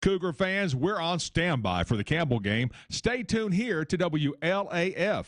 Cougar fans, we're on standby for the Campbell game. Stay tuned here to WLAF.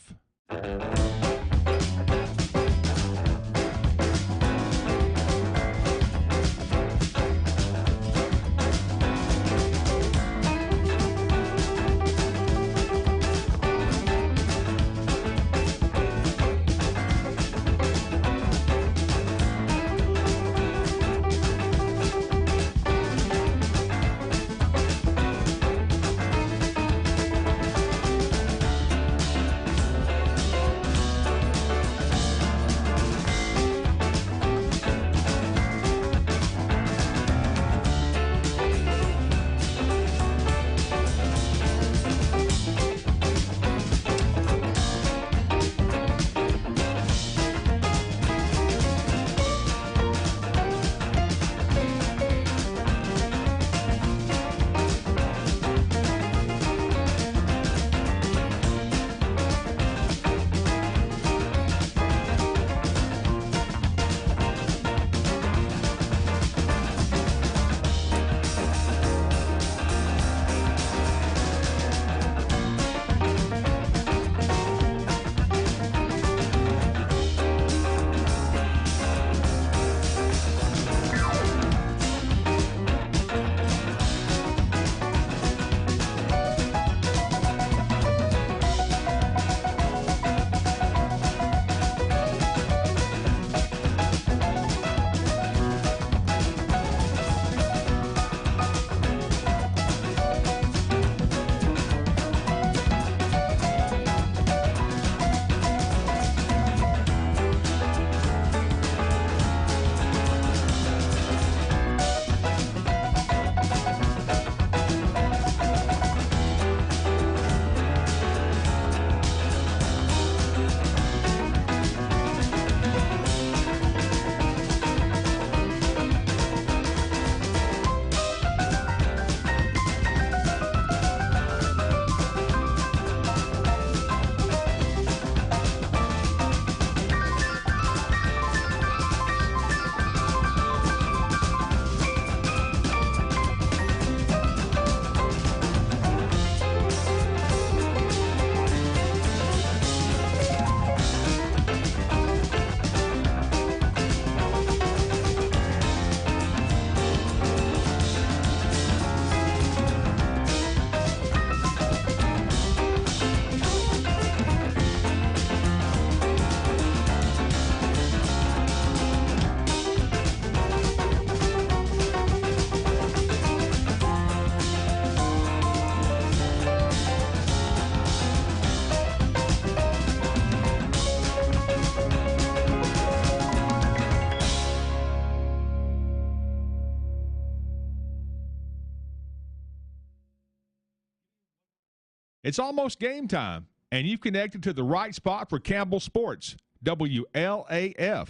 It's almost game time, and you've connected to the right spot for Campbell Sports, WLAF.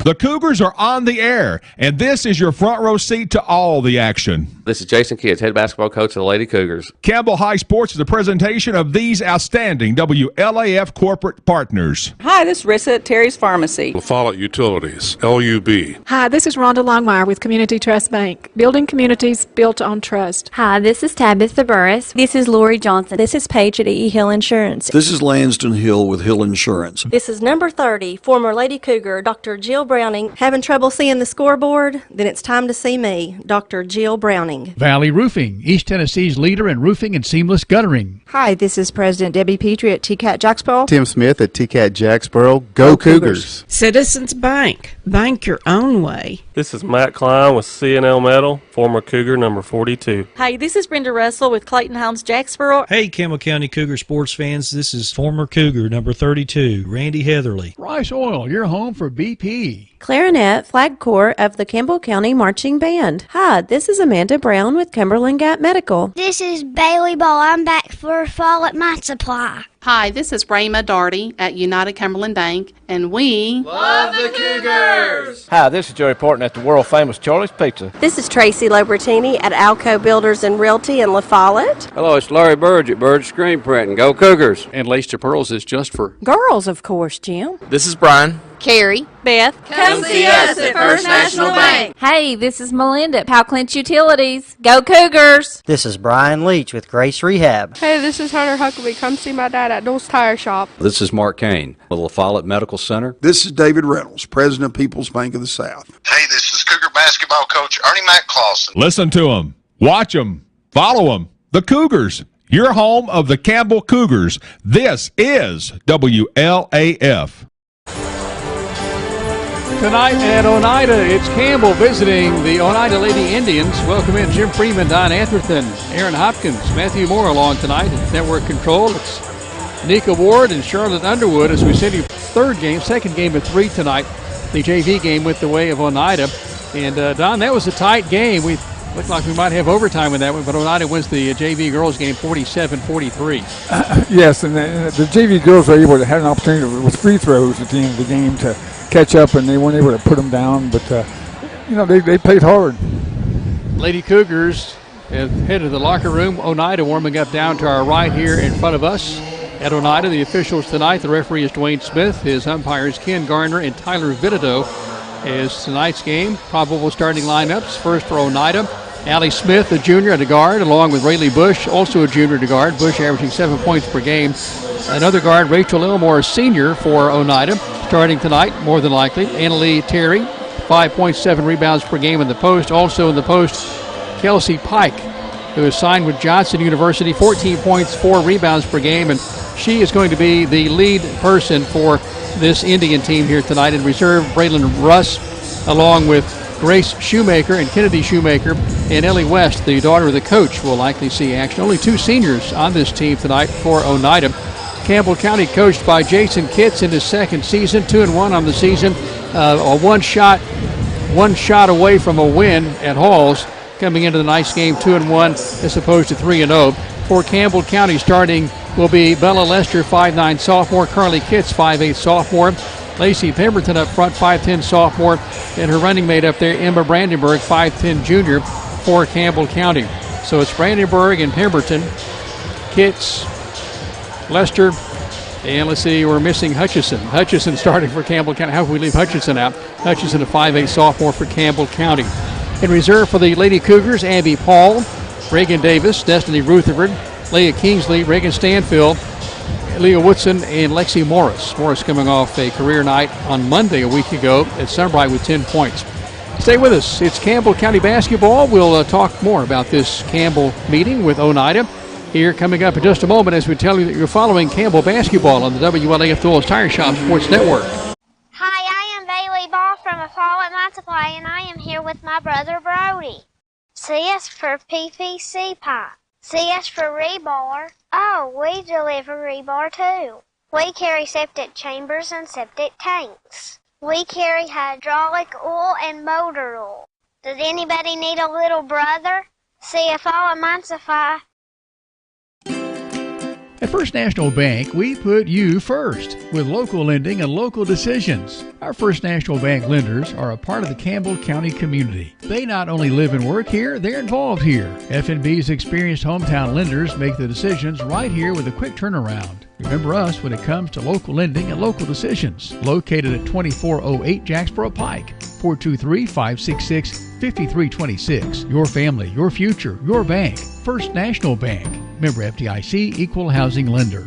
The Cougars are on the air, and this is your front row seat to all the action. This is Jason Kids, head basketball coach of the Lady Cougars. Campbell High Sports is a presentation of these outstanding WLAF corporate partners. Hi, this is Rissa at Terry's Pharmacy. Follett Utilities, LUB. Hi, this is Rhonda Longmire with Community Trust Bank. Building communities built on trust. Hi, this is Tabitha Burris. This is Lori Johnson. This is Paige at E. Hill Insurance. This is Lanston Hill with Hill Insurance. This is number 30, former Lady Cougar, Dr. Jill Browning. Having trouble seeing the scoreboard? Then it's time to see me, Dr. Jill Browning. Valley Roofing, East Tennessee's leader in roofing and seamless guttering. Hi, this is President Debbie Petrie at TCAT Jacksboro. Tim Smith at TCAT Jacksboro. Go Cougars. Citizens Bank. Bank your own way. This is Matt Klein with C&L Metal, former Cougar number 42. Hi, this is Brenda Russell with Clayton Homes Jacksboro. Hey, Campbell County Cougar sports fans, this is former Cougar number 32, Randy Heatherly. Rice Oil, your home for BP. clarinet, flag corps of the Campbell County Marching Band. Hi, this is Amanda Brown with Cumberland Gap Medical. This is Bailey Ball. I'm back for fall at my supply. Hi, this is Rayma Darty at United Cumberland Bank, and we love the Cougars! Hi, this is Joey Porton at the world-famous Charlie's Pizza. This is Tracy Lobertini at Alco Builders and Realty in La Follette. Hello, it's Larry Burge at Burge Screen Printing. Go Cougars! And Lace to Pearls is just for girls, of course, Jim. This is Brian. Carrie, Beth, come see us at First National Bank. Hey, this is Melinda at Powell Clinch Utilities. Go Cougars! This is Brian Leach with Grace Rehab. Hey, this is Hunter Huckabee. Come see my dad at Dole's Tire Shop. This is Mark Kane with La Follette Medical Center. This is David Reynolds, President of People's Bank of the South. Hey, this is Cougar basketball coach Ernie McClawson. Listen to them, watch them, follow them. The Cougars, your home of the Campbell Cougars. This is WLAF. Tonight at Oneida, it's Campbell visiting the Oneida Lady Indians. Welcome in Jim Freeman, Don Atherton, Aaron Hopkins, Matthew Moore along tonight. It's Network Control. It's Nika Ward and Charlotte Underwood as we send you second game of 3 tonight. The JV game went the way of Oneida. And Don, that was a tight game. We looked like we might have overtime in that one, but Oneida wins the JV girls game 47-43. Yes, and the JV girls were able to have an opportunity with free throws at the end of the game to catch up, and they weren't able to put them down, but they played hard. Lady Cougars head to the locker room. Oneida warming up down to our right here in front of us at Oneida. The officials tonight, the referee is Dwayne Smith, his umpires Ken Garner and Tyler Vitito. As tonight's game, probable starting lineups. First for Oneida, Allie Smith, a junior at a guard, along with Rayleigh Bush, also a junior to guard. Bush averaging 7 points per game. Another guard, Rachel Elmore, a senior for Oneida, starting tonight, more than likely. Annalee Terry, 5.7 rebounds per game in the post. Also in the post, Kelsey Pike, who is signed with Johnson University, 14 points, 4 rebounds per game, and she is going to be the lead person for this Indian team here tonight. In reserve, Braylon Russ, along with Grace Shoemaker and Kennedy Shoemaker, and Ellie West, the daughter of the coach, will likely see action. Only 2 seniors on this team tonight for Oneida. Campbell County coached by Jason Kitts in his second season, 2-1 on the season, one shot away from a win at Halls, coming into the night's game 2-1 as opposed to 3-0. For Campbell County, starting will be Bella Lester, 5'9" sophomore, Carly Kitts, 5'8" sophomore, Lacey Pemberton up front, 5'10" sophomore, and her running mate up there, Emma Brandenburg, 5'10" junior for Campbell County. So it's Brandenburg and Pemberton, Kitts, Lester, and let's see, we're missing Hutchison. Hutchison starting for Campbell County. How can we leave Hutchison out? Hutchison, a 5'8" sophomore for Campbell County. In reserve for the Lady Cougars, Abby Paul, Reagan Davis, Destiny Rutherford, Leah Kingsley, Reagan Stanfield, Leah Woodson, and Lexi Morris. Morris coming off a career night on Monday a week ago at Sunbright with 10 points. Stay with us. It's Campbell County basketball. We'll talk more about this Campbell meeting with Oneida here coming up in just a moment as we tell you that you're following Campbell basketball on the WLAF Dole's Tire Shop Sports Network. Hi, I am Bailey Ball from A Fall at My Supply, and I am here with my brother Brody. C is for PVC pipe. C is for rebar. Oh, we deliver rebar too. We carry septic chambers and septic tanks. We carry hydraulic oil and motor oil. Does anybody need a little brother? See A Fall at My Supply. At First National Bank, we put you first with local lending and local decisions. Our First National Bank lenders are a part of the Campbell County community. They not only live and work here, they're involved here. FNB's experienced hometown lenders make the decisions right here with a quick turnaround. Remember us when it comes to local lending and local decisions. Located at 2408 Jacksboro Pike, 423-566-5326. Your family, your future, your bank. First National Bank. Member FDIC, Equal Housing Lender.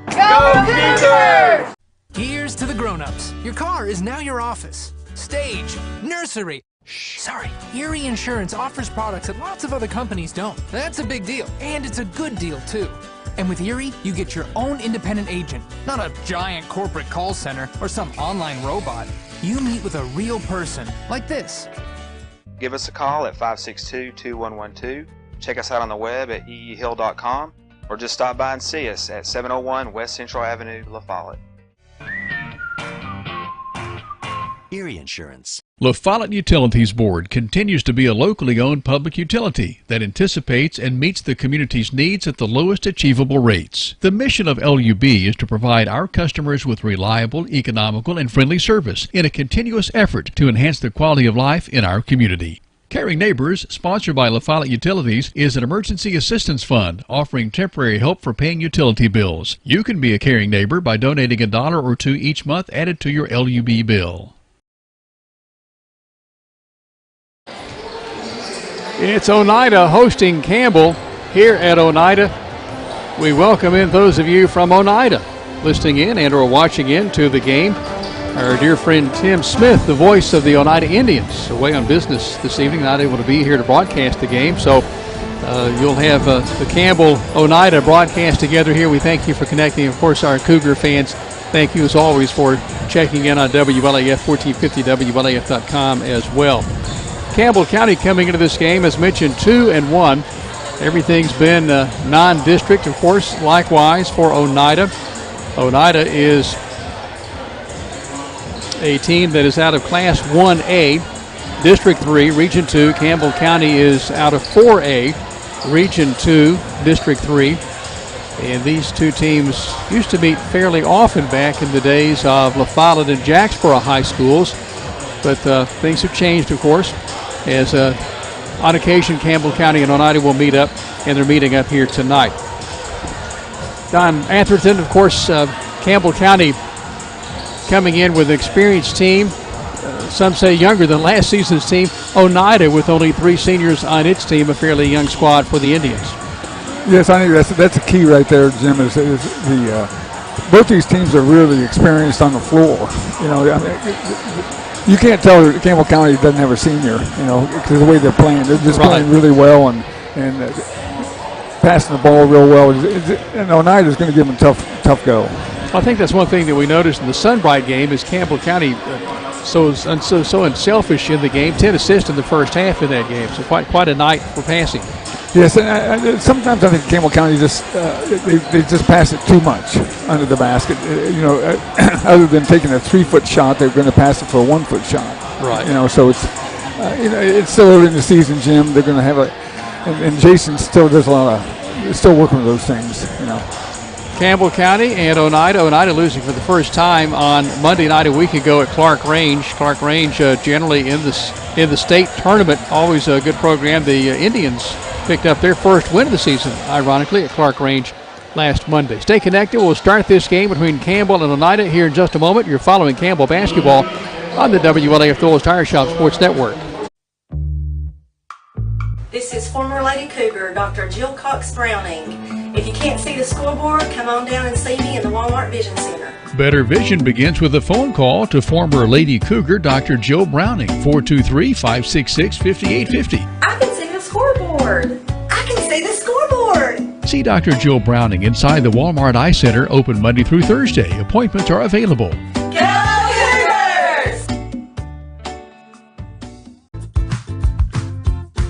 Go Cougars! Here's to the grown-ups. Your car is now your office, stage, nursery. Sorry, Erie Insurance offers products that lots of other companies don't. That's a big deal, and it's a good deal, too. And with Erie, you get your own independent agent, not a giant corporate call center or some online robot. You meet with a real person, like this. Give us a call at 562-2112. Check us out on the web at eehill.com, or just stop by and see us at 701 West Central Avenue, La Follette. Erie Insurance. La Follette Utilities Board continues to be a locally owned public utility that anticipates and meets the community's needs at the lowest achievable rates. The mission of LUB is to provide our customers with reliable, economical, and friendly service in a continuous effort to enhance the quality of life in our community. Caring Neighbors, sponsored by La Follette Utilities, is an emergency assistance fund offering temporary help for paying utility bills. You can be a caring neighbor by donating $1 or $2 each month added to your LUB bill. It's Oneida hosting Campbell here at Oneida. We welcome in those of you from Oneida listening in and or watching in to the game. Our dear friend Tim Smith, the voice of the Oneida Indians, away on business this evening, not able to be here to broadcast the game. So you'll have the Campbell Oneida broadcast together here. We thank you for connecting. Of course, our Cougar fans, thank you as always for checking in on WLAF 1450, WLAF.com as well. Campbell County coming into this game, as mentioned, 2-1. Everything's been non-district, of course, likewise for Oneida. Oneida is a team that is out of Class 1A, District 3, Region 2. Campbell County is out of 4A, Region 2, District 3. And these two teams used to meet fairly often back in the days of La Follette and Jacksboro high schools. But things have changed, of course, as on occasion Campbell County and Oneida will meet up, and they're meeting up here tonight. Don Atherton, of course, Campbell County coming in with an experienced team. Some say younger than last season's team. Oneida with only 3 seniors on its team, a fairly young squad for the Indians. Yes, I think that's a key right there, Jim, is both these teams are really experienced on the floor. You know, I mean, you can't tell that Campbell County doesn't have a senior, you know, because the way they're playing. They're just playing really well and passing the ball real well. And Oneida is going to give them a tough go. I think that's one thing that we noticed in the Sunbright game is Campbell County so unselfish in the game. 10 assists in the first half in that game, so quite a night for passing. Yes, and sometimes I think Campbell County just they just pass it too much under the basket. You know, other than taking a 3-foot shot, they're going to pass it for a 1-foot shot. Right. You know, so it's it's still early in the season, Jim. They're going to have and Jason still does a lot of still working with those things. You know. Campbell County and Oneida losing for the first time on Monday night a week ago at Clark Range. Clark Range generally in the state tournament, always a good program. The Indians picked up their first win of the season, ironically, at Clark Range last Monday. Stay connected. We'll start this game between Campbell and Oneida here in just a moment. You're following Campbell basketball on the WLAF Thorles Tire Shop Sports Network. This is former Lady Cougar, Dr. Jill Cox Browning. If you can't see the scoreboard, come on down and see me in the Walmart Vision Center. Better vision begins with a phone call to former Lady Cougar, Dr. Jill Browning, 423-566-5850. I can see the scoreboard. I can see the scoreboard. See Dr. Jill Browning inside the Walmart Eye Center, open Monday through Thursday. Appointments are available. Go Cougars!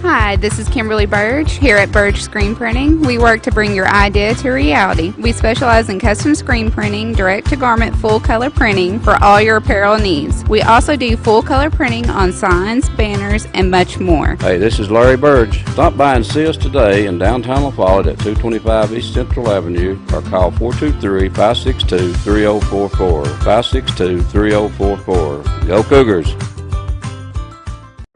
Hi, this is Kimberly Burge here at Burge Screen Printing. We work to bring your idea to reality. We specialize in custom screen printing, direct-to-garment full-color printing for all your apparel needs. We also do full-color printing on signs, banners, and much more. Hey, this is Larry Burge. Stop by and see us today in downtown La Follette at 225 East Central Avenue or call 423-562-3044. 562-3044. Go Cougars!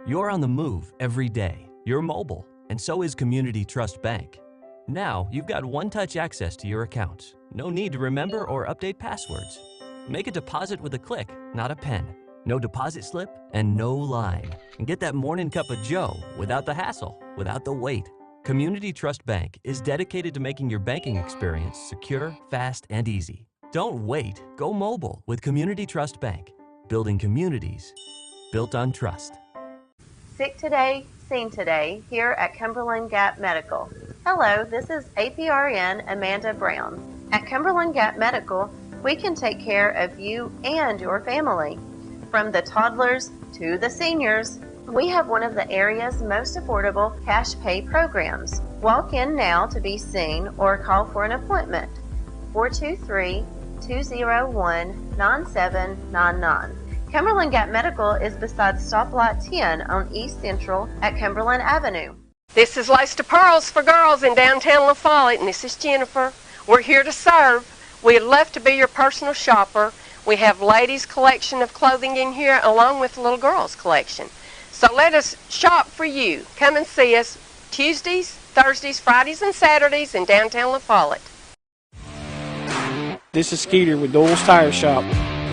You're on the move every day. You're mobile, and so is Community Trust Bank. Now, you've got one-touch access to your accounts. No need to remember or update passwords. Make a deposit with a click, not a pen. No deposit slip and no line. And get that morning cup of joe without the hassle, without the wait. Community Trust Bank is dedicated to making your banking experience secure, fast, and easy. Don't wait. Go mobile with Community Trust Bank. Building communities built on trust. Sick today, seen today, here at Cumberland Gap Medical. Hello, this is APRN Amanda Brown. At Cumberland Gap Medical, we can take care of you and your family. From the toddlers to the seniors, we have one of the area's most affordable cash pay programs. Walk in now to be seen or call for an appointment. 423-201-9799. Cumberland Gap Medical is beside Stoplight 10 on East Central at Cumberland Avenue. This is Lace to Pearls for Girls in downtown La Follette, and this is Jennifer. We're here to serve. We'd love to be your personal shopper. We have ladies' collection of clothing in here along with little girls' collection. So let us shop for you. Come and see us Tuesdays, Thursdays, Fridays, and Saturdays in downtown La Follette. This is Skeeter with Doyle's Tire Shop.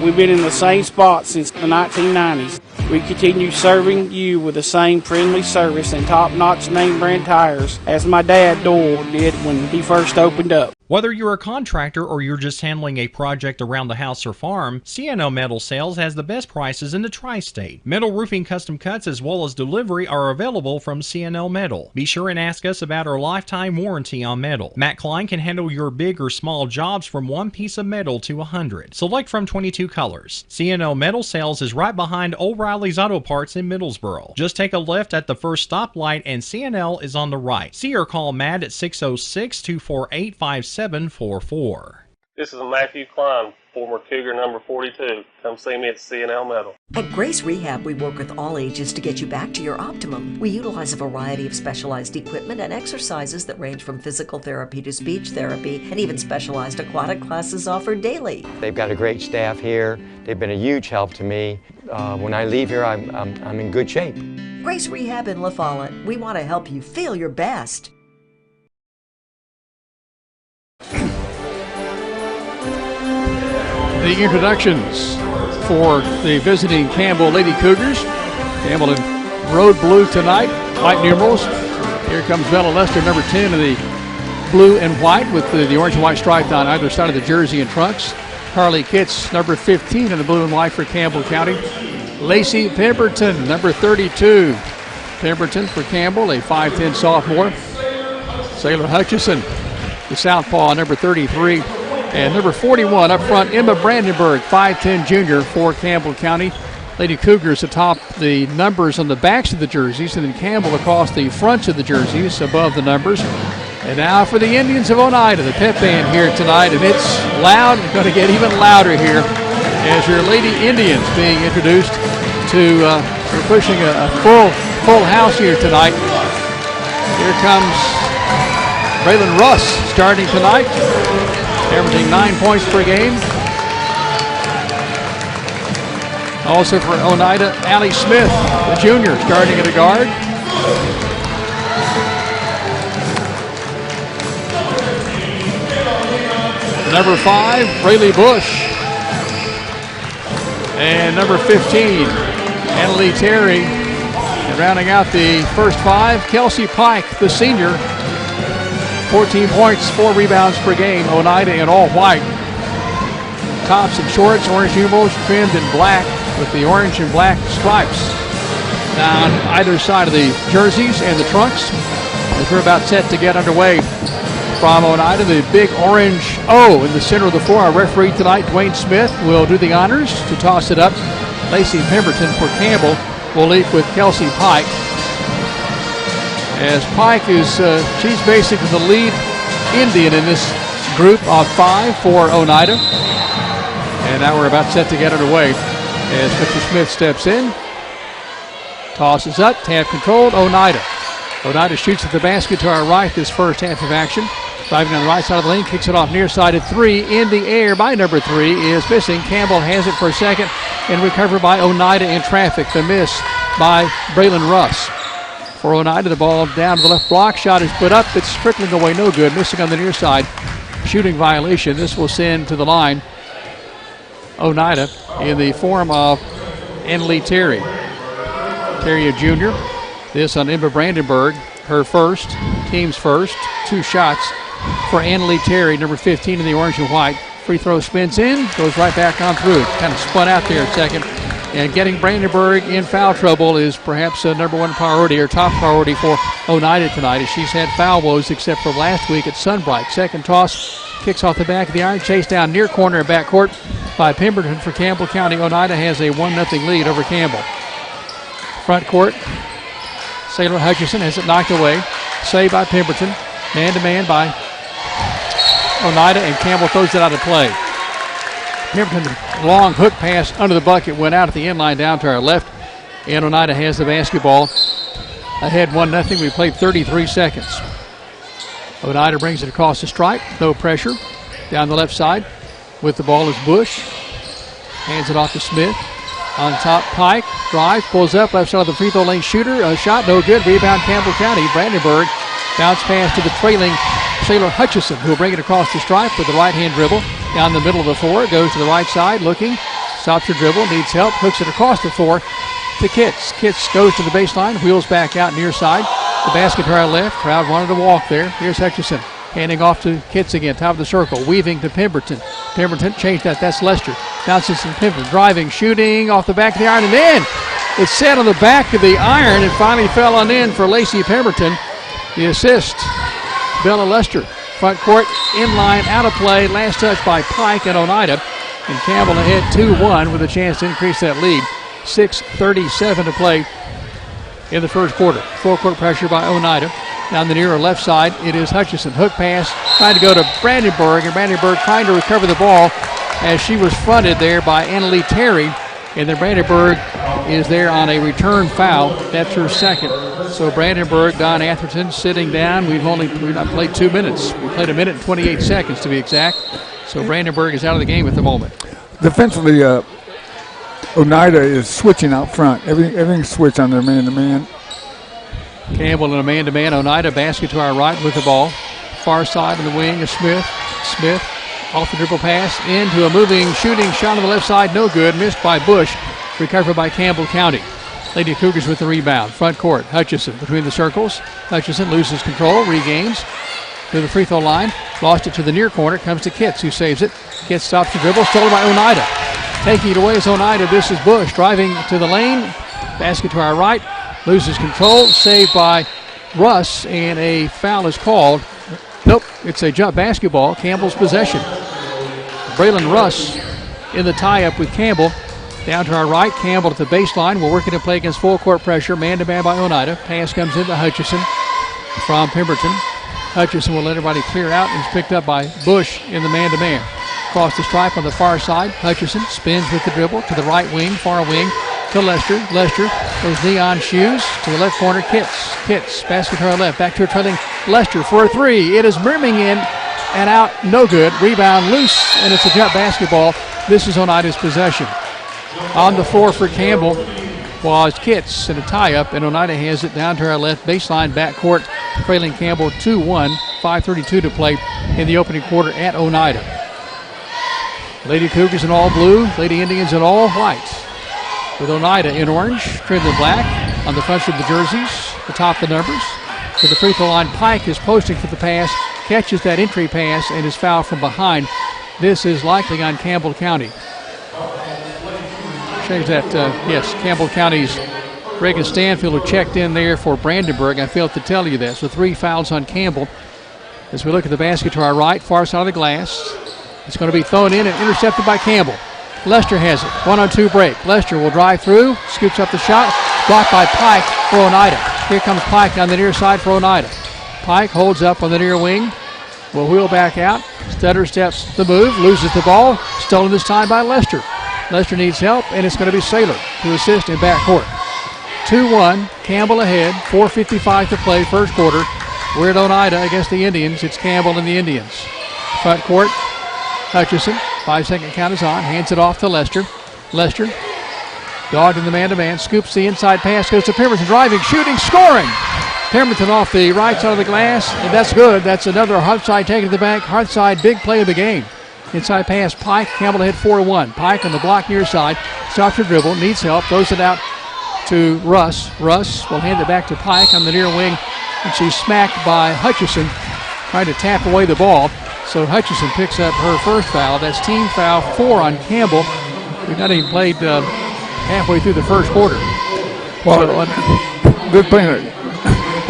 We've been in the same spot since the 1990s. We continue serving you with the same friendly service and top-notch name brand tires as my dad Doyle did when he first opened up. Whether you're a contractor or you're just handling a project around the house or farm, C&L Metal Sales has the best prices in the tri-state. Metal roofing custom cuts as well as delivery are available from C&L Metal. Be sure and ask us about our lifetime warranty on metal. Matt Klein can handle your big or small jobs from 1 piece of metal to 100. Select from 22 colors. C&L Metal Sales is right behind O'Reilly's Auto Parts in Middlesboro. Just take a left at the first stoplight and C&L is on the right. See or call Matt at 606-248-5744. This is Matthew Klein, former Cougar number 42. Come see me at C&L Metal. At Grace Rehab, we work with all ages to get you back to your optimum. We utilize a variety of specialized equipment and exercises that range from physical therapy to speech therapy, and even specialized aquatic classes offered daily. They've got a great staff here. They've been a huge help to me. When I leave here, I'm in good shape. Grace Rehab in La Follette. We want to help you feel your best. The introductions for the visiting Campbell Lady Cougars. Campbell in road blue tonight, white numerals. Here comes Bella Lester, number 10 in the blue and white with the orange and white stripe on either side of the jersey and trunks. Carly Kitts, number 15 in the blue and white for Campbell County. Lacey Pemberton, number 32. Pemberton for Campbell, a 5'10 sophomore. Sailor Hutchison, the southpaw, number 33. And number 41 up front, Emma Brandenburg, 5'10 junior for Campbell County. Lady Cougars atop the numbers on the backs of the jerseys, and then Campbell across the fronts of the jerseys above the numbers. And now for the Indians of Oneida, the pep band here tonight, and it's loud. It's going to get even louder here as your Lady Indians being introduced to, we're pushing a full house here tonight. Here comes Braylon Russ starting tonight, averaging 9 points per game. Also for Oneida, Allie Smith, the junior, starting at a guard. Number 5, Braylee Bush. And number 15, Annalie Terry. And rounding out the first 5, Kelsey Pike, the senior. 14 points, 4 rebounds per game. Oneida in all white. Tops and shorts, orange numerals trimmed in black with the orange and black stripes down either side of the jerseys and the trunks. As we're about set to get underway from Oneida, the big orange O in the center of the floor. Our referee tonight, Dwayne Smith, will do the honors to toss it up. Lacey Pemberton for Campbell will lead with Kelsey Pike. As Pike is, she's basically the lead Indian in this group of 5 for Oneida. And now we're about set to get underway as Mr. Smith steps in. Tosses up, tap controlled, Oneida. Oneida shoots at the basket to our right this first half of action. Driving on the right side of the lane, kicks it off near side at 3. In the air by number 3 is missing. Campbell has it for a second and recovered by Oneida in traffic. The miss by Braylon Russ. For Oneida, the ball down to the left block. Shot is put up. It's trickling away, no good. Missing on the near side. Shooting violation. This will send to the line Oneida in the form of Annalie Terry. Terry, a junior. This on Emma Brandenburg. Her first, team's first. 2 shots for Annalie Terry, number 15 in the orange and white. Free throw spins in, goes right back on through. Kind of spun out there a second. And getting Brandenburg in foul trouble is perhaps a number 1 priority or top priority for Oneida tonight, as she's had foul woes except for last week at Sunbright. Second toss, kicks off the back of the iron, chased down near corner and backcourt by Pemberton for Campbell County. Oneida has a 1-0 lead over Campbell. Front court, Sailor Hutchison has it knocked away. Saved by Pemberton. Man-to-man by Oneida, and Campbell throws it out of play. Pemberton long hook pass under the bucket went out at the end line down to our left. And Oneida has the basketball ahead 1-0. We played 33 seconds. Oneida brings it across the stripe. No pressure. Down the left side with the ball is Bush. Hands it off to Smith. On top, Pike. Drive. Pulls up. Left side of the free throw lane shooter. A shot. No good. Rebound Campbell County. Brandenburg. Bounce pass to the trailing Sailor Hutchison, who will bring it across the stripe with the right-hand dribble. Down the middle of the floor. Goes to the right side. Looking. Stops her dribble. Needs help. Hooks it across the floor to Kitts. Kitts goes to the baseline. Wheels back out near side. The basket to our left. Crowd wanted to walk there. Here's Hutchison. Handing off to Kitts again. Top of the circle. Weaving to Pemberton. Pemberton changed that. That's Lester. Bounces to Pemberton. Driving. Shooting off the back of the iron. And then it's set on the back of the iron and finally fell on in for Lacey Pemberton. The assist. Bella Lester. Front court. In line. Out of play. Last touch by Pike and Oneida. And Campbell ahead 2-1 with a chance to increase that lead. 6:37 to play in the first quarter. Full court pressure by Oneida. Down the near left side, it is Hutchison. Hook pass, trying to go to Brandenburg, and Brandenburg trying to recover the ball as she was fronted there by Annalie Terry. And then Brandenburg is there on a return foul. That's her second. So Brandenburg, Don Atherton sitting down. We've not played 2 minutes. We played 1 minute and 28 seconds to be exact. So Brandenburg is out of the game at the moment. Defensively, Oneida is switching out front. Everything's switched on their man-to-man. Campbell in a man-to-man. Oneida basket to our right with the ball. Far side of the wing is Smith. Smith off the dribble pass into a moving shooting shot on the left side. No good. Missed by Bush. Recovered by Campbell County. Lady Cougars with the rebound. Front court. Hutchison between the circles. Hutchison loses control. Regains to the free throw line. Lost it to the near corner. Comes to Kitts, who saves it. Kitts stops the dribble. Stolen by Oneida. Taking it away is Oneida. This is Bush driving to the lane. Basket to our right. Loses control. Saved by Russ. And a foul is called. Nope. It's a jump basketball. Campbell's possession. Braylon Russ in the tie-up with Campbell. Down to our right. Campbell at the baseline. We're working to play against full court pressure. Man-to-man by Oneida. Pass comes into Hutchison from Pemberton. Hutchison will let everybody clear out and is picked up by Bush in the man-to-man. Across the stripe on the far side. Hutchison spins with the dribble to the right wing, far wing to Lester. Lester, those neon shoes to the left corner. Kitts. Kitts, basket to our left. Back to a trailing Lester for a three. It is brimming in and out. No good. Rebound loose, and it's a jump basketball. This is Oneida's possession. On the floor for Campbell was Kitts in a tie-up, and Oneida has it down to our left baseline backcourt, trailing Campbell 2-1, 5:32 to play in the opening quarter at Oneida. Lady Cougars in all blue, Lady Indians in all white, with Oneida in orange, trimmed in black on the fronts of the jerseys, the top of the numbers. To the free throw line, Pike is posting for the pass, catches that entry pass, and is fouled from behind. This is likely on Campbell County. Shows that, yes, Campbell County's Reagan Stanfield who checked in there for Brandenburg. I failed to tell you that. So 3 fouls on Campbell. As we look at the basket to our right, far side of the glass. It's going to be thrown in and intercepted by Campbell. Lester has it. 1-on-2 break. Lester will drive through, scoops up the shot, blocked by Pike for Oneida. Here comes Pike down the near side for Oneida. Pike holds up on the near wing, will wheel back out, stutter steps the move, loses the ball, stolen this time by Lester. Lester needs help, and it's going to be Saylor to assist in backcourt. 2-1, Campbell ahead, 4:55 to play, first quarter. We're at Oneida against the Indians. It's Campbell and the Indians. Front court, Hutchison, 5-second count is on, hands it off to Lester. Lester, dogged in the man-to-man, scoops the inside pass, goes to Pemberton, driving, shooting, scoring! Pemberton off the right side of the glass, and that's good. That's another Hartside taken to the bank. Hartside, big play of the game. Inside pass, Pike. Campbell ahead 4-1. Pike on the block near side. Stops her dribble, needs help, throws it out to Russ. Russ will hand it back to Pike on the near wing, and she's smacked by Hutchison, trying to tap away the ball. So Hutchison picks up her first foul. That's team foul 4 on Campbell. We've not even played halfway through the first quarter. Well, they're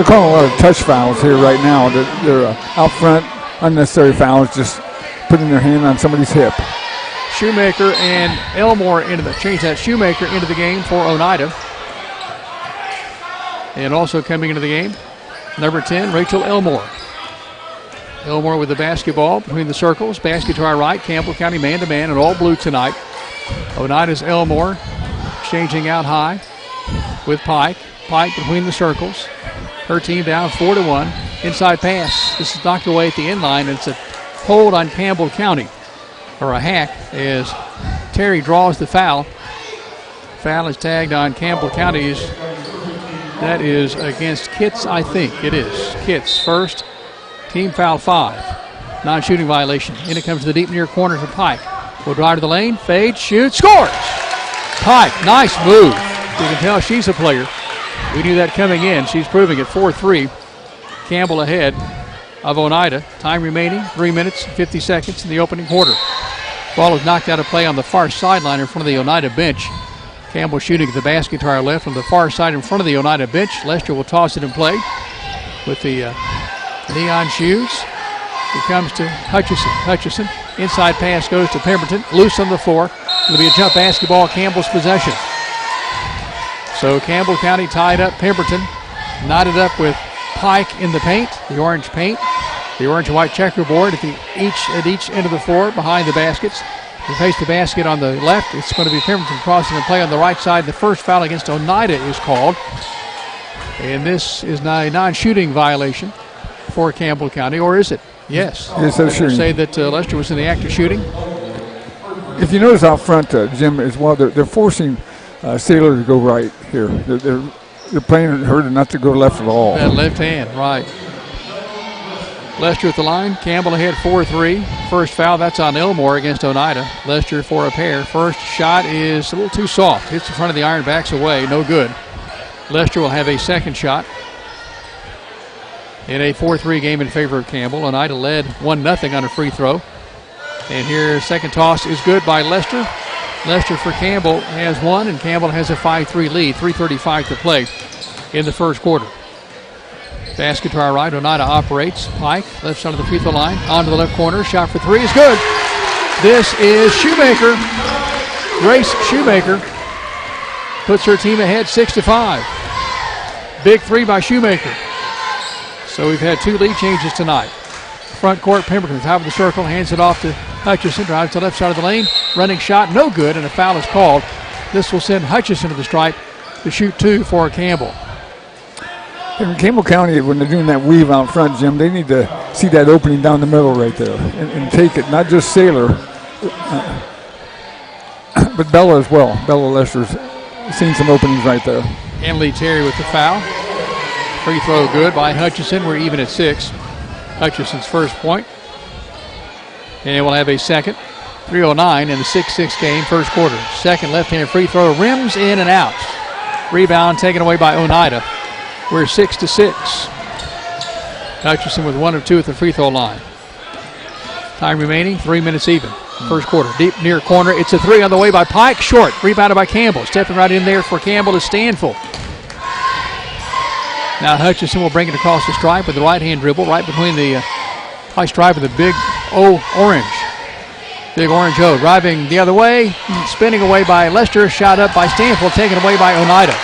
calling a lot of touch fouls here right now. They're out front, unnecessary fouls, just putting their hand on somebody's hip. Shoemaker and Elmore Shoemaker into the game for Oneida. And also coming into the game, number 10, Rachel Elmore. Elmore with the basketball between the circles. Basket to our right. Campbell County man-to-man in all blue tonight. Oneida's Elmore changing out high with Pike. Pike between the circles. Her team down 4-1. Inside pass. This is knocked away at the end line. It's a hold on Campbell County, or a hack, as Terry draws the foul. Foul is tagged on Campbell County's. That is against Kitts, I think. It is. Kitts first. Team foul 5. Non-shooting violation. In it comes to the deep near corner to Pike. Will drive to the lane. Fade. Shoot. Scores! Pike. Nice move. You can tell she's a player. We knew that coming in. She's proving it. 4-3. Campbell ahead of Oneida. Time remaining 3 minutes, 50 seconds in the opening quarter. Ball is knocked out of play on the far sideline in front of the Oneida bench. Campbell shooting at the basket to our left on the far side in front of the Oneida bench. Lester will toss it in play with the neon shoes. It comes to Hutchison. Hutchison. Inside pass goes to Pemberton. Loose on the floor. It'll be a jump basketball, Campbell's possession. So Campbell County tied up Pemberton. Knotted up with Pike in the paint, the orange paint. The orange and white checkerboard at each end of the floor behind the baskets. We face the basket on the left. It's going to be Pemberton crossing the play on the right side. The first foul against Oneida is called. And this is now a non-shooting violation for Campbell County, or is it? Yes. Yes, that's shooting. Say that Lester was in the act of shooting. If you notice out front, Jim, as well, they're forcing Sailor to go right here. They're playing her not to go left at all. That left hand, right. Lester at the line. Campbell ahead 4-3. First foul, that's on Elmore against Oneida. Lester for a pair. First shot is a little too soft. Hits the front of the iron, backs away. No good. Lester will have a second shot in a 4-3 game in favor of Campbell. Oneida led 1-0 on a free throw. And here, second toss is good by Lester. Lester for Campbell has one, and Campbell has a 5-3 lead. 3:35 to play in the first quarter. Basket to our right. Oneida operates. Pike, left side of the free throw line. On to the left corner. Shot for three is good. This is Shoemaker. Grace Shoemaker puts her team ahead 6-5. Big three by Shoemaker. So we've had two lead changes tonight. Front court, Pemberton, top of the circle, hands it off to Hutchison. Drives to the left side of the lane. Running shot, no good, and a foul is called. This will send Hutchison to the stripe to shoot two for Campbell. In Campbell County, when they're doing that weave out front, Jim, they need to see that opening down the middle right there and take it. Not just Sailor, but Bella as well. Bella Lester's seen some openings right there. Emily Terry with the foul. Free throw good by Hutchison. We're even at 6. Hutchison's first point. And we'll have a second. 3:09 in the 6-6 game, first quarter. Second left-hand free throw, rims in and out. Rebound taken away by Oneida. We're 6-6. Hutchison with 1 of 2 at the free throw line. Time remaining, 3 minutes even. First quarter, deep near corner. It's a three on the way by Pike. Short, rebounded by Campbell. Stepping right in there for Campbell is Stanfield. Now Hutchison will bring it across the stripe with the right-hand dribble, right between the high stripe of the big orange. Big orange O. Driving the other way, spinning away by Lester. Shot up by Stanfield, taken away by Oneida.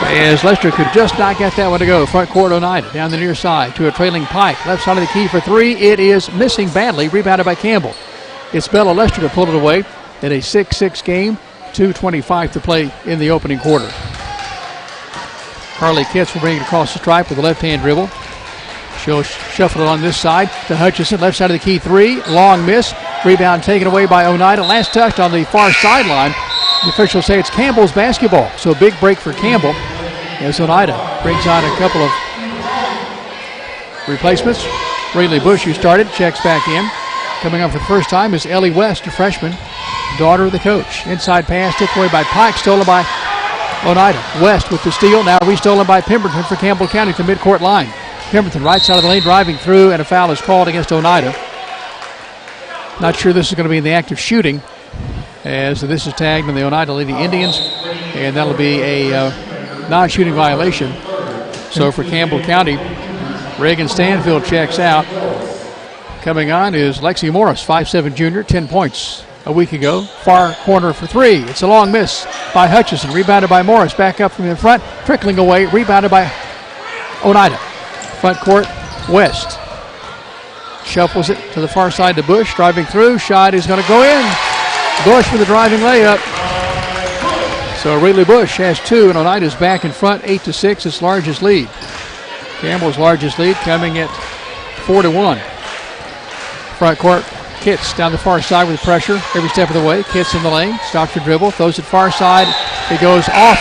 As Lester could just not get that one to go. Front court Oneida down the near side to a trailing Pike. Left side of the key for three. It is missing badly. Rebounded by Campbell. It's Bella Lester to pull it away in a 6-6 game. 2:25 to play in the opening quarter. Carly Kitts will bring it across the stripe with the left-hand dribble. She'll shuffle it on this side to Hutchison. Left side of the key three. Long miss. Rebound taken away by Oneida. Last touch on the far sideline. The officials say it's Campbell's basketball. So a big break for Campbell as Oneida brings on a couple of replacements. Ridley Bush, who started, checks back in. Coming up for the first time is Ellie West, a freshman, daughter of the coach. Inside pass taken away by Pike, stolen by Oneida. West with the steal, now restolen by Pemberton for Campbell County to midcourt line. Pemberton right side of the lane driving through, and a foul is called against Oneida. Not sure this is going to be in the act of shooting, as this is tagged on the Oneida Lady Indians, and that'll be a non-shooting violation. So for Campbell County, Reagan Stanfield checks out. Coming on is Lexi Morris, 5'7" junior, 10 points a week ago. Far corner for three. It's a long miss by Hutchison. Rebounded by Morris. Back up from the front. Trickling away. Rebounded by Oneida. Front court, West. Shuffles it to the far side to Bush. Driving through. Shot is going to go in. Bush with a driving layup. So Riley Bush has 2, and Oneida's back in front, 8-6, its largest lead. Campbell's largest lead coming at 4-1. Front court, Kitts down the far side with pressure every step of the way. Kitts in the lane, stops her dribble, throws it far side. It goes off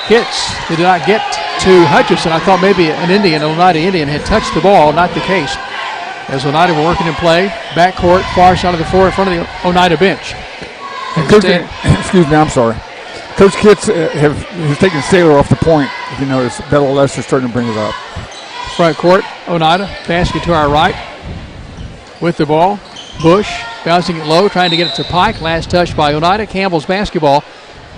Kitts. He did not get to Hutchison. I thought maybe an Oneida Indian had touched the ball. Not the case. As Oneida were working in play, back court, far side of the floor in front of the Oneida bench. Excuse me, I'm sorry. Coach Kitts has taken Sailor off the point. If you notice, Bella Lester's starting to bring it up. Front court, Oneida, basket to our right. With the ball, Bush bouncing it low, trying to get it to Pike. Last touch by Oneida. Campbell's basketball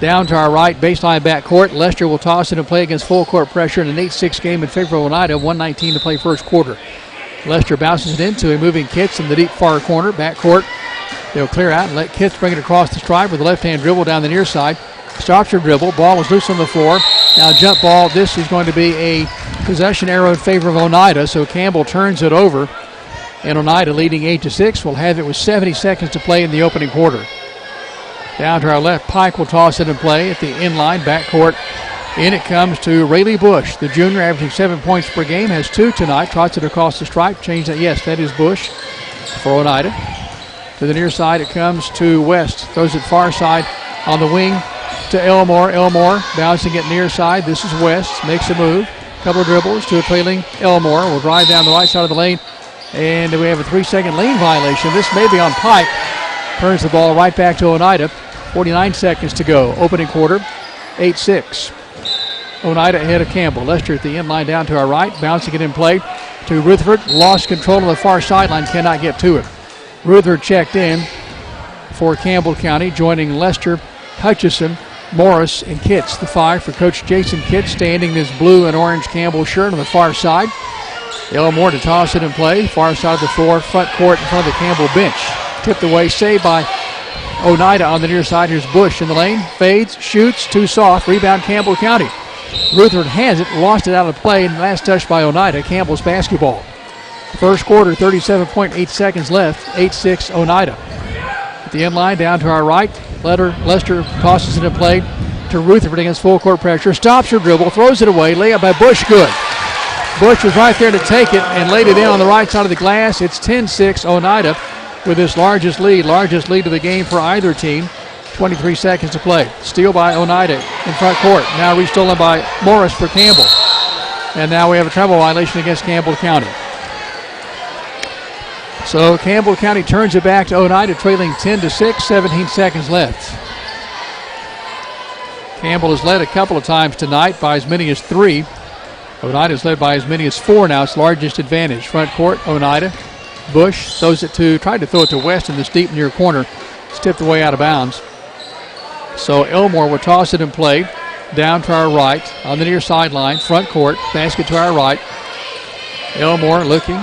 down to our right, baseline back court. Lester will toss it and play against full court pressure in an 8-6 game in favor of Oneida. 1:19 to play first quarter. Lester bounces it into a moving Kitts in the deep far corner. Back court, they'll clear out and let Kitts bring it across the stripe with a left-hand dribble down the near side. Stops her dribble. Ball was loose on the floor. Now jump ball. This is going to be a possession arrow in favor of Oneida, so Campbell turns it over. And Oneida, leading 8-6, will have it with 70 seconds to play in the opening quarter. Down to our left, Pike will toss it and play at the inline backcourt. In it comes to Rayleigh Bush, the junior, averaging 7 points per game, has 2 tonight. Trots it across the stripe. Change that. Yes, that is Bush for Oneida. To the near side, it comes to West. Throws it far side on the wing to Elmore. Elmore bouncing it near side. This is West. Makes a move. Couple of dribbles to a trailing Elmore. Will drive down the right side of the lane. And we have a 3-second lane violation. This may be on Pike. Turns the ball right back to Oneida. 49 seconds to go. Opening quarter, 8-6. Oneida ahead of Campbell. Lester at the end line down to our right. Bouncing it in play to Rutherford. Lost control on the far sideline. Cannot get to it. Rutherford checked in for Campbell County, joining Lester, Hutchison, Morris, and Kitts. The 5 for Coach Jason Kitts, standing in his blue and orange Campbell shirt on the far side. Elmore to toss it in play. Far side of the floor, front court in front of the Campbell bench. Tipped away, saved by Oneida on the near side. Here's Bush in the lane. Fades, shoots, too soft. Rebound Campbell County. Rutherford has it, lost it out of play, and last touch by Oneida. Campbell's basketball. First quarter, 37.8 seconds left. 8-6 Oneida. At the end line, down to our right. Lester tosses it in play to Rutherford against full court pressure. Stops her dribble, throws it away. Layup by Bush, good. Bush was right there to take it and laid it in on the right side of the glass. It's 10-6 Oneida with his largest lead of the game for either team. 23 seconds to play. Steal by Oneida in front court. Now restolen by Morris for Campbell. And now we have a travel violation against Campbell County. So Campbell County turns it back to Oneida, trailing 10-6, 17 seconds left. Campbell has led a couple of times tonight by as many as 3. Oneida's led by as many as 4 now. Its largest advantage. Front court, Oneida. Bush tried to throw it to West in this deep near corner. It's tipped away out of bounds. So Elmore will toss it in play. Down to our right on the near sideline. Front court, basket to our right. Elmore looking,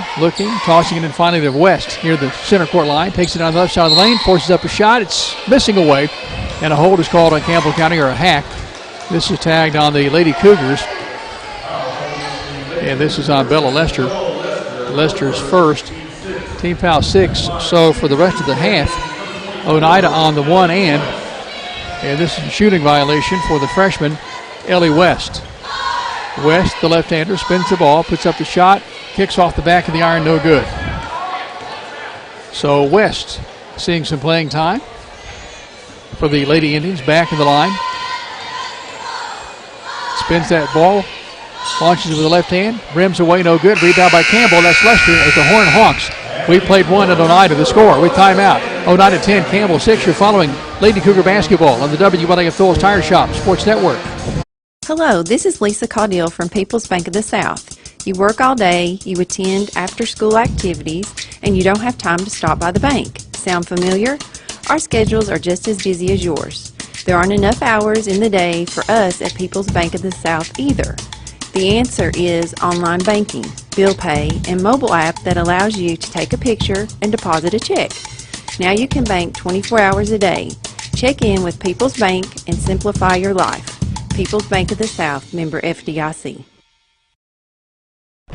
tossing it in finally to West near the center court line. Takes it on the left side of the lane, forces up a shot. It's missing away. And a hold is called on Campbell County, or a hack. This is tagged on the Lady Cougars. And this is on Bella Lester. Lester's first. Team foul 6. So for the rest of the half, Oneida on the one end. And this is a shooting violation for the freshman, Ellie West. West, the left-hander, spins the ball, puts up the shot, kicks off the back of the iron, no good. So West seeing some playing time for the Lady Indians, back in the line. Spins that ball, launches it with the left hand, rims away, no good. Rebound by Campbell. That's Lester as the Horn Hawks. We played 1 at Oneida. The score with timeout. Oneida 10, Campbell 6. You're following Lady Cougar basketball on the WLAF Phillips Tire Shop Sports Network. Hello, this is Lisa Caudill from People's Bank of the South. You work all day, you attend after-school activities, and you don't have time to stop by the bank. Sound familiar? Our schedules are just as busy as yours. There aren't enough hours in the day for us at People's Bank of the South either. The answer is online banking, bill pay, and mobile app that allows you to take a picture and deposit a check. Now you can bank 24 hours a day. Check in with People's Bank and simplify your life. People's Bank of the South, member FDIC.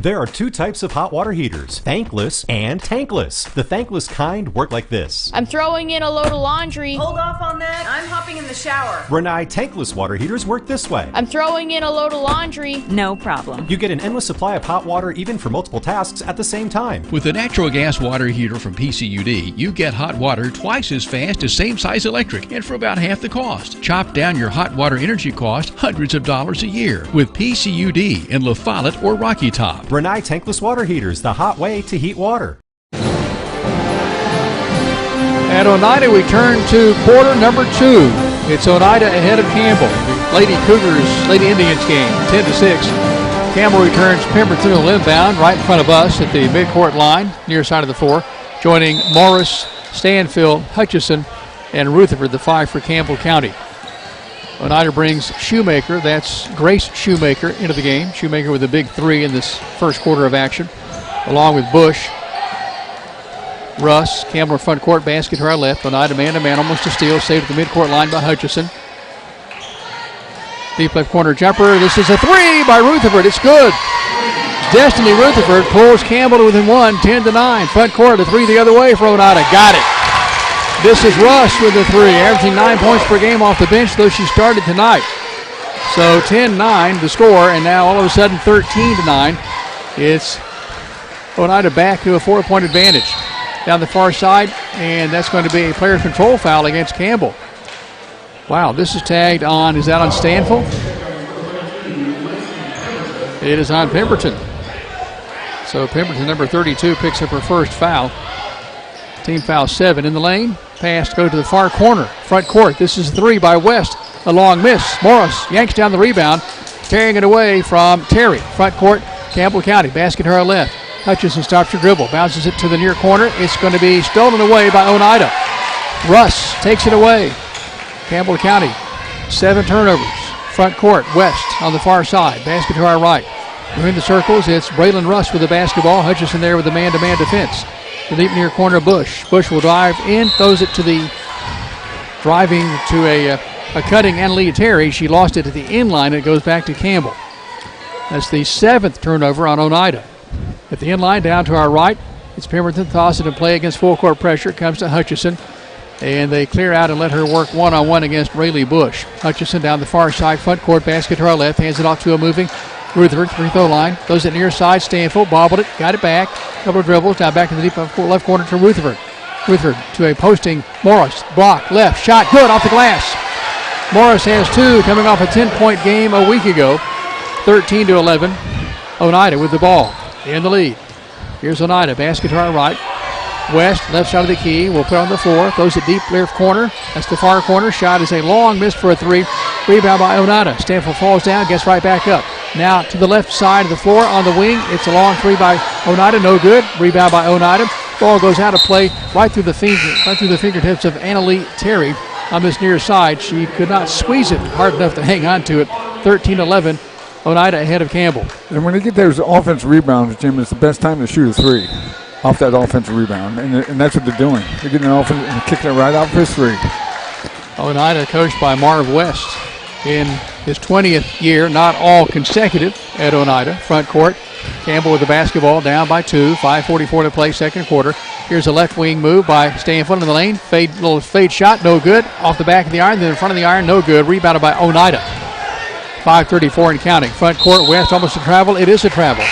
There are two types of hot water heaters, thankless and tankless. The thankless kind work like this. I'm throwing in a load of laundry. Hold off on that. I'm hopping in the shower. Renai tankless water heaters work this way. I'm throwing in a load of laundry. No problem. You get an endless supply of hot water even for multiple tasks at the same time. With a natural gas water heater from PCUD, you get hot water twice as fast as same-size electric and for about half the cost. Chop down your hot water energy cost hundreds of dollars a year with PCUD in La Follette or Rocky Top. Renai tankless water heaters, the hot way to heat water. At Oneida, we turn to quarter number 2. It's Oneida ahead of Campbell. Lady Indians game, 10-6. Campbell returns Pemberton on inbound right in front of us at the midcourt line, near side of the floor, joining Morris, Stanfield, Hutchison, and Rutherford, the 5 for Campbell County. Oneida brings Shoemaker, that's Grace Shoemaker, into the game. Shoemaker with a big 3 in this first quarter of action, along with Bush. Russ, Campbell in front court, basket to our left. Oneida man-to-man, almost a steal, saved at the midcourt line by Hutchison. Deep left corner jumper. This is a 3 by Rutherford. It's good. Destiny Rutherford pulls Campbell to within 1, 10-9. Front court, a 3 the other way for Oneida. Got it. This is Russ with the 3, averaging 9 points per game off the bench, though she started tonight. So 10-9 the score, and now all of a sudden 13-9. It's Oneida back to a 4-point advantage down the far side, and that's going to be a player control foul against Campbell. Wow, this is tagged on, is that on Stanfield? It is on Pemberton. So Pemberton, number 32, picks up her first foul. Team foul 7 in the lane. Pass to go to the far corner, front court. This is 3 by West. A long miss. Morris yanks down the rebound, carrying it away from Terry. Front court, Campbell County. Basket to her left. Hutchison stops her dribble, bounces it to the near corner. It's going to be stolen away by Oneida. Russ takes it away. Campbell County, 7 turnovers. Front court, West on the far side. Basket to our right. We're in the circles. It's Braylon Russ with the basketball. Hutchison there with the man-to-man defense. The deep near corner, Bush. Bush will drive in, throws it to the driving to a cutting Annalea Terry. She lost it at the end line. It goes back to Campbell. That's the 7th turnover on Oneida. At the end line, down to our right, it's Pemberton. Toss it in play against full court pressure. Comes to Hutchison. And they clear out and let her work one-on-one against Rayleigh Bush. Hutchison down the far side, front court, basket to our left. Hands it off to a moving Rutherford, free throw line. Goes it near side, Stanfield, bobbled it, got it back. Couple of dribbles, now back in the deep left corner to Rutherford. Rutherford to a posting Morris. Block, left, shot, good, off the glass. Morris has 2, coming off a 10-point game a week ago. 13-11. Oneida with the ball in the lead. Here's Oneida, basket to our right. West, left side of the key, will put on the floor, throws it deep left corner. That's the far corner. Shot is a long miss for a 3. Rebound by Oneida. Stanfield falls down, gets right back up. Now to the left side of the floor on the wing. It's a long 3 by Oneida, no good. Rebound by Oneida. Ball goes out of play right through the fingertips of Annalea Terry on this near side. She could not squeeze it hard enough to hang on to it. 13-11. Oneida ahead of Campbell. And when they get those offensive rebounds, Jim, it's the best time to shoot a 3 off that offensive rebound, and that's what they're doing. They're getting an offense and kicking it right out for a 3. Oneida coached by Marv West in his 20th year, not all consecutive at Oneida. Front court, Campbell with the basketball, down by 2, 5:44 to play, second quarter. Here's a left wing move by Stanfield in the lane. Little fade shot, no good. Off the back of the iron, then in front of the iron, no good. Rebounded by Oneida. 5:34 and counting. Front court, West almost a travel. It is a travel.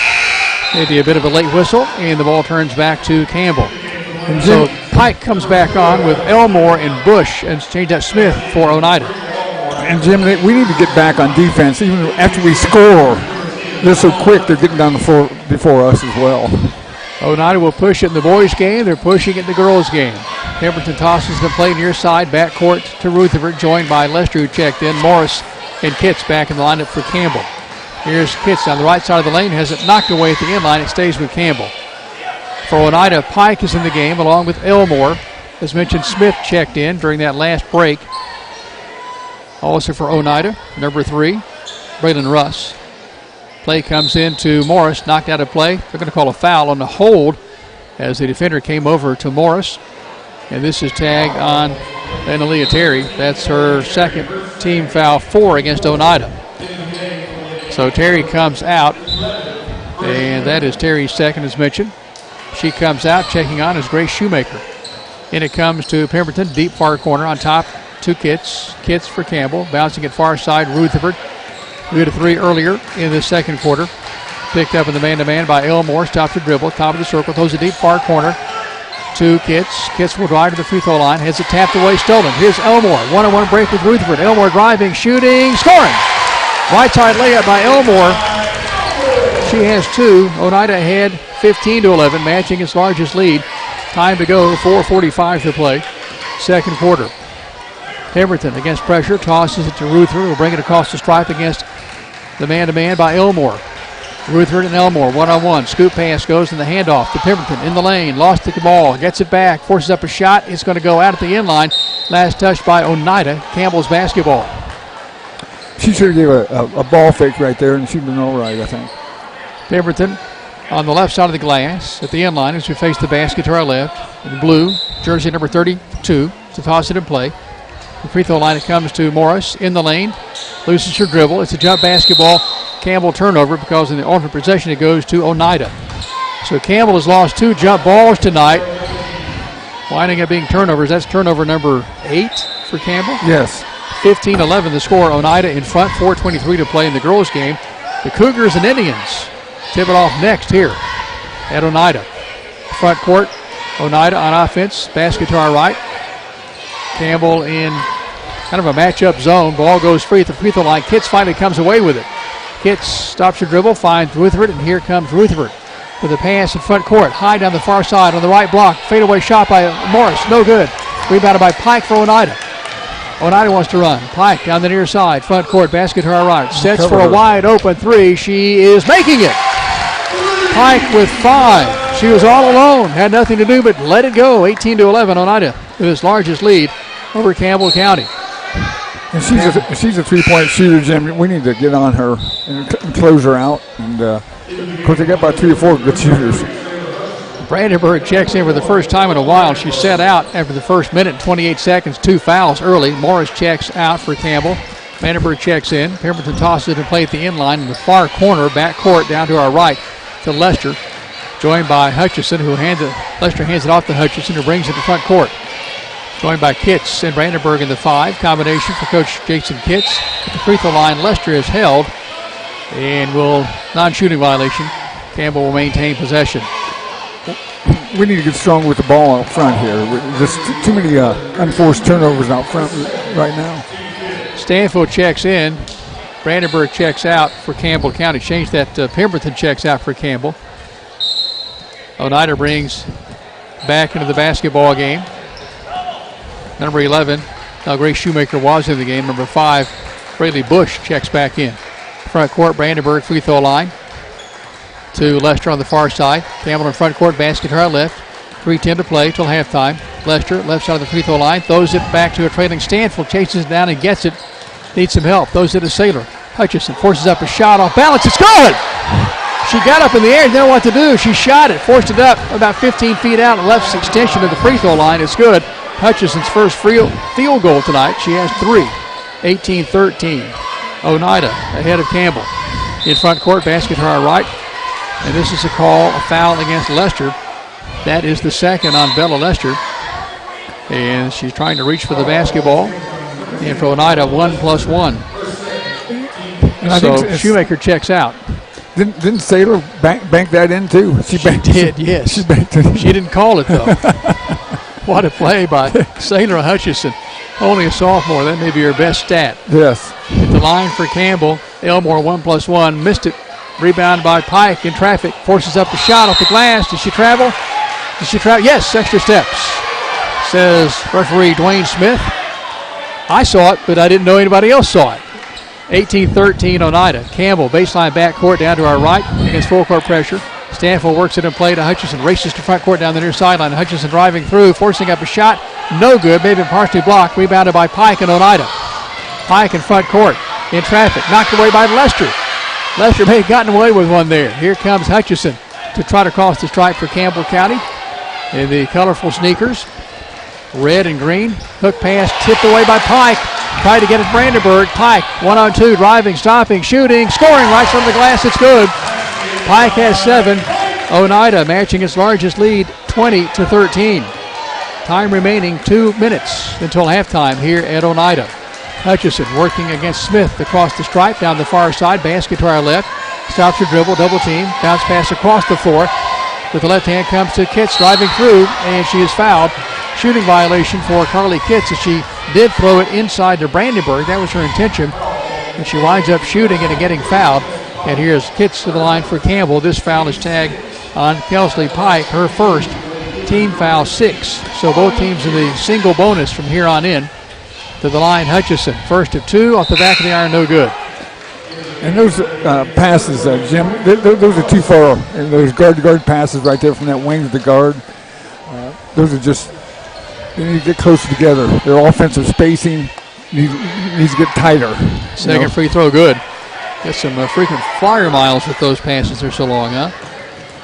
Maybe a bit of a late whistle, and the ball turns back to Campbell. And so Pike comes back on with Elmore and Bush, and change that Smith for Oneida. And Jim, we need to get back on defense. Even after we score, they're so quick, they're getting down the floor before us as well. Oneida will push it in the boys' game. They're pushing it in the girls' game. Pemberton tosses the play near side, back court to Rutherford, joined by Lester, who checked in. Morris and Kitts back in the lineup for Campbell. Here's Kitts on the right side of the lane, has it knocked away at the end line. It stays with Campbell. For Oneida, Pike is in the game along with Elmore. As mentioned, Smith checked in during that last break. Also for Oneida, number 3, Braylon Russ. Play comes in to Morris, knocked out of play. They're going to call a foul on the hold as the defender came over to Morris. And this is tagged on Annalea Terry. That's her second team foul, 4 against Oneida. So Terry comes out, And that is Terry's second, as mentioned. She comes out. Checking on is Grace Shoemaker. In it comes to Pemberton, deep far corner on top. 2 Kits. Kits for Campbell. Bouncing at far side, Rutherford. We had a 3 earlier in the second quarter. Picked up in the man-to-man by Elmore. Stops the dribble. Top of the circle. Throws a deep far corner. 2 Kits. Kits will drive to the free throw line. Has it tapped away, stolen. Here's Elmore. One-on-one break with Rutherford. Elmore driving, shooting, scoring. Right side layup by Elmore. She has 2. Oneida ahead 15-11, matching its largest lead. Time to go, 4:45 to play. Second quarter. Pemberton against pressure, tosses it to Rutherford. Will bring it across the stripe against the man-to-man by Elmore. Rutherford and Elmore, one-on-one. Scoop pass goes in the handoff to Pemberton in the lane. Lost the ball, gets it back, forces up a shot. It's going to go out at the end line. Last touch by Oneida. Campbell's basketball. She should have gave a ball fake right there, and she'd been all right, I think. Pemberton on the left side of the glass at the end line as we face the basket to our left. In blue, jersey number 32 to toss it in play. The free throw line, it comes to Morris in the lane. Loses her dribble. It's a jump basketball. Campbell turnover because in the alternate possession it goes to Oneida. So Campbell has lost 2 jump balls tonight. Winding up being turnovers. That's turnover number 8 for Campbell. Yes. 15-11 the score. Oneida in front. 4:23 to play in the girls' game. The Cougars and Indians tip it off next here at Oneida. Front court. Oneida on offense. Basket to our right. Campbell in kind of a matchup zone. Ball goes free at the free throw line. Kits finally comes away with it. Kits stops her dribble, finds Rutherford, and here comes Rutherford with a pass in front court. High down the far side on the right block. Fadeaway shot by Morris. No good. Rebounded by Pike for Oneida. Oneida wants to run. Pike down the near side. Front court. Basket to our right. Sets for a wide open 3. She is making it. Pike with 5. She was all alone. Had nothing to do but let it go. 18-11. Oneida with its largest lead over Campbell County. And she's a three-point shooter, Jim. We need to get on her and close her out. And of course, they got about 3 or 4 good shooters. Brandenburg checks in for the first time in a while. She set out after the first minute and 28 seconds. 2 fouls early. Morris checks out for Campbell. Brandenburg checks in. Pemberton tosses it and play at the end line in the far corner, back court down to our right to Lester, joined by Hutchison, Lester hands it off to Hutchison, who brings it to front court. Joined by Kitts and Brandenburg in the 5. Combination for Coach Jason Kitts. At the free throw line, Lester is held and will non-shooting violation. Campbell will maintain possession. We need to get strong with the ball out front here. There's too many unforced turnovers out front right now. Stanfield checks in. Brandenburg checks out for Campbell County. Change that. Pemberton checks out for Campbell. Oneida brings back into the basketball game number 11. Grace Shoemaker was in the game. Number 5, Braylee Bush checks back in. Front court, Brandenburg free throw line to Lester on the far side. Campbell in front court, basket to our left. 3:10 to play till halftime. Lester, left side of the free throw line, throws it back to a trailing Stanfield, chases it down and gets it. Needs some help. Throws it to Saylor. Hutchison forces up a shot off balance. It's good! She got up in the air and didn't know what to do. She shot it, forced it up about 15 feet out, and left extension of the free throw line. It's good. Hutchison's first field goal tonight. She has 3. 18-13. Oneida ahead of Campbell. In front court, basket to our right. And this is a foul against Lester. That is the second on Bella Lester. And she's trying to reach for the basketball. And for Oneida, 1+1. So Shoemaker checks out. Didn't Saylor bank that in too? She did, yes. She banked it in. She didn't call it though. What a play by Saylor Hutchison. Only a sophomore. That may be her best stat. Yes. At the line for Campbell. Elmore 1+1. Missed it. Rebound by Pike in traffic. Forces up the shot off the glass. Did she travel? Yes, extra steps. Says referee Dwayne Smith. I saw it, but I didn't know anybody else saw it. 18-13 Oneida. Campbell, baseline backcourt down to our right against full court pressure. Stanfield works it in play to Hutchison. Races to front court down the near sideline. Hutchison driving through, forcing up a shot. No good. Maybe partially blocked. Rebounded by Pike and Oneida. Pike in front court in traffic. Knocked away by Lester. Lester may have gotten away with one there. Here comes Hutchison to try to cross the stripe for Campbell County. In the colorful sneakers, red and green. Hook pass tipped away by Pike. Tried to get it Brandenburg. Pike 1-on-2, driving, stopping, shooting, scoring right from the glass. It's good. Pike has 7. Oneida matching its largest lead, 20-13. Time remaining 2 minutes until halftime here at Oneida. Hutchison working against Smith across the stripe down the far side. Basket to our left. Stops her dribble, double team. Bounce pass across the floor. With the left hand comes to Kitts driving through, and she is fouled. Shooting violation for Carly Kitts as she did throw it inside to Brandenburg. That was her intention. And she winds up shooting and getting fouled. And here's Kitts to the line for Campbell. This foul is tagged on Kelsley Pike, her first, team foul 6. So both teams in the single bonus from here on in. To the line, Hutchison, first of 2, off the back of the iron, no good. And those passes, Jim, those are too far. And those guard-to-guard passes right there from that wing to the guard, those are just, they need to get closer together. Their offensive spacing needs to get tighter. Second free throw, good. Get some frequent flyer miles with those passes. They're so long, huh?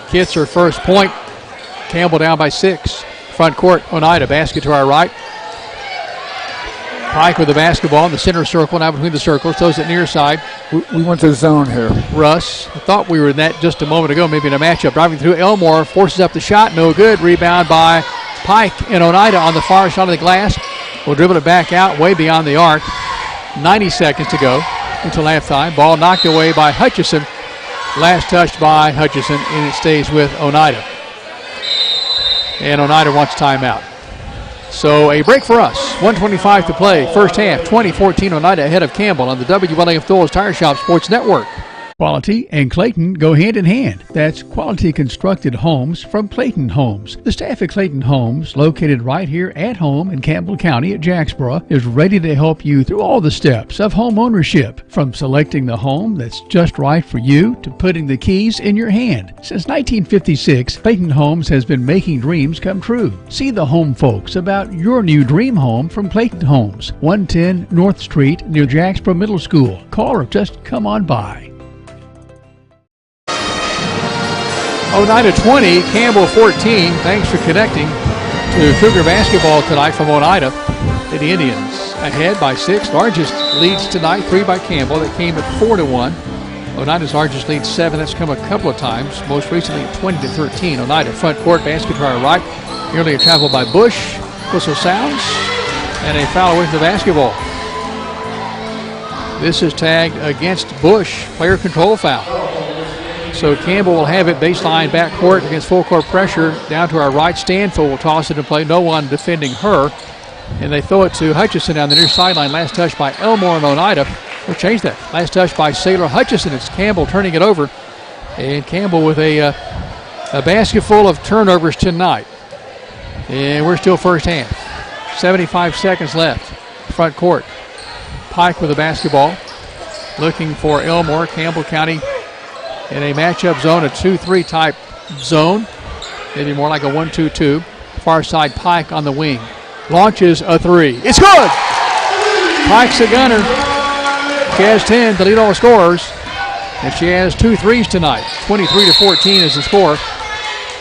Kitts her first point. Campbell down by 6. Front court, Oneida, basket to our right. Pike with the basketball in the center circle, now between the circles, throws it near side. We went to the zone here. Russ, I thought we were in that just a moment ago, maybe in a matchup. Driving through, Elmore forces up the shot, no good. Rebound by Pike and Oneida on the far side of the glass. Will dribble it back out, way beyond the arc. 90 seconds to go until halftime. Ball knocked away by Hutchison. Last touched by Hutchison, and it stays with Oneida. And Oneida wants timeout. So a break for us. 1:25 to play. First half, 20-14 Oneida ahead of Campbell on the WLAF Dole's Tire Shop Sports Network. Quality and Clayton go hand in hand. That's quality constructed homes from Clayton Homes. The staff at Clayton Homes, located right here at home in Campbell County at Jacksboro, is ready to help you through all the steps of home ownership, from selecting the home that's just right for you to putting the keys in your hand. Since 1956, Clayton Homes has been making dreams come true. See the home folks about your new dream home from Clayton Homes, 110 North Street near Jacksboro Middle School. Call or just come on by. Oneida 20, Campbell 14. Thanks for connecting to Cougar basketball tonight from Oneida. The Indians ahead by 6. Largest leads tonight, 3 by Campbell. That came at 4-1. Oneida's largest lead 7. That's come a couple of times, most recently at 20-13. Oneida front court, basket to our right. Nearly a travel by Bush. Whistle sounds, and a foul away from the basketball. This is tagged against Bush. Player control foul. So Campbell will have it baseline backcourt against full court pressure. Down to our right, Stanfield will toss it and play. No one defending her. And they throw it to Hutchison down the near sideline. Last touch by Elmore and Oneida. We'll change that. Last touch by Sailor Hutchison. It's Campbell turning it over. And Campbell with a basket full of turnovers tonight. And we're still first half. 75 seconds left. Front court. Pike with the basketball. Looking for Elmore. Campbell County in a matchup zone, a 2-3 type zone. Maybe more like a 1-2-2. Far side Pike on the wing. Launches a 3. It's good! Pike's a gunner. She has 10 to lead all scorers. And she has 2 threes tonight. 23-14 is the score.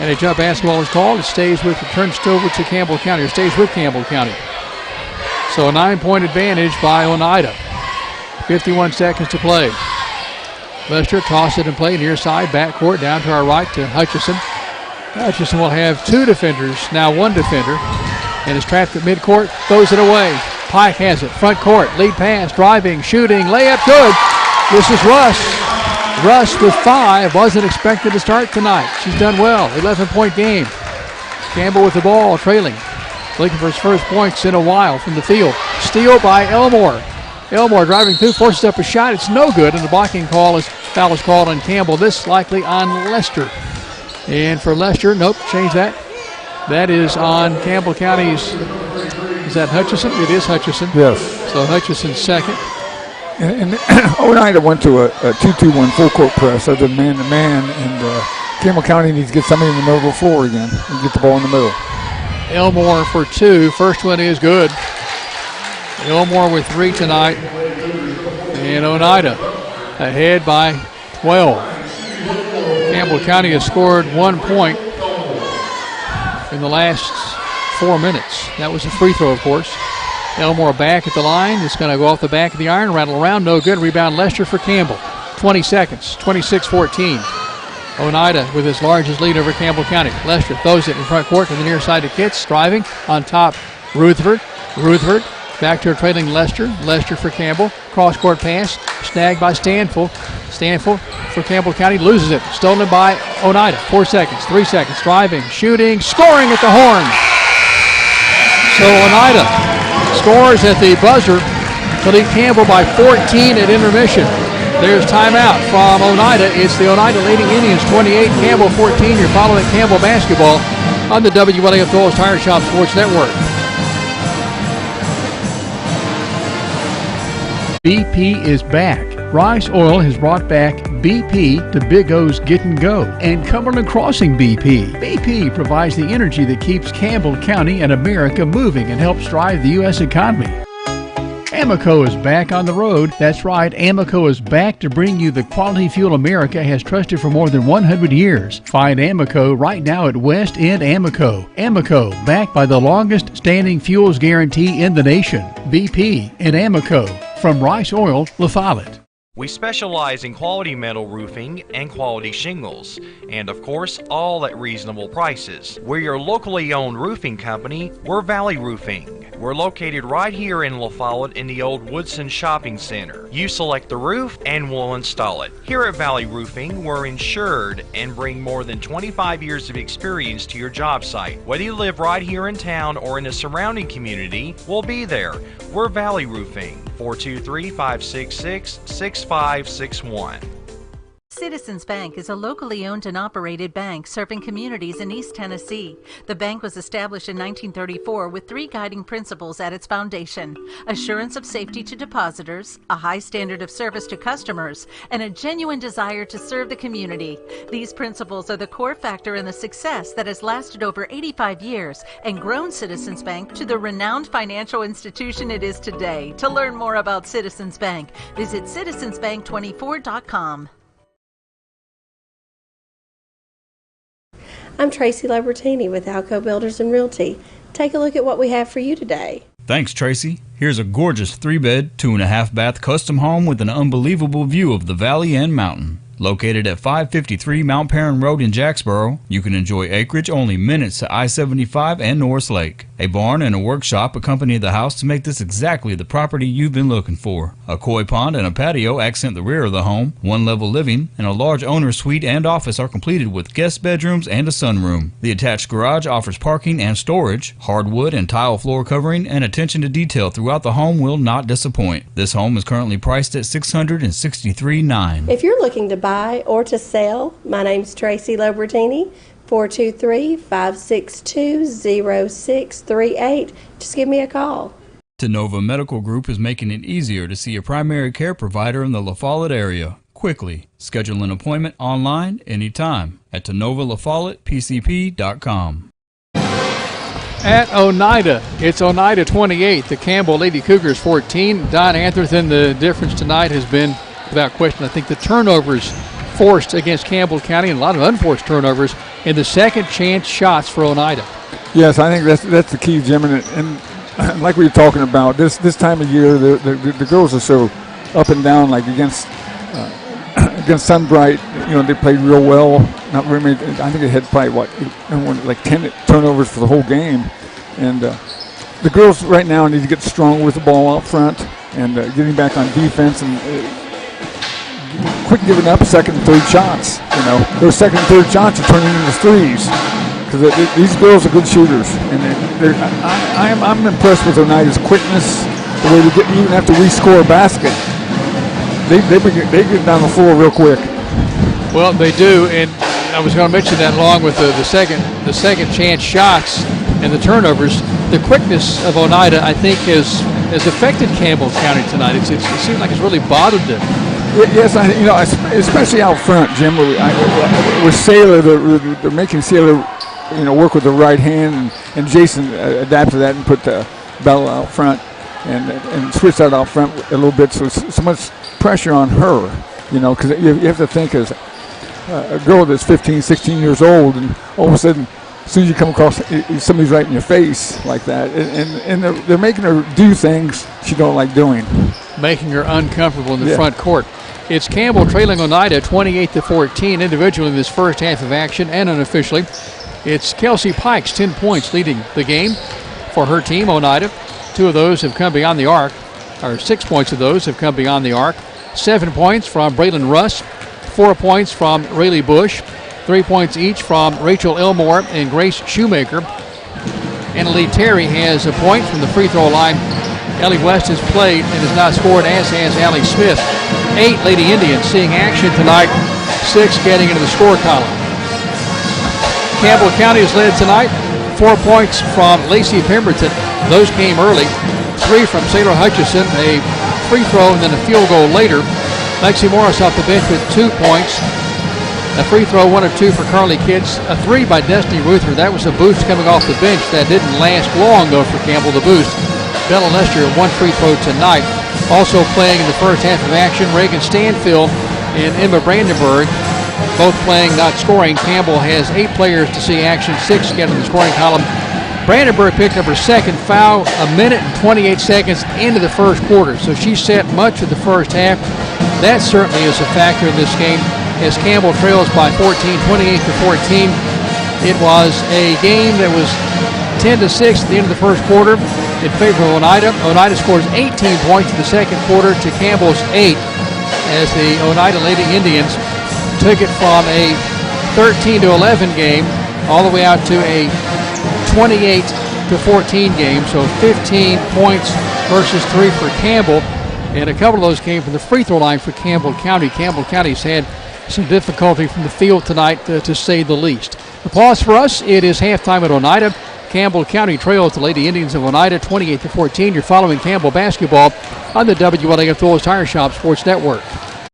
And a jump basketball is called. It stays with, turns over to Campbell County, or stays with Campbell County. So a 9-point advantage by Oneida. 51 seconds to play. Lester toss it and play near side, backcourt down to our right to Hutchison. Hutchison will have 2 defenders, now 1 defender, and is trapped at midcourt, throws it away. Pike has it, front court, lead pass, driving, shooting, layup, good. This is Russ. Russ with 5, wasn't expected to start tonight. She's done well, 11-point game. Campbell with the ball, trailing. Looking for his first points in a while from the field. Steal by Elmore. Elmore driving through, forces up a shot. It's no good, and the blocking foul is called on Campbell. This likely on Lester. And for Lester, nope, change that. That is on Campbell County's, is that Hutchison? It is Hutchison. Yes. So Hutchison's second. And Oneida went to a 2-2-1 full court press other than man-to-man, and Campbell County needs to get somebody in the middle of the floor again and get the ball in the middle. Elmore for 2. First one is good. Elmore with 3 tonight. And Oneida ahead by 12. Campbell County has scored 1 point in the last 4 minutes. That was a free throw, of course. Elmore back at the line. It's going to go off the back of the iron, rattle around, no good. Rebound Lester for Campbell. 20 seconds, 26-14. Oneida with his largest lead over Campbell County. Lester throws it in front court to the near side to Kitts. Driving on top, Rutherford. Rutherford back to a trailing Lester. Lester for Campbell. Cross-court pass. Snagged by Stanfield. Stanfield for Campbell County. Loses it. Stolen by Oneida. 4 seconds. 3 seconds. Driving. Shooting. Scoring at the horn. So Oneida scores at the buzzer to lead Campbell by 14 at intermission. There's timeout from Oneida. It's the Oneida Lady Indians 28, Campbell 14. You're following Campbell basketball on the WLAF Phillips Tire Shop Sports Network. BP is back. Rice Oil has brought back BP to Big O's Get and Go and Cumberland Crossing BP. BP provides the energy that keeps Campbell County and America moving and helps drive the U.S. economy. Amoco is back on the road. That's right, Amoco is back to bring you the quality fuel America has trusted for more than 100 years. Find Amoco right now at West End Amoco. Amoco, backed by the longest standing fuels guarantee in the nation. BP and Amoco from Rice Oil, La Follette. We specialize in quality metal roofing and quality shingles, and of course, all at reasonable prices. We're your locally owned roofing company. We're Valley Roofing. We're located right here in La Follette in the old Woodson Shopping Center. You select the roof and we'll install it. Here at Valley Roofing, we're insured and bring more than 25 years of experience to your job site. Whether you live right here in town or in the surrounding community, we'll be there. We're Valley Roofing, 423-566-6561. Citizens Bank is a locally owned and operated bank serving communities in East Tennessee. The bank was established in 1934 with 3 guiding principles at its foundation: assurance of safety to depositors, a high standard of service to customers, and a genuine desire to serve the community. These principles are the core factor in the success that has lasted over 85 years and grown Citizens Bank to the renowned financial institution it is today. To learn more about Citizens Bank, visit citizensbank24.com. I'm Tracy Labertini with Alco Builders and Realty. Take a look at what we have for you today. Thanks, Tracy. Here's a gorgeous 3-bed, 2.5-bath custom home with an unbelievable view of the valley and mountain. Located at 553 Mount Perrin Road in Jacksboro, you can enjoy acreage only minutes to I-75 and Norris Lake. A barn and a workshop accompany the house to make this exactly the property you've been looking for. A koi pond and a patio accent the rear of the home. One-level living and a large owner's suite and office are completed with guest bedrooms and a sunroom. The attached garage offers parking and storage. Hardwood and tile floor covering and attention to detail throughout the home will not disappoint. This home is currently priced at $663,900. If you're looking to buy or to sell, my name's Tracy Labertini, 423-562-0638. Just give me a call. Tenova Medical Group is making it easier to see a primary care provider in the La Follette area quickly. Schedule an appointment online anytime at TenovaLaFollettePCP.com. At Oneida, it's Oneida 28, the Campbell Lady Cougars 14. Don Antherton, the difference tonight has been, without question, I think the turnovers forced against Campbell County and a lot of unforced turnovers in the second chance shots for Oneida. Yes, I think that's the key, Jim. And like we were talking about, this time of year, the girls are so up and down. Like against Sunbright, they played real well. Not very many. I think they had probably like 10 turnovers for the whole game. And the girls right now need to get strong with the ball out front and getting back on defense and quit giving up second and third shots. Those second and third shots are turning into threes because these girls are good shooters, and I'm impressed with Oneida's quickness, the way they get even after we score a basket. They get down the floor real quick. Well, they do, and I was going to mention that along with the second chance shots and the turnovers. The quickness of Oneida, I think, has affected Campbell County tonight. It seems like it's really bothered them. Yes, especially out front, Jim. With Saylor, they're making Saylor, work with the right hand, and Jason adapt to that and put the Bella out front and switch that out front a little bit. So it's so much pressure on her, because you have to think as a girl that's 15, 16 years old, and all of a sudden, as soon as you come across somebody's right in your face like that, and they're making her do things she don't like doing. Making her uncomfortable in the front court. It's Campbell trailing Oneida 28-14 individually in this first half of action and unofficially. It's Kelsey Pikes, 10 points, leading the game for her team, Oneida. 2 of those have come beyond the arc, or 6 points of those have come beyond the arc. 7 points from Braylon Russ, 4 points from Rayleigh Bush, 3 points each from Rachel Elmore and Grace Shoemaker. Annalie Terry has a point from the free throw line. Ellie West has played and has not scored, as has Allie Smith. 8 Lady Indians seeing action tonight, 6 getting into the score column. Campbell County has led tonight. 4 points from Lacey Pemberton. Those came early. 3 from Sailor Hutchison, a free throw and then a field goal later. Lexi Morris off the bench with 2 points. A free throw, 1 or 2 for Carly Kitts. A 3 by Destiny Ruther. That was a boost coming off the bench. That didn't last long, though, for Campbell, the boost. Bella Lester, 1 free throw tonight. Also playing in the first half of action, Reagan Stanfield and Emma Brandenburg. Both playing, not scoring. Campbell has 8 players to see action, 6 get in the scoring column. Brandenburg picked up her second foul 1 minute and 28 seconds into the first quarter, so she set much of the first half. That certainly is a factor in this game as Campbell trails by 14, 28-14. It was a game that was 10-6 at the end of the first quarter in favor of Oneida. Oneida scores 18 points in the second quarter to Campbell's 8 as the Oneida Lady Indians took it from a 13-11 game all the way out to a 28-14 game. So 15 points versus 3 for Campbell. And a couple of those came from the free throw line for Campbell County. Campbell County's had some difficulty from the field tonight, to say the least. The pause for us, it is halftime at Oneida. Campbell County trails the Lady Indians of Oneida 28-14. You're following Campbell basketball on the WLAF Phillips Tire Shop Sports Network.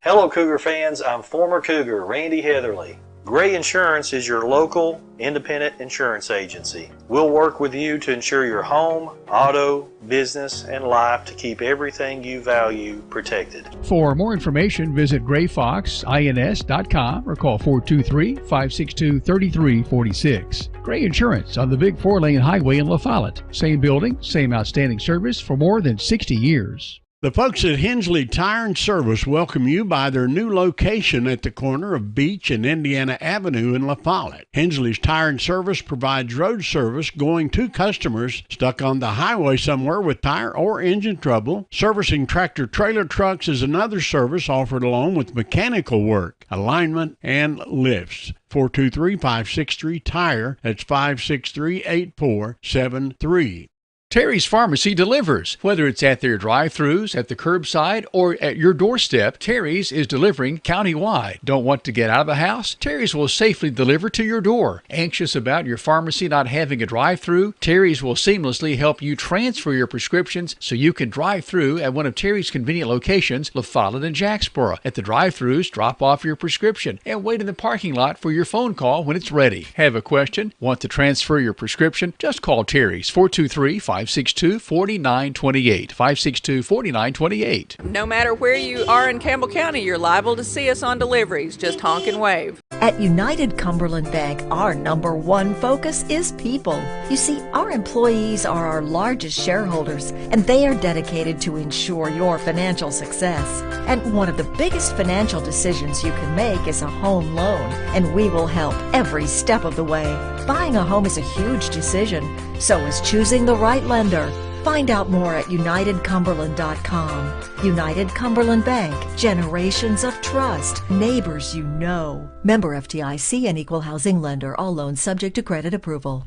Hello, Cougar fans. I'm former Cougar Randy Heatherly. Gray Insurance is your local independent insurance agency. We'll work with you to insure your home, auto, business, and life to keep everything you value protected. For more information, visit grayfoxins.com or call 423-562-3346. Gray Insurance on the Big 4-lane highway in La Follette. Same building, same outstanding service for more than 60 years. The folks at Hensley Tire and Service welcome you by their new location at the corner of Beach and Indiana Avenue in La Follette. Hensley's Tire and Service provides road service going to customers stuck on the highway somewhere with tire or engine trouble. Servicing tractor-trailer trucks is another service offered along with mechanical work, alignment, and lifts. 423-563-TIRE. That's 563-8473. Terry's Pharmacy delivers. Whether it's at their drive-thrus, at the curbside, or at your doorstep, Terry's is delivering countywide. Don't want to get out of the house? Terry's will safely deliver to your door. Anxious about your pharmacy not having a drive-thru? Terry's will seamlessly help you transfer your prescriptions so you can drive through at one of Terry's convenient locations, La Follette and Jacksboro. At the drive-thrus, drop off your prescription and wait in the parking lot for your phone call when it's ready. Have a question? Want to transfer your prescription? Just call Terry's 423-562-4928. 562-4928. No matter where you are in Campbell County, you're liable to see us on deliveries. Just honk and wave. At United Cumberland Bank, our #1 focus is people. You see, our employees are our largest shareholders, and they are dedicated to ensure your financial success. And one of the biggest financial decisions you can make is a home loan, and we will help every step of the way. Buying a home is a huge decision, so is choosing the right lender. Find out more at UnitedCumberland.com. United Cumberland Bank. Generations of trust. Neighbors you know. Member FDIC and Equal Housing Lender. All loans subject to credit approval.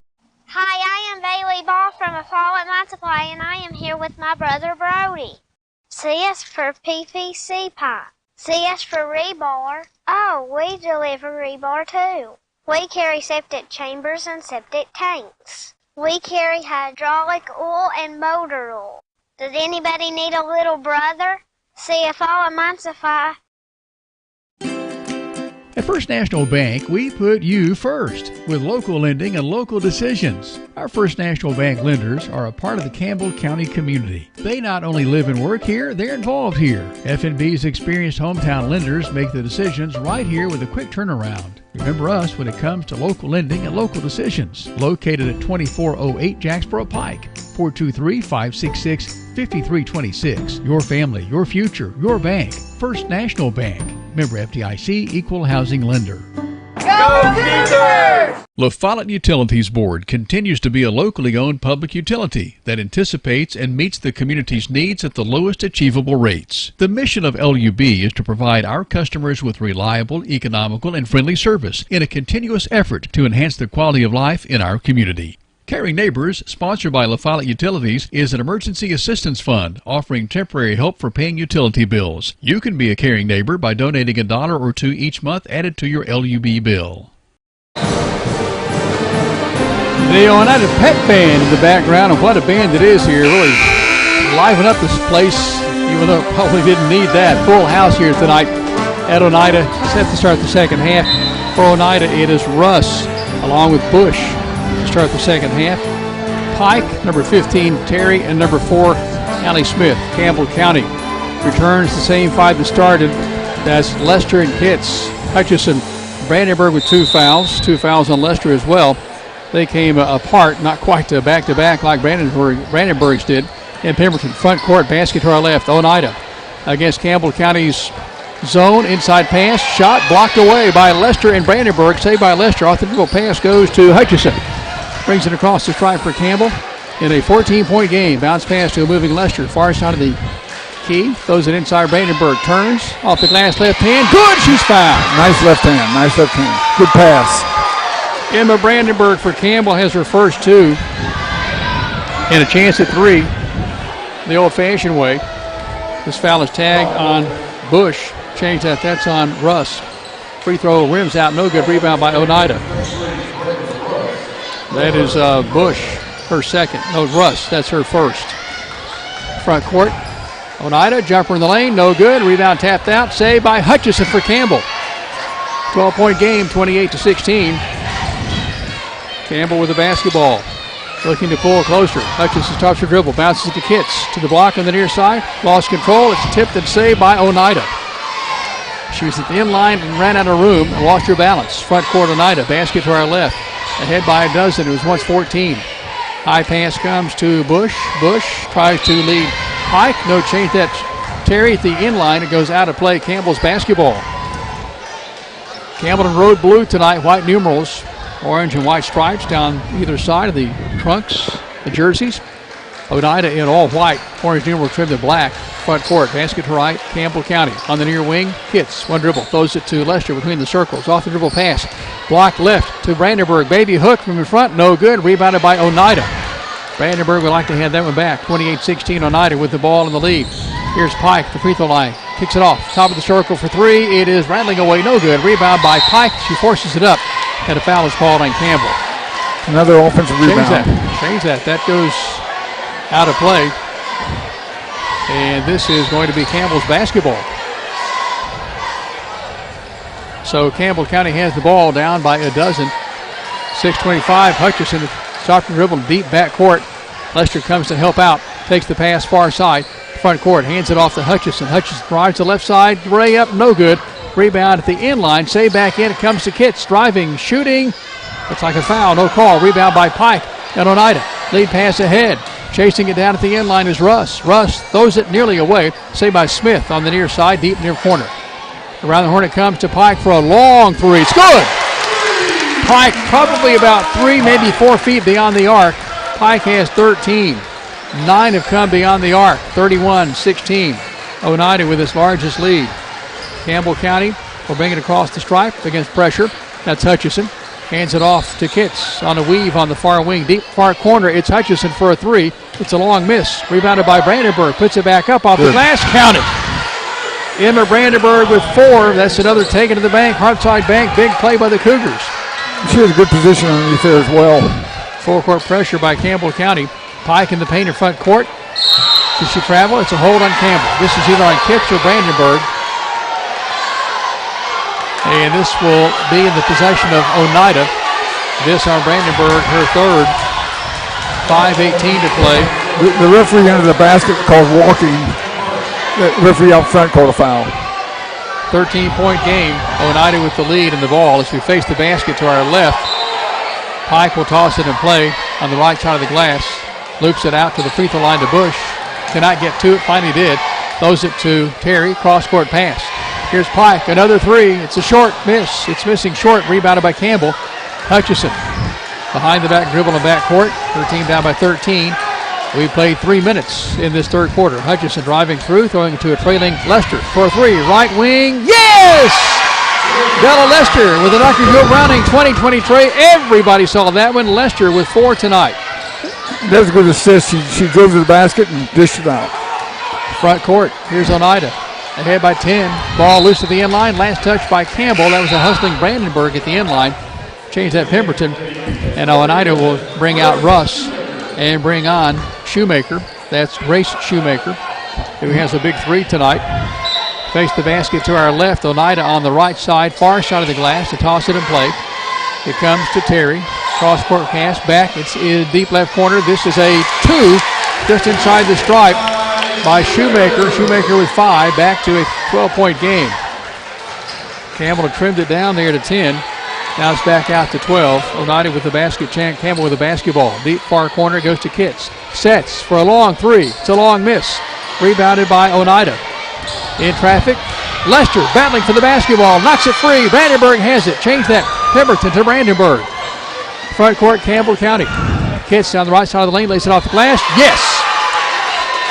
Hi, I am Bailey Ball from a Follette Multiply, and I am here with my brother Brody. C is for PVC pipe. C is for rebar. Oh, we deliver rebar too. We carry septic chambers and septic tanks. We carry hydraulic oil and motor oil. Does anybody need a little brother? See if all Emulsify. At First National Bank, we put you first with local lending and local decisions. Our First National Bank lenders are a part of the Campbell County community. They not only live and work here, they're involved here. FNB's experienced hometown lenders make the decisions right here with a quick turnaround. Remember us when it comes to local lending and local decisions. Located at 2408 Jacksboro Pike, 423-566 5326. Your family, your future, your bank. First National Bank. Member FDIC, Equal Housing Lender. Go Cougars! La Follette Utilities Board continues to be a locally owned public utility that anticipates and meets the community's needs at the lowest achievable rates. The mission of LUB is to provide our customers with reliable, economical, and friendly service in a continuous effort to enhance the quality of life in our community. Caring Neighbors, sponsored by La Follette Utilities, is an emergency assistance fund offering temporary help for paying utility bills. You can be a caring neighbor by donating $1 or $2 each month added to your LUB bill. The Oneida Pet Band in the background, and what a band it is here. Really liven up this place, even though it probably didn't need that. Full house here tonight at Oneida. Set to start the second half. For Oneida, it is Russ along with Bush to start the second half. Pike, number 15, Terry, and number 4, Allie Smith. Campbell County returns the same five that started. That's Lester and Pitts. Hutchison, Brandenburg with 2 fouls on Lester as well. They came apart, not quite back-to-back like Brandenburg's did. And Pemberton, front court, basket to our left. Oneida against Campbell County's zone, inside pass, shot blocked away by Lester and Brandenburg. Saved by Lester. Off the dribble pass goes to Hutchison. Brings it across the stripe for Campbell in a 14-point game. Bounce pass to a moving Lester, far side of the key. Throws it inside Brandenburg. Turns off the glass left hand. Good, she's fouled. Nice left hand. Good pass. Emma Brandenburg for Campbell has her first 2. And a chance at 3 the old-fashioned way. This foul is tagged on Bush. Change that. That's on Russ. Free throw rims out. No good. Rebound by Oneida. That is Bush, her second. No, Russ. That's her first. Front court. Oneida, jumper in the lane. No good. Rebound tapped out. Saved by Hutchison for Campbell. 12-point game, 28-16. Campbell with the basketball. Looking to pull closer. Hutchison stops her dribble. Bounces to Kitts. To the block on the near side. Lost control. It's tipped and saved by Oneida. She was at the end line and ran out of room and lost her balance. Front court Oneida. Basket to our left. Ahead by a dozen. It was once 14. High pass comes to Bush. Bush tries to lead Pike. No change. That Terry at the end line. It goes out of play. Campbell's basketball. Campbell in road blue tonight. White numerals. Orange and white stripes down either side of the trunks, the jerseys. Oneida in all white. Orange numeral trimmed in black. Front court. Basket to right. Campbell County. On the near wing. Kitts. One dribble. Throws it to Lester between the circles. Off the dribble pass. Block left to Brandenburg. Baby hook from in front. No good. Rebounded by Oneida. Brandenburg would like to have that one back. 28-16 Oneida with the ball in the lead. Here's Pike, the free throw line. Kicks it off. Top of the circle for 3. It is rattling away. No good. Rebound by Pike. She forces it up. And a foul is called on Campbell. Another offensive rebound. Change that. That goes out of play. And this is going to be Campbell's basketball. So Campbell County has the ball down by a dozen. 6:25. Hutchison stopped and dribbled deep back court. Lester comes to help out. Takes the pass far side. Front court. Hands it off to Hutchison. Hutchison drives to the left side. Ray up. No good. Rebound at the end line. Save back in. It comes to Kitts. Driving. Shooting. Looks like a foul. No call. Rebound by Pike and Oneida. Lead pass ahead. Chasing it down at the end line is Russ. Russ throws it nearly away. Saved by Smith on the near side. Deep near corner. Around the horn it comes to Pike for a long 3. It's good. Pike probably about 3, maybe 4 feet beyond the arc. Pike has 13. 9 have come beyond the arc. 31-16. Oneida with his largest lead. Campbell County will bring it across the stripe against pressure. That's Hutchison. Hands it off to Kitts on a weave on the far wing. Deep far corner. It's Hutchison for a 3. It's a long miss. Rebounded by Brandenburg. Puts it back up off the glass. Counted. Emma Brandenburg with 4. That's another taken to the bank. Hardside bank. Big play by the Cougars. She has a good position underneath there as well. Full court pressure by Campbell County. Pike in the paint in front court. Does she travel? It's a hold on Campbell. This is either on Kitts or Brandenburg. And this will be in the possession of Oneida. This on Brandenburg, her third. 5:18 to play. The referee under the basket called walking. The referee out front called a foul. 13-point game. Oneida with the lead in the ball as we face the basket to our left. Pike will toss it in play on the right side of the glass. Loops it out to the free throw line to Bush. cannot get to it, finally did. Throws it to Terry, cross-court pass. Here's Pike, another three. It's a short miss. It's missing short, rebounded by Campbell. Hutchison behind the back dribble in backcourt. Her team down by 13. We played 3 minutes in this third quarter. Hutchison driving through, throwing to a trailing Lester for a three. Right wing, yes! Della Lester with an Dr. Jill Browning 20-20 tray. Everybody saw that one. Lester with 4 tonight. That's a good assist. She drove to the basket and dished it out. Front court, here's Oneida. Ahead by 10. Ball loose at the end line. Last touch by Campbell. That was a hustling Brandenburg at the end line. Change that Pemberton. And Oneida will bring out Russ and bring on Shoemaker. That's Grace Shoemaker, who has a big three tonight. Face the basket to our left. Oneida on the right side, far side of the glass to toss it in play. It comes to Terry. Cross-court pass back. It's in deep left corner. This is a two just inside the stripe by Shoemaker. Shoemaker with 5, back to a 12-point game. Campbell trimmed it down there to 10. Now it's back out to 12. Oneida with the basket. Campbell with the basketball. Deep far corner goes to Kitts. Sets for a long three. It's a long miss. Rebounded by Oneida. In traffic. Lester battling for the basketball. Knocks it free. Brandenburg has it. Change that. Pemberton to Brandenburg. Front court, Campbell County. Kitts down the right side of the lane. Lays it off the glass. Yes!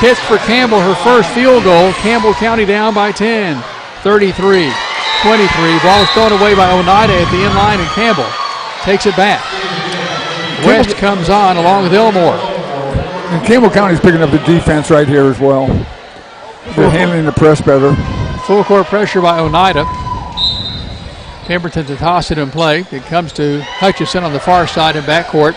Kitts for Campbell, her first field goal. Campbell County down by 10. 33-23. Ball is thrown away by Oneida at the end line, and Campbell takes it back. West comes on along with Elmore. And Campbell County's picking up the defense right here as well. They're handling the press better. Full court pressure by Oneida. Pemberton to toss it in play. It comes to Hutchison on the far side in backcourt.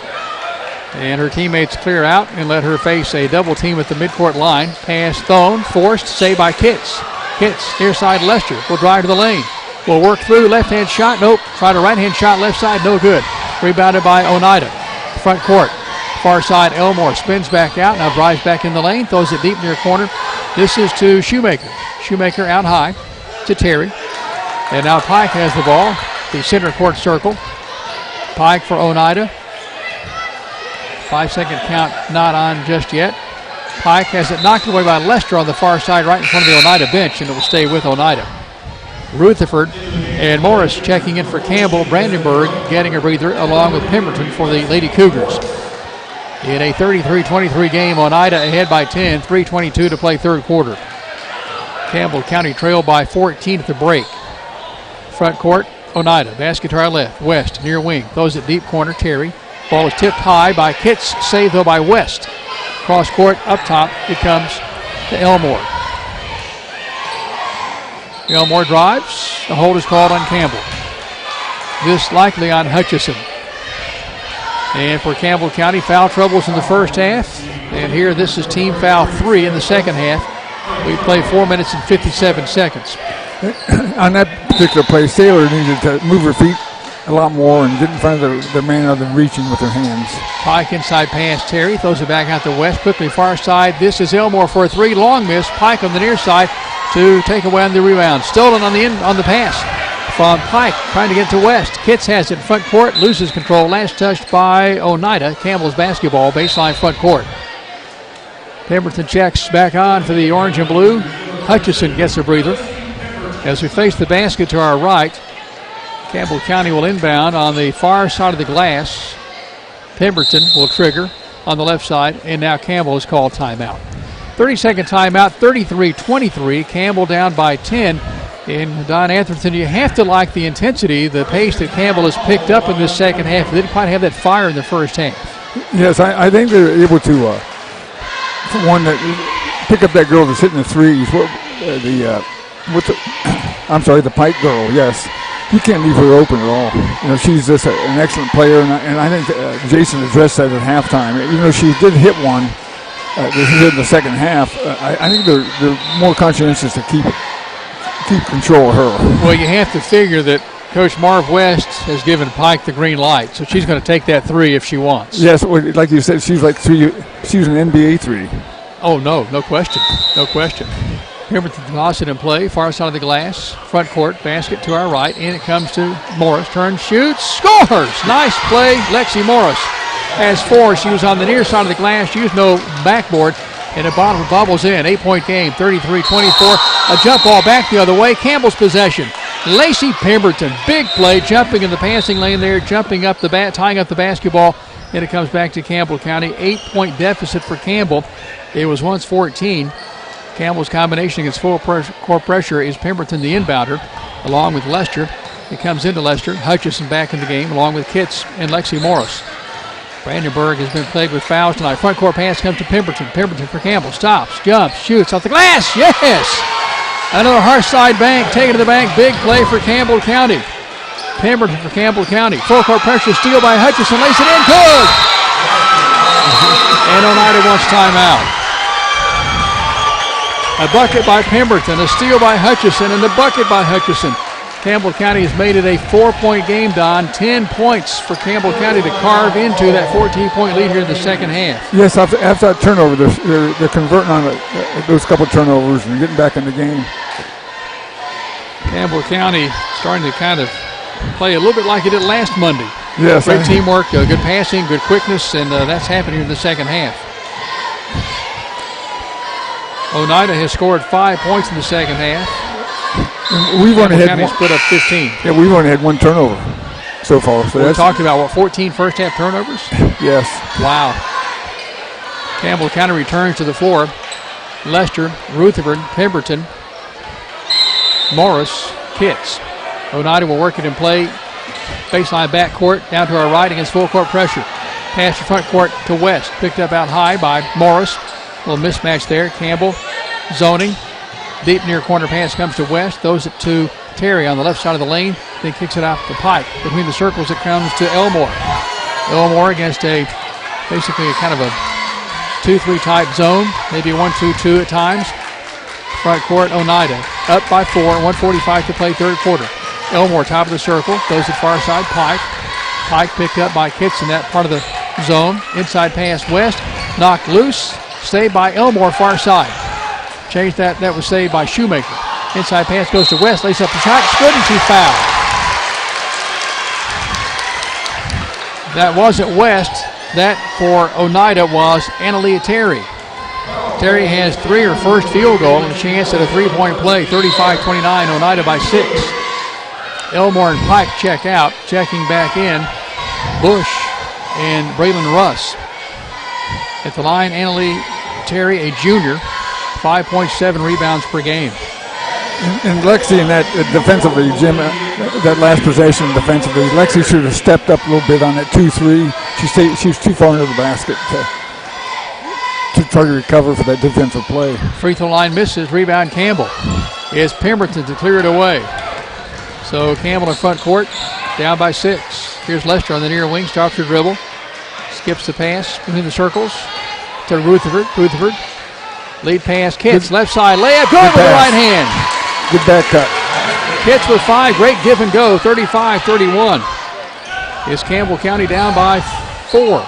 And her teammates clear out and let her face a double team at the midcourt line. Pass thrown, forced, saved by Kitts. Kitts, near side Lester, will drive to the lane. Will work through, left-hand shot, nope. Tried a right-hand shot, left side, no good. Rebounded by Oneida. Front court, far side Elmore spins back out, now drives back in the lane, throws it deep near corner. This is to Shoemaker. Shoemaker out high to Terry. And now Pike has the ball, the center court circle. Pike for Oneida. 5-second count not on just yet. Pike has it knocked away by Lester on the far side right in front of the Oneida bench, and it will stay with Oneida. Rutherford and Morris checking in for Campbell. Brandenburg getting a breather along with Pemberton for the Lady Cougars. In a 33-23 game, Oneida ahead by 10, 3:22 to play third quarter. Campbell County trailed by 14 at the break. Front court, Oneida, basket to our left. West, near wing, throws it deep corner, Terry. Ball is tipped high by Kitts, saved though by West. Cross court, up top, it comes to Elmore. Elmore drives, the hold is called on Campbell. This likely on Hutchison. And for Campbell County, foul troubles in the first half. And here, this is team foul 3 in the second half. We play 4 minutes and 57 seconds. On that particular play, Saylor needed to move her feet a lot more and get in front of the man other than reaching with her hands. Pike inside pass, Terry throws it back out to West, quickly far side. This is Elmore for a 3, long miss. Pike on the near side to take away on the rebound. Stolen on the pass from Pike, trying to get to West. Kitts has it in front court, loses control. Last touched by Oneida. Campbell's basketball, baseline front court. Pemberton checks back on for the orange and blue. Hutchison gets a breather. As we face the basket to our right, Campbell County will inbound on the far side of the glass. Pemberton will trigger on the left side, and now Campbell is called timeout. 30-second timeout, 33-23. Campbell down by 10. And Don Atherton, you have to like the intensity, the pace that Campbell has picked up in this second half. They didn't quite have that fire in the first half. Yes, I think they're able to, for one, pick up that girl that's hitting the threes. The Pike girl, yes. You can't leave her open at all. You know, she's just an excellent player, and I think Jason addressed that at halftime. Even though she did hit one in the second half, I think they're more conscientious to keep control of her. Well, you have to figure that Coach Marv West has given Pike the green light, so she's going to take that 3 if she wants. Yes, like you said, she was an NBA 3. Oh, no question. No question. Pemberton toss it in play, far side of the glass, front court, basket to our right, and it comes to Morris. Turns, shoots, scores! Nice play, Lexi Morris has 4. She was on the near side of the glass, used no backboard, And it bobbles in. 8-point game, 33-24. A jump ball back the other way. Campbell's possession. Lacey Pemberton, big play, jumping in the passing lane there, tying up the basketball, and it comes back to Campbell County. 8-point deficit for Campbell. It was once 14. Campbell's combination against full court pressure is Pemberton, the inbounder, along with Lester. It comes into Lester. Hutchison back in the game, along with Kitts and Lexi Morris. Brandenburg has been plagued with fouls tonight. Front court pass comes to Pemberton. Pemberton for Campbell. Stops, jumps, shoots off the glass. Yes! Another harsh side bank, taken to the bank. Big play for Campbell County. Pemberton for Campbell County. Full court pressure, steal by Hutchison. Lace it in, good! And Oneida wants timeout. A bucket by Pemberton, a steal by Hutchison, and the bucket by Hutchison. Campbell County has made it a 4-point game, Don. 10 points for Campbell County to carve into that 14-point lead here in the second half. Yes, after that turnover, they're converting on those couple turnovers and getting back in the game. Campbell County starting to kind of play a little bit like it did last Monday. Yes. Great teamwork, good passing, good quickness, and that's happening in the second half. Oneida has scored 5 points in the second half. We've only had one, split up 15. Yeah, we've only had one turnover so far. So we talked about, 14 first half turnovers? Yes. Wow. Campbell County returns to the floor. Lester, Rutherford, Pemberton, Morris, Kitts. Oneida will work it in play. Baseline backcourt down to our right against full court pressure. Pass to front court to West. Picked up out high by Morris. A little mismatch there. Campbell zoning. Deep near corner pass comes to West. Throws it to Terry on the left side of the lane. Then kicks it off the Pike. Between the circles it comes to Elmore. Elmore against basically a kind of a 2-3 type zone. Maybe a 1-2-2 at times. Front court, Oneida. Up by 4. 1:45 to play third quarter. Elmore top of the circle. Goes to far side Pike. Pike picked up by Kitts in that part of the zone. Inside pass West. Knocked loose. Saved by Elmore far side. Changed that. That was saved by Shoemaker. Inside pass goes to West. Lays up the shot. It's good and she's fouled. That wasn't West. That for Oneida was Analia Terry. Terry has 3, her first field goal, and a chance at a 3-point play. 35-29, Oneida by 6. Elmore and Pike check out. Checking back in, Bush and Braylon Russ. At the line, Analia Terry, a junior, 5.7 rebounds per game. And Lexi in that defensively, Jim, that last possession defensively, Lexi should have stepped up a little bit on that 2-3. She was too far into the basket to try to recover for that defensive play. Free throw line misses. Rebound Campbell. It's Pemberton to clear it away. So Campbell in front court, down by 6. Here's Lester on the near wing, stops her dribble, skips the pass between the circles to Rutherford. Rutherford. Lead pass, Kitts, left side layup, good with the right hand. Good back cut. Kitts with 5, great give and go, 35-31. Is Campbell County down by 4.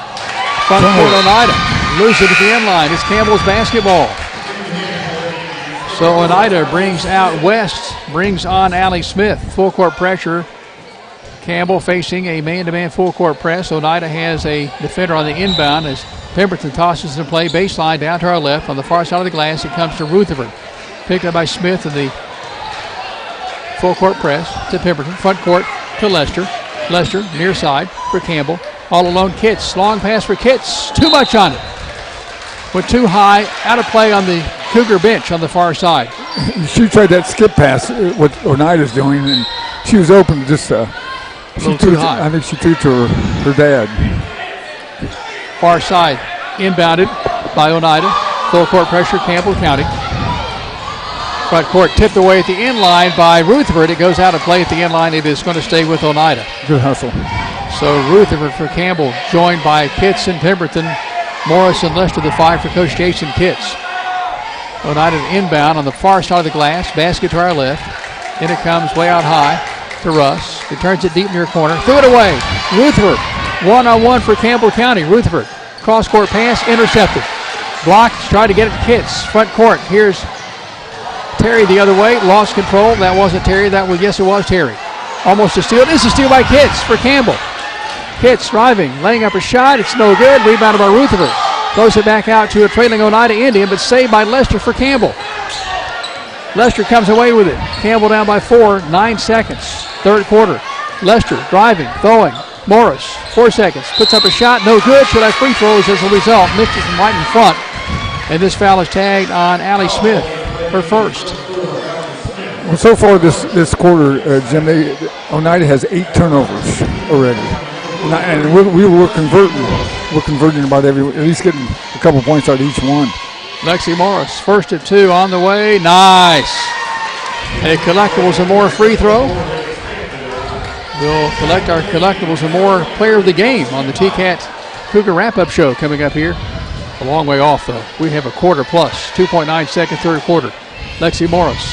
Front court Oneida. Lose it at the end line. It's Campbell's basketball. So Oneida brings out West, brings on Allie Smith. Full court pressure. Campbell facing a man-to-man full court press. Oneida has a defender on the inbound as Pemberton tosses in play. Baseline down to our left. On the far side of the glass, it comes to Rutherford. Picked up by Smith in the full court press to Pemberton. Front court to Lester. Lester near side for Campbell. All alone Kitts. Long pass for Kitts. Too much on it. Went too high. Out of play on the Cougar bench on the far side. She tried that skip pass, what Oneida's doing, and she was open. Just she threw. I think she threw to her dad. Far side, inbounded by Oneida. Full court pressure, Campbell County. Front court tipped away at the end line by Rutherford. It goes out of play at the end line. It is going to stay with Oneida. Good hustle. So Rutherford for Campbell, joined by Kitts and Pemberton. Morris and Lester, the 5 for Coach Jason Kitts. Oneida inbound on the far side of the glass. Basket to our left. In it comes way out high to Russ. He turns it deep near corner. Threw it away. Rutherford. 1-on-1 for Campbell County. Rutherford. Cross-court pass. Intercepted. Blocked. Tried to get it to Kitts. Front court. Here's Terry the other way. Lost control. That wasn't Terry. Yes, it was Terry. Almost a steal. This is a steal by Kitts for Campbell. Kitts driving. Laying up a shot. It's no good. Rebounded by Rutherford. Throws it back out to a trailing Oneida Indian, but saved by Lester for Campbell. Lester comes away with it. Campbell down by 4, 9 seconds. Third quarter. Lester driving, throwing. Morris, 4 seconds. Puts up a shot, no good. Should have free throws as a result. Missed it from right in front. And this foul is tagged on Allie Smith, her first. Well, so far this quarter, Jim, Oneida has 8 turnovers already. And we're converting. We're converting about at least getting a couple points out of each one. Lexi Morris, first at 2 on the way. Nice. A collectibles and more free throw. We'll collect our collectibles and more player of the game on the TCAT Cougar wrap-up show coming up here. A long way off, though. We have a quarter plus. 2.9 second third quarter. Lexi Morris.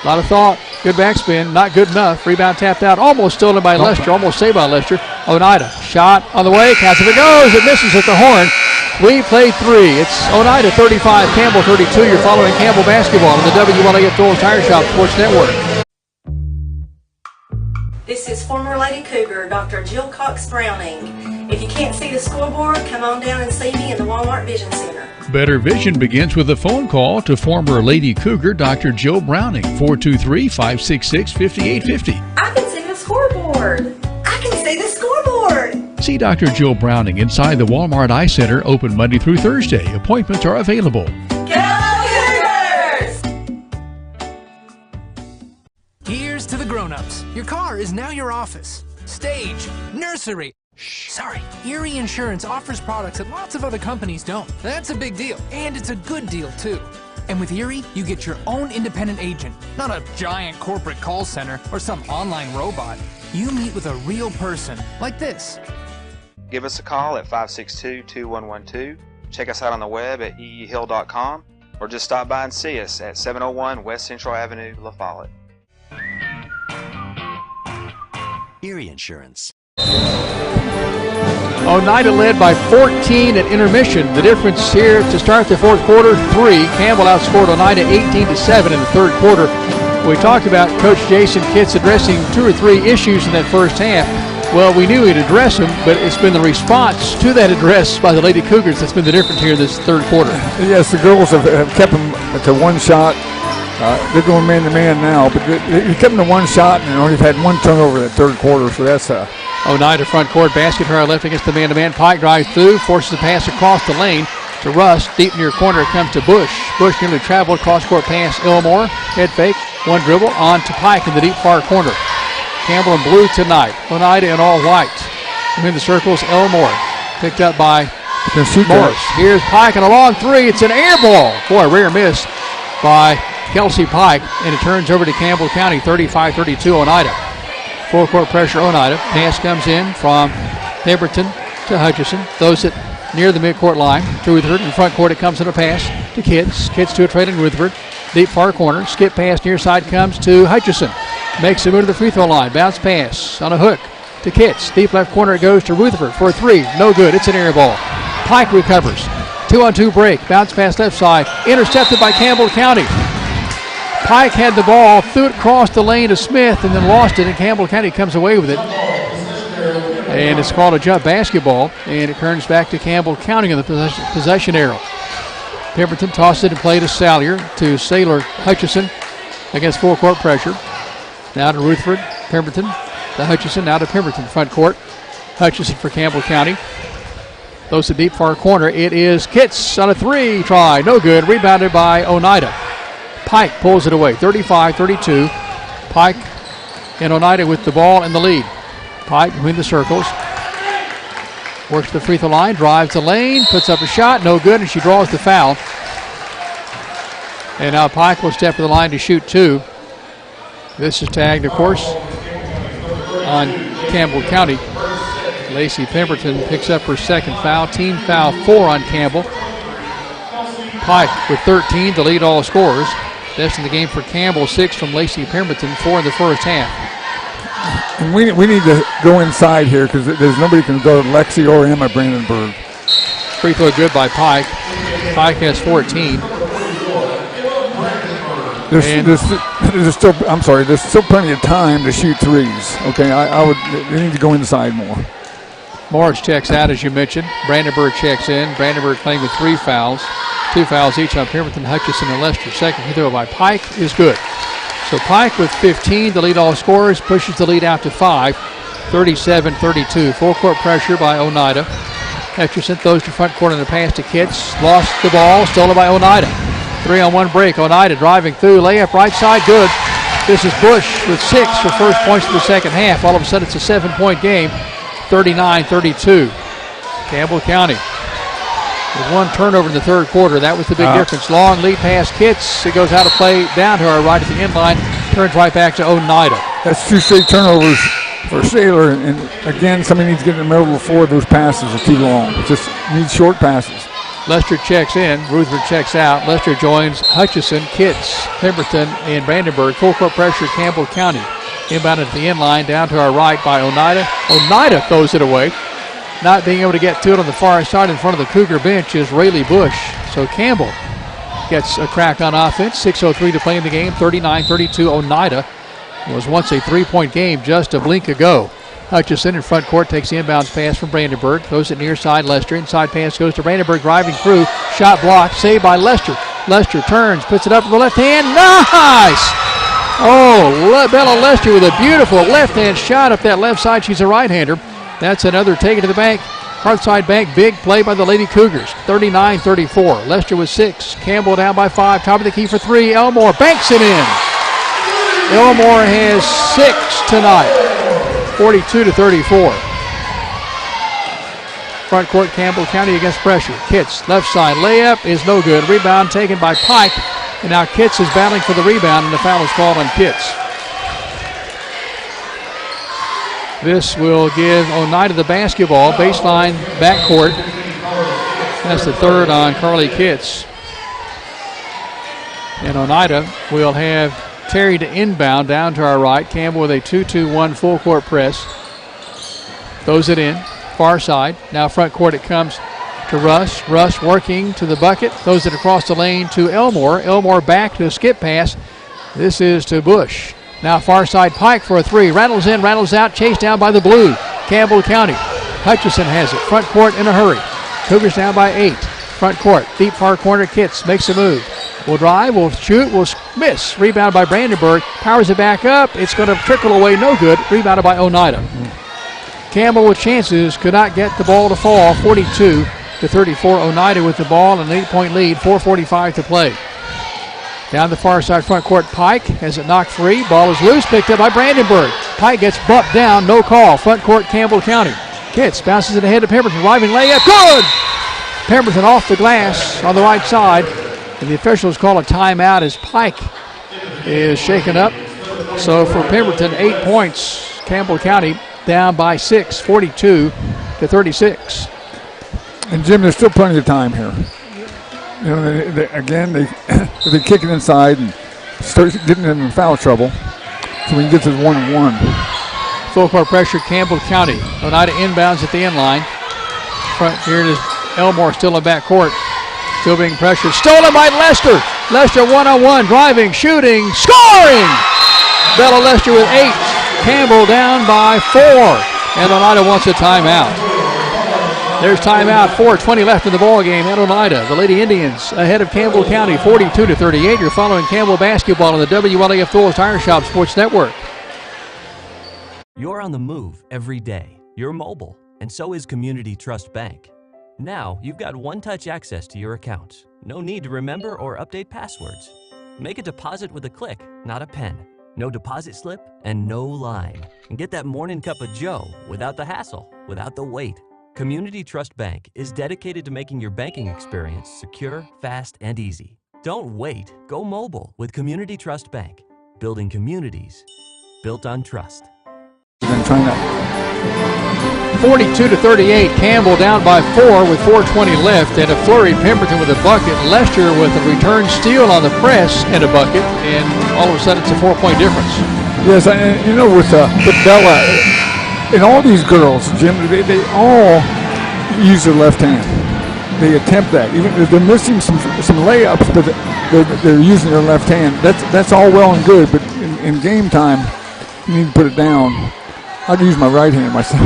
A lot of thought. Good backspin. Not good enough. Rebound tapped out. Almost stolen by Lester. Almost saved by Lester. Oneida. Shot on the way. Counts if it goes. It misses at the horn. We played 3. It's Oneida 35, Campbell 32. You're following Campbell basketball on the WLAF Doyle's Tire Shop Sports Network. This is former Lady Cougar, Dr. Jill Cox Browning. If you can't see the scoreboard, come on down and see me in the Walmart Vision Center. Better vision begins with a phone call to former Lady Cougar Dr. Jill Browning, 423-566-5850. I can see the scoreboard. I can see the scoreboard. See Dr. Jill Browning inside the Walmart Eye Center, open Monday through Thursday. Appointments are available. Here's to the grown-ups. Your car is now your office, stage, nursery. Sorry, Erie Insurance offers products that lots of other companies don't. That's a big deal, and it's a good deal, too. And with Erie, you get your own independent agent, not a giant corporate call center or some online robot. You meet with a real person, like this. Give us a call at 562-2112. Check us out on the web at eehill.com, or just stop by and see us at 701 West Central Avenue, La Follette. Erie Insurance. Oneida led by 14 at intermission. The difference here to start the fourth quarter, 3. Campbell outscored Oneida 18-7 in the third quarter. We talked about Coach Jason Kitts addressing 2 or 3 issues in that first half. Well, we knew he'd address them, but it's been the response to that address by the Lady Cougars that's been the difference here this third quarter. Yes, the girls have kept them to one shot. They're going man-to-man now, but they kept them to one shot and only had 1 turnover in the third quarter, so that's Oneida front court, basket to our left against the man-to-man. Pike drives through, forces the pass across the lane to Russ. Deep near corner comes to Bush. Bush nearly traveled, cross-court pass, Elmore. Head fake, 1 dribble, on to Pike in the deep far corner. Campbell in blue tonight. Oneida in all white. In the circles, Elmore. Picked up by Morris. Here's Pike and a long 3. It's an air ball. Boy, rare miss by Kelsey Pike, and it turns over to Campbell County, 35-32 Oneida. Full court pressure Oneida. Pass comes in from Pemberton to Hutchison. Throws it near the midcourt line to Rutherford. In front court it comes in a pass to Kitts. Kitts to a trailing Rutherford. Deep far corner. Skip pass near side comes to Hutchison. Makes a move to the free throw line. Bounce pass on a hook to Kitts. Deep left corner it goes to Rutherford for a 3. No good. It's an air ball. Pike recovers. 2-on-2 break. Bounce pass left side. Intercepted by Campbell County. Pike had the ball, threw it across the lane to Smith, and then lost it, and Campbell County comes away with it. And it's called a jump basketball, and it turns back to Campbell County on the possession arrow. Pemberton tossed it and played to Salyer, to Sailor Hutchison against full court pressure. Now to Rutherford, Pemberton, to Hutchison, now to Pemberton, front court. Hutchison for Campbell County. Those to deep far corner. It is Kitts on a 3 try, no good, rebounded by Oneida. Pike pulls it away, 35-32. Pike and Oneida with the ball and the lead. Pike between the circles. Works the free throw line, drives the lane, puts up a shot, no good, and she draws the foul. And now Pike will step to the line to shoot 2. This is tagged, of course, on Campbell County. Lacey Pemberton picks up her second foul. Team foul 4 on Campbell. Pike with 13 to lead all scorers. Best in the game for Campbell, 6 from Lacey Pemberton, 4 in the first half. And we need to go inside here because there's nobody can go to Lexi or Emma Brandenburg. Free throw good by Pike. Pike has 14. There's still plenty of time to shoot threes. Okay, they need to go inside more. Morris checks out, as you mentioned. Brandenburg checks in. Brandenburg playing with 3 fouls. 2 fouls each on Pemberton, Hutchison, and Lester. Second free throw by Pike is good. So Pike with 15 to lead all scorers, pushes the lead out to 5, 37-32. Full court pressure by Oneida. Hutchison throws to front court in the pass to Kitts. Lost the ball, stolen by Oneida. 3-on-1 break. Oneida driving through, layup right side, good. This is Bush with 6 for first points of the second half. All of a sudden it's a 7-point game, 39-32. Campbell County with 1 turnover in the third quarter. That was the big difference. Long lead pass Kitts. It goes out of play down to our right at the end line. Turns right back to Oneida. That's 2 straight turnovers for Sailor. And again, somebody needs to get in the middle of the floor. Those passes are too long. Just need short passes. Lester checks in. Rutherford checks out. Lester joins Hutchison, Kitts, Pemberton, and Brandenburg. Full court pressure, Campbell County. Inbound at the end line, down to our right by Oneida. Oneida throws it away. Not being able to get to it on the far side in front of the Cougar bench is Rayleigh Bush. So Campbell gets a crack on offense. 6:03 to play in the game, 39-32. Oneida was once a 3-point game just a blink ago. Hutchison in front court takes the inbounds pass from Brandenburg. Throws it near side Lester. Inside pass goes to Brandenburg, driving through. Shot blocked, saved by Lester. Lester turns, puts it up with the left hand. Nice! Oh, Bella Lester with a beautiful left-hand shot up that left side. She's a right-hander. That's another take it to the bank. Hard side bank, big play by the Lady Cougars. 39-34. Lester with 6. Campbell down by 5. Top of the key for 3. Elmore banks it in. Elmore has 6 tonight. 42-34. Front court, Campbell County against pressure. Kitts, left side layup is no good. Rebound taken by Pike. And now Kitts is battling for the rebound, and the foul is called on Kitts. This will give Oneida the basketball. Baseline backcourt. That's the third on Carly Kitts. And Oneida will have Terry to inbound down to our right. Campbell with a 2-2-1 full court press. Throws it in. Far side. Now front court it comes to Russ. Russ working to the bucket. Throws it across the lane to Elmore. Elmore back to a skip pass. This is to Bush. Now far side Pike for a 3. Rattles in, rattles out. Chased down by the blue. Campbell County. Hutchison has it. Front court in a hurry. Cougars down by 8. Front court. Deep far corner. Kitts makes a move. Will drive, will shoot, will miss. Rebound by Brandenburg. Powers it back up. It's going to trickle away, no good. Rebounded by Oneida. Campbell with chances, could not get the ball to fall. 42-34. Oneida with the ball and an 8-point lead. 4:45 to play. Down the far side front court, Pike has it knocked free. Ball is loose, picked up by Brandenburg. Pike gets bumped down, no call. Front court, Campbell County. Kitts bounces it ahead to Pemberton. Driving layup, good! Pemberton off the glass on the right side. And the officials call a timeout as Pike is shaken up. So for Pemberton, 8 points. Campbell County down by 6, 42-36. And Jim, there's still plenty of time here. You know, they kick it inside and start getting them in foul trouble. So we can get to the 1-1. Full court pressure, Campbell County. Oneida inbounds at the end line. Front here it is Elmore still in back court. Still being pressured. Stolen by Lester. Lester 1-on-1. Driving, shooting, scoring! Bella Lester with 8. Campbell down by 4. And Oneida wants a timeout. There's timeout. 4:20 left in the ball game at Oneida. The Lady Indians ahead of Campbell County 42-38. You're following Campbell basketball on the WLAF Thor's Tire Shop Sports Network. You're on the move every day. You're mobile, and so is Community Trust Bank. Now, you've got one-touch access to your accounts. No need to remember or update passwords. Make a deposit with a click, not a pen. No deposit slip and no line. And get that morning cup of joe without the hassle, without the wait. Community Trust Bank is dedicated to making your banking experience secure, fast, and easy. Don't wait. Go mobile with Community Trust Bank. Building communities built on trust. 42-38. Campbell down by 4 with 4:20 left, and a flurry. Pemberton with a bucket. Lester with a return steal on the press and a bucket, and all of a sudden it's a 4-point difference. Yes, and you know with Bella and all these girls, Jim, they all use their left hand. They attempt that. Even if they're missing some layups, but they're using their left hand. That's all well and good, but in game time, you need to put it down. I'd use my right hand myself.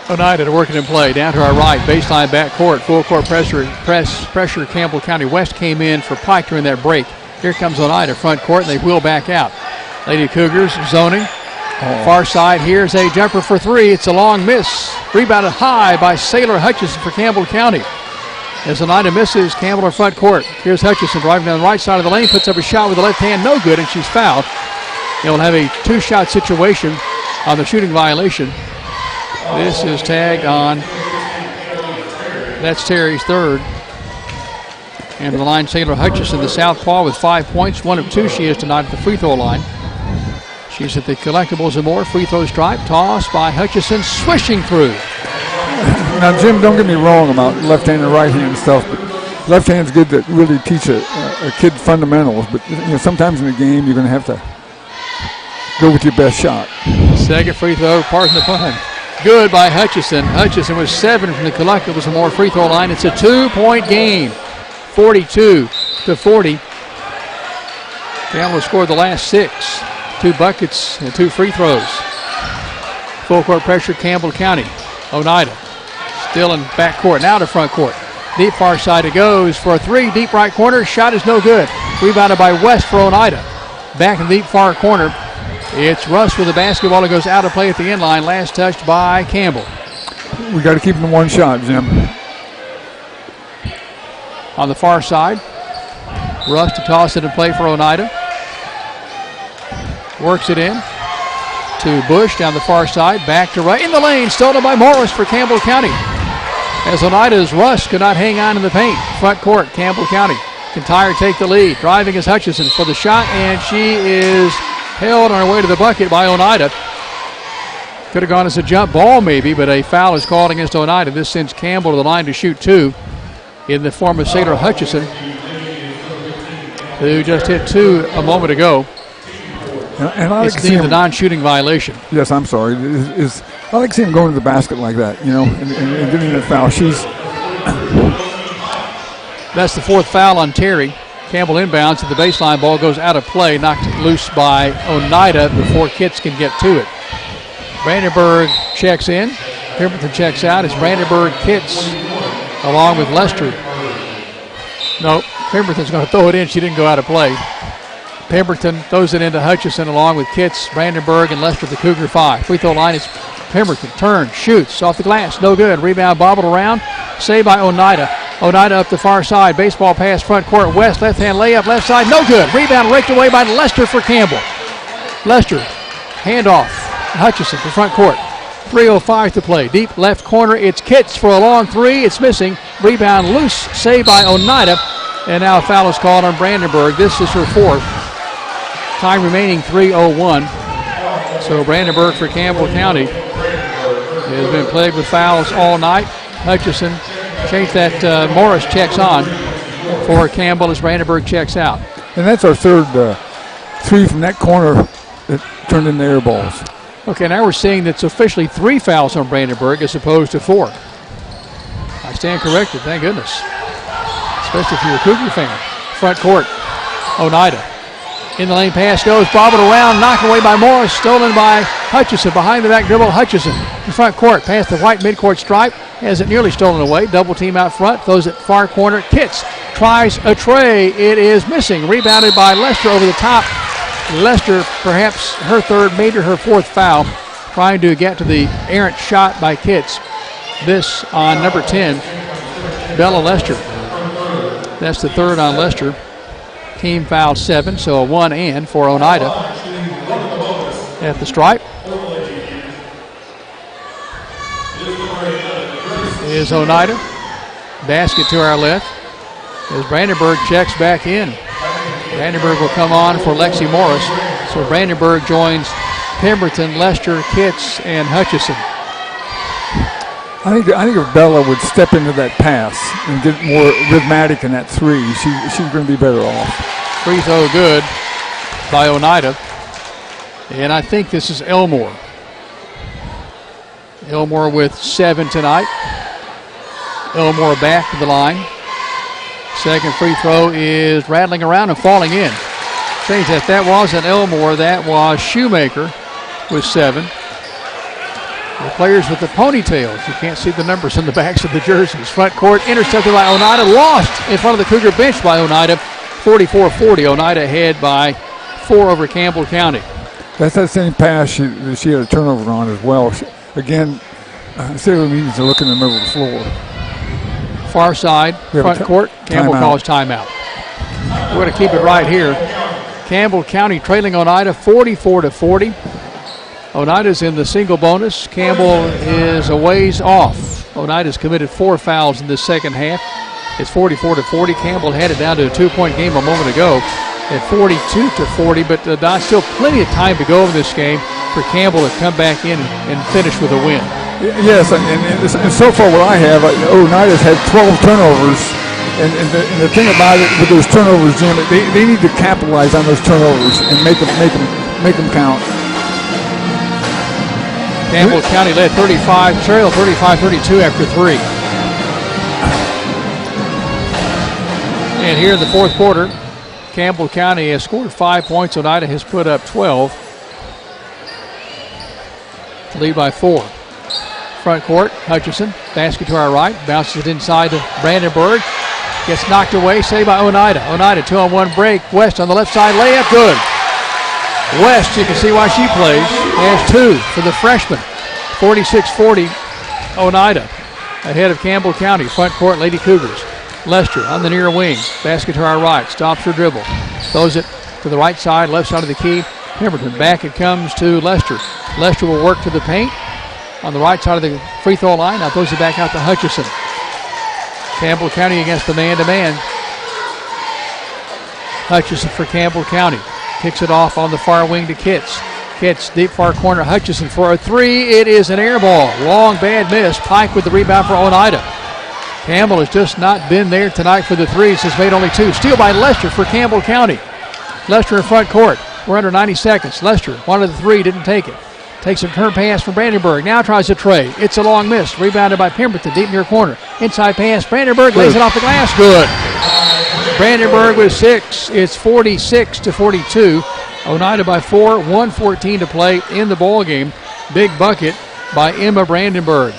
Oneida working in play. Down to our right, baseline backcourt. Full court pressure. Campbell County West came in for Pike during that break. Here comes Oneida front court, and they wheel back out. Lady Cougars zoning. Far side, here's a jumper for three. It's a long miss. Rebounded high by Sailor Hutchison for Campbell County. As Oneida misses, Campbell in front court. Here's Hutchison driving down the right side of the lane, puts up a shot with the left hand, no good, and she's fouled. They'll have a two-shot situation on the shooting violation. This is tagged on. That's Terry's third. And to the line, Sailor Hutchison, the southpaw, with 5 points. 1 of 2 she is tonight at the free throw line. She's at the collectibles and more. Free throw stripe. Toss by Hutchison. Swishing through. Now, Jim, don't get me wrong about left-hand and right-hand stuff, but left-hand's good to really teach a kid fundamentals. But sometimes in the game, you're going to have to go with your best shot. Second free throw, pardon the pun. Good by Hutchison. Hutchison was 7 from the collectibles and more free throw line. It's a 2-point game. 42-40. Campbell scored the last 6. 2 buckets and 2 free throws. Full court pressure, Campbell County. Oneida still in back court, now to front court. Deep far side it goes for a 3, deep right corner. Shot is no good. Rebounded by West for Oneida. Back in the deep far corner. It's Russ with the basketball. It goes out of play at the end line. Last touched by Campbell. We got to keep them one shot, Jim. On the far side, Russ to toss it in play for Oneida. Works it in to Bush down the far side. Back to right in the lane. Stolen by Morris for Campbell County. As Oneida's Russ could not hang on in the paint. Front court, Campbell County. Kintyre take the lead. Driving is Hutchison for the shot, and she is held on her way to the bucket by Oneida. Could have gone as a jump ball maybe, but a foul is called against Oneida. This sends Campbell to the line to shoot 2 in the form of Sailor Hutchison, who just hit 2 a moment ago. And I like it's the non-shooting violation. Yes, I'm sorry. I like to see him going to the basket like that, and getting that foul. That's the 4th foul on Terry. Campbell inbounds at the baseline. Ball goes out of play, knocked loose by Oneida before Kitts can get to it. Brandenburg checks in. Pemberton checks out. It's Brandenburg, Kitts, along with Lester. No, Pemberton's going to throw it in. She didn't go out of play. Pemberton throws it into Hutchison along with Kitts, Brandenburg, and Lester, the Cougar 5. Free throw line is Pemberton. Turn, shoots, off the glass, no good. Rebound bobbled around, saved by Oneida. Oneida up the far side, baseball pass front court, West, left-hand layup, left side, no good. Rebound raked away by Lester for Campbell. Lester, handoff, Hutchison for front court. 3:05 to play, deep left corner, it's Kitts for a long 3, it's missing. Rebound loose, saved by Oneida, and now a foul is called on Brandenburg. This is her 4th. Time remaining 3:01. So Brandenburg for Campbell County has been plagued with fouls all night. Hutchison changed that. Morris checks on for Campbell as Brandenburg checks out. And that's our 3rd 3 from that corner that turned into air balls. Okay, now we're seeing that's officially 3 fouls on Brandenburg as opposed to 4. I stand corrected, thank goodness. Especially if you're a Cougar fan. Front court, Oneida. In the lane, pass goes, bobbled around, knocked away by Morris, stolen by Hutchison. Behind the back dribble, Hutchison. In front court, past the white midcourt stripe, has it nearly stolen away. Double team out front, throws it far corner. Kitts tries a tray, it is missing. Rebounded by Lester over the top. Lester, perhaps her 3rd, maybe her 4th foul, trying to get to the errant shot by Kitts. This on number 10, Bella Lester. That's the 3rd on Lester. Team foul 7, so a 1 and for Oneida. At the stripe is Oneida. Basket to our left as Brandenburg checks back in. Brandenburg will come on for Lexi Morris. So Brandenburg joins Pemberton, Lester, Kitts, and Hutchison. I think if Bella would step into that pass and get more rhythmic in that 3, she's going to be better off. Free throw good by Oneida. And I think this is Elmore. Elmore with 7 tonight. Elmore back to the line. Second free throw is rattling around and falling in. Change that. That wasn't Elmore. That was Shoemaker with 7. The players with the ponytails. You can't see the numbers on the backs of the jerseys. Front court intercepted by Oneida. Lost in front of the Cougar bench by Oneida. 44-40. Oneida ahead by 4 over Campbell County. That's that same pass she had a turnover on as well. Again, Sailor needs to look in the middle of the floor. Far side, front court. Campbell calls timeout. We're going to keep it right here. Campbell County trailing Oneida 44-40. Oneida's in the single bonus. Campbell is a ways off. Oneida's committed 4 fouls in the second half. It's 44-40. Campbell had it down to a 2-point game a moment ago at 42-40, but still plenty of time to go in this game for Campbell to come back in and finish with a win. Yes, and so far what I have, Oneida's had 12 turnovers, and the thing about it with those turnovers, Jim, they need to capitalize on those turnovers and make them count. Campbell County led 35-32 after 3. And here in the fourth quarter, Campbell County has scored 5 points. Oneida has put up 12. Lead by 4. Front court, Hutchison, basket to our right, bounces it inside to Brandenburg. Gets knocked away, saved by Oneida. Oneida 2-on-1 break. West on the left side, layup, good. West, you can see why she plays, has 2 for the freshman. 46-40, Oneida ahead of Campbell County. Front court, Lady Cougars. Lester on the near wing. Basket to our right. Stops her dribble. Throws it to the right side, left side of the key. Pemberton back it comes to Lester. Lester will work to the paint on the right side of the free throw line. Now throws it back out to Hutchison. Campbell County against the man-to-man. Hutchison for Campbell County. Kicks it off on the far wing to Kitts. Kitts deep far corner. Hutchison for a 3. It is an air ball. Long bad miss. Pike with the rebound for Oneida. Campbell has just not been there tonight for the threes. Has made only 2. Steal by Lester for Campbell County. Lester in front court. We're under 90 seconds. Lester wanted the 3, didn't take it. Takes a turn pass from Brandenburg. Now tries a tray. It's a long miss. Rebounded by Pemberton deep near corner. Inside pass. Brandenburg lays it off the glass. Good. Brandenburg with 6. It's 46-42. Oneida by 4. 1:14 to play in the ball game. Big bucket by Emma Brandenburg.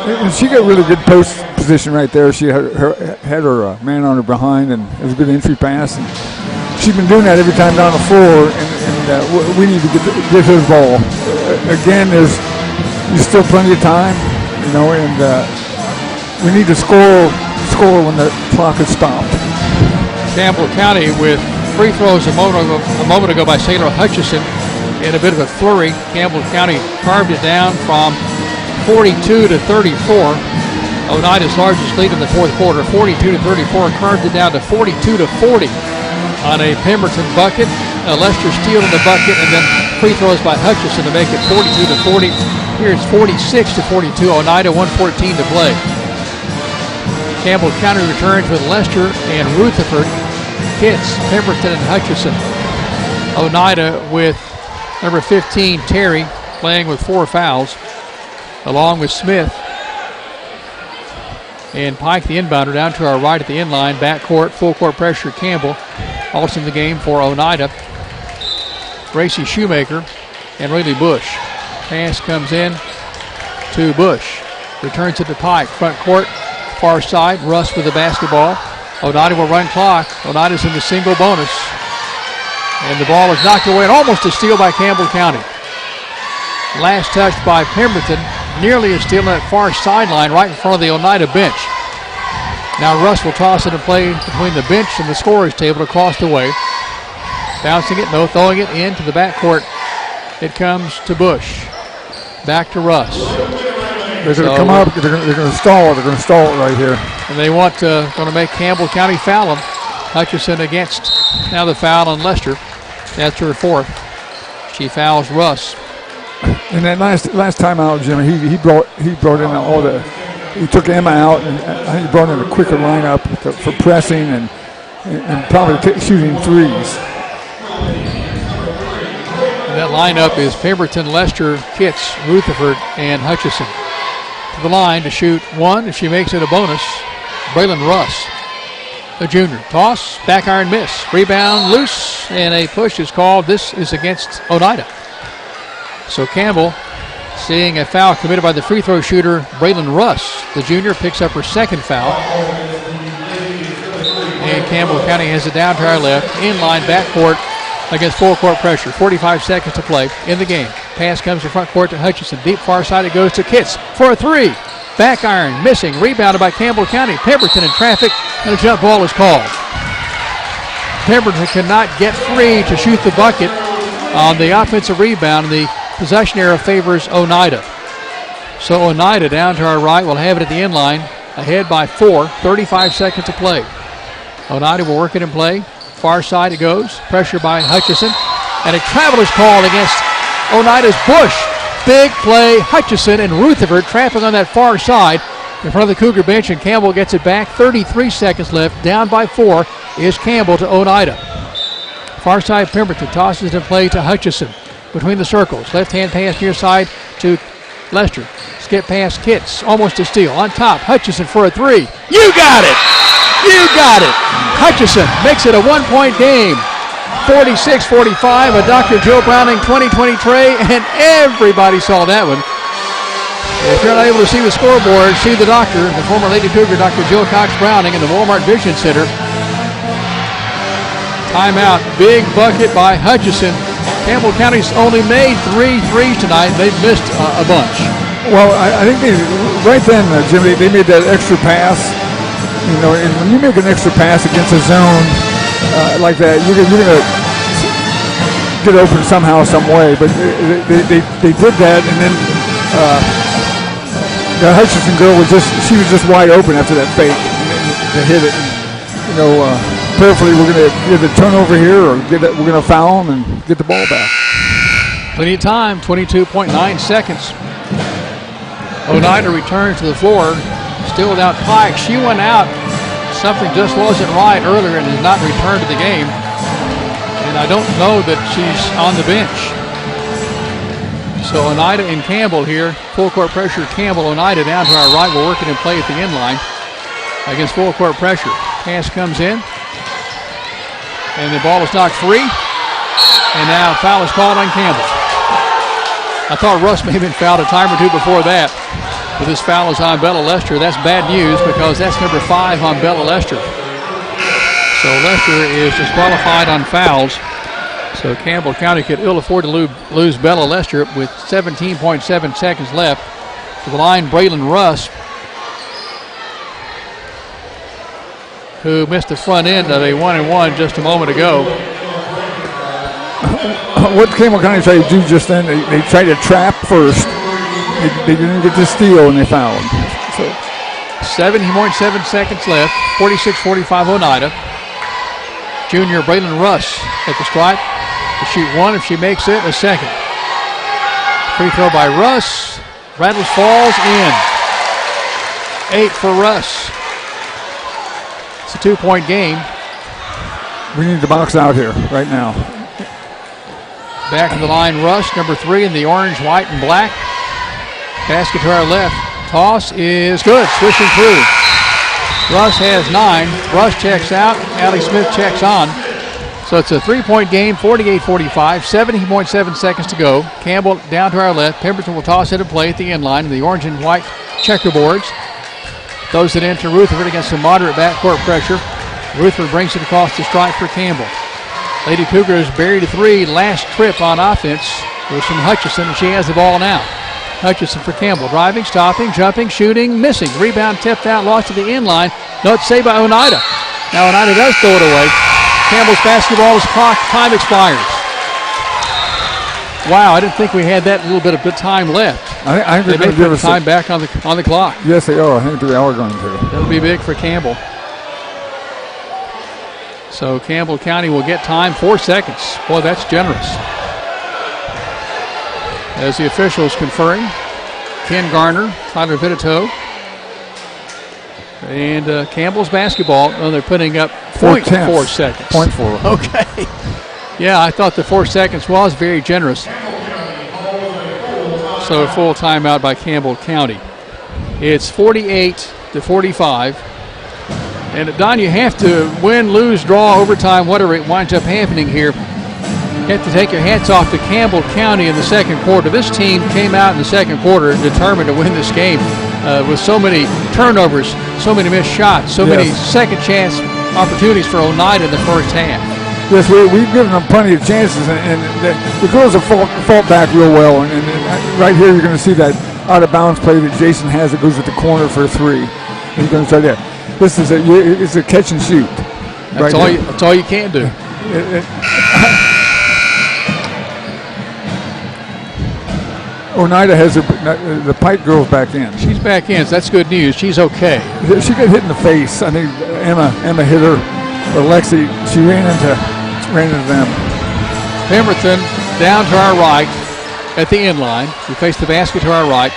And she got really good post position right there. She had her man on her behind, and it was a good entry pass. And she's been doing that every time down the floor, and we need to get her the ball. Again, there's still plenty of time, and we need to score when the clock is stopped. Campbell County with free throws a moment ago by Sailor Hutchison in a bit of a flurry. Campbell County carved it down from 42-34. Oneida's largest lead in the fourth quarter, 42-34, carved it down to 42-40 on a Pemberton bucket. Lester steal in the bucket, and then free throws by Hutchison to make it 42-40. Here it's 46-42. Oneida 1:14 to play. Campbell County returns with Lester and Rutherford, Kitts, Pemberton, and Hutchison. Oneida with number 15, Terry, playing with 4 fouls, along with Smith. And Pike, the inbounder, down to our right at the end line. Backcourt, full court pressure, Campbell. Also in the game for Oneida, Gracie Shoemaker and Rayleigh Bush. Pass comes in to Bush. Returns it to Pike. Front court, far side. Russ with the basketball. Oneida will run clock. Oneida's in the single bonus. And the ball is knocked away and almost a steal by Campbell County. Last touch by Pemberton. Nearly a steal on that far sideline right in front of the Oneida bench. Now Russ will toss it and play between the bench and the scorer's table across the way. Bouncing it, no, throwing it into the backcourt. It comes to Bush. Back to Russ. They're going to come up. They're going to stall. They're going to stall it right here. And they want going to make Campbell County foul him. Hutchison against now the foul on Lester. That's her 4th. She fouls Russ. And that last time out, Jimmy, he brought in all the. He took Emma out, and I think he brought in a quicker lineup for pressing and probably shooting threes. And that lineup is Pemberton, Lester, Kitts, Rutherford, and Hutchison. To the line to shoot 1. If she makes it a bonus, Braylon Russ. the junior. Toss, back iron miss. Rebound loose, and a push is called. This is against Oneida. So Campbell, seeing a foul committed by the free throw shooter, Braylon Russ. The junior picks up her second foul. And Campbell County has it down to our left. Inline backcourt against full court pressure. 45 seconds to play in the game. Pass comes to front court to Hutchinson. Deep far side it goes to Kitts for a three. Back iron missing. Rebounded by Campbell County. Pemberton in traffic, and a jump ball is called. Pemberton cannot get free to shoot the bucket on the offensive rebound. The possession arrow favors Oneida. So Oneida down to our right will have it at the end line. Ahead by 4. 35 seconds to play. Oneida will work it in play. Far side it goes. Pressure by Hutchison. And a travel is called against Oneida's Bush. Big play. Hutchison and Rutherford trapping on that far side in front of the Cougar bench, and Campbell gets it back. 33 seconds left. Down by 4 is Campbell to Oneida. Far side Pemberton tosses it in play to Hutchison between the circles. Left-hand pass near side to Lester. Skip past Kitts. Almost a steal. On top, Hutchison for a three. You got it! You got it! Hutchison makes it a one-point game. 46-45, a Dr. Joe Browning 2020 tray, and everybody saw that one. If you're not able to see the scoreboard, see the doctor, the former Lady Cougar, Dr. Joe Cox Browning in the Walmart Vision Center. Timeout, big bucket by Hutchison. Campbell County's only made 3 threes tonight. They've missed a bunch. Well, I think right then, Jim, they made that extra pass. You know, and when you make an extra pass against a zone like that, you're going to get open somehow, some way. But they did that, and then the Hutchinson girl was just wide open after that fake to hit it. And, you know, prayerfully we're going to get a turnover here, or we're going to foul them and get the ball back. Plenty of time. 22.9 seconds. Oneida returns to the floor. Still without Pike. She went out. Something just wasn't right earlier and has not returned to the game. And I don't know that she's on the bench. So Oneida and Campbell here. Full court pressure. Campbell, Oneida down to our right. We're working in play at the end line against full court pressure. Pass comes in. And the ball is knocked free. And now foul is called on Campbell. I thought Russ may have been fouled a time or two before that. But this foul is on Bella Lester. That's bad news because that's number 5 on Bella Lester. So Lester is disqualified on fouls. So Campbell County could ill afford to lose Bella Lester with 17.7 seconds left. To the line, Braylon Russ, who missed the front end of a 1-and-1 just a moment ago. What Campbell County tried to do just then, they tried to trap first. They didn't get the steal, and they fouled. So 17.7 seconds left. 46-45 Oneida. Junior Braylon Russ at the stripe to shoot one. If she makes it, a second. Free throw by Russ. Rattles, falls in. 8 for Russ. It's a 2-point game. We need to box out here right now. Back to the line, Russ, number 3 in the orange, white, and black. Basket to our left. Toss is good. Swishing through. Russ has 9. Russ checks out. Allie Smith checks on. So it's a 3-point game, 48-45. 17.7 seconds to go. Campbell down to our left. Pemberton will toss it in play at the end line in the orange and white checkerboards. Throws it into Rutherford against some moderate backcourt pressure. Rutherford brings it across the stripe for Campbell. Lady Cougars buried a 3 last trip on offense. There's from Hutchison, and she has the ball now. Hutchison for Campbell. Driving, stopping, jumping, shooting, missing. Rebound tipped out, lost to the end line. No, it's saved by Oneida. Now Oneida does throw it away. Campbell's basketball is clocked. Time expires. Wow, I didn't think we had that little bit of good time left. I think they may put time back on the clock. Yes, they are. I think they are going to. That'll be big for Campbell. So Campbell County will get time, 4 seconds. Boy, that's generous. As the officials conferring, Ken Garner, Tyler Vitito, and Campbell's basketball. Oh, they're putting up 0.4 seconds. 0.4. Okay. Yeah, I thought the 4 seconds was very generous. So a full timeout by Campbell County. It's 48-45. And Don, you have to win, lose, draw, overtime, whatever it winds up happening here. You have to take your hats off to Campbell County in the second quarter. This team came out in the second quarter determined to win this game with so many turnovers, so many missed shots, so many second chance opportunities for Oneida in the first half. Yes, we've given them plenty of chances, and the girls have fought back real well. And right here, you're going to see that out-of-bounds play that Jason has that goes at the corner for a three. And he's going to try that. This is it's a catch and shoot. That's all you can do. Oneida has the Pike girls back in. She's back in, so that's good news. She's okay. She got hit in the face. I think Emma hit her, but Lexi, she ran into them. Pemberton down to our right at the end line. We face the basket to our right.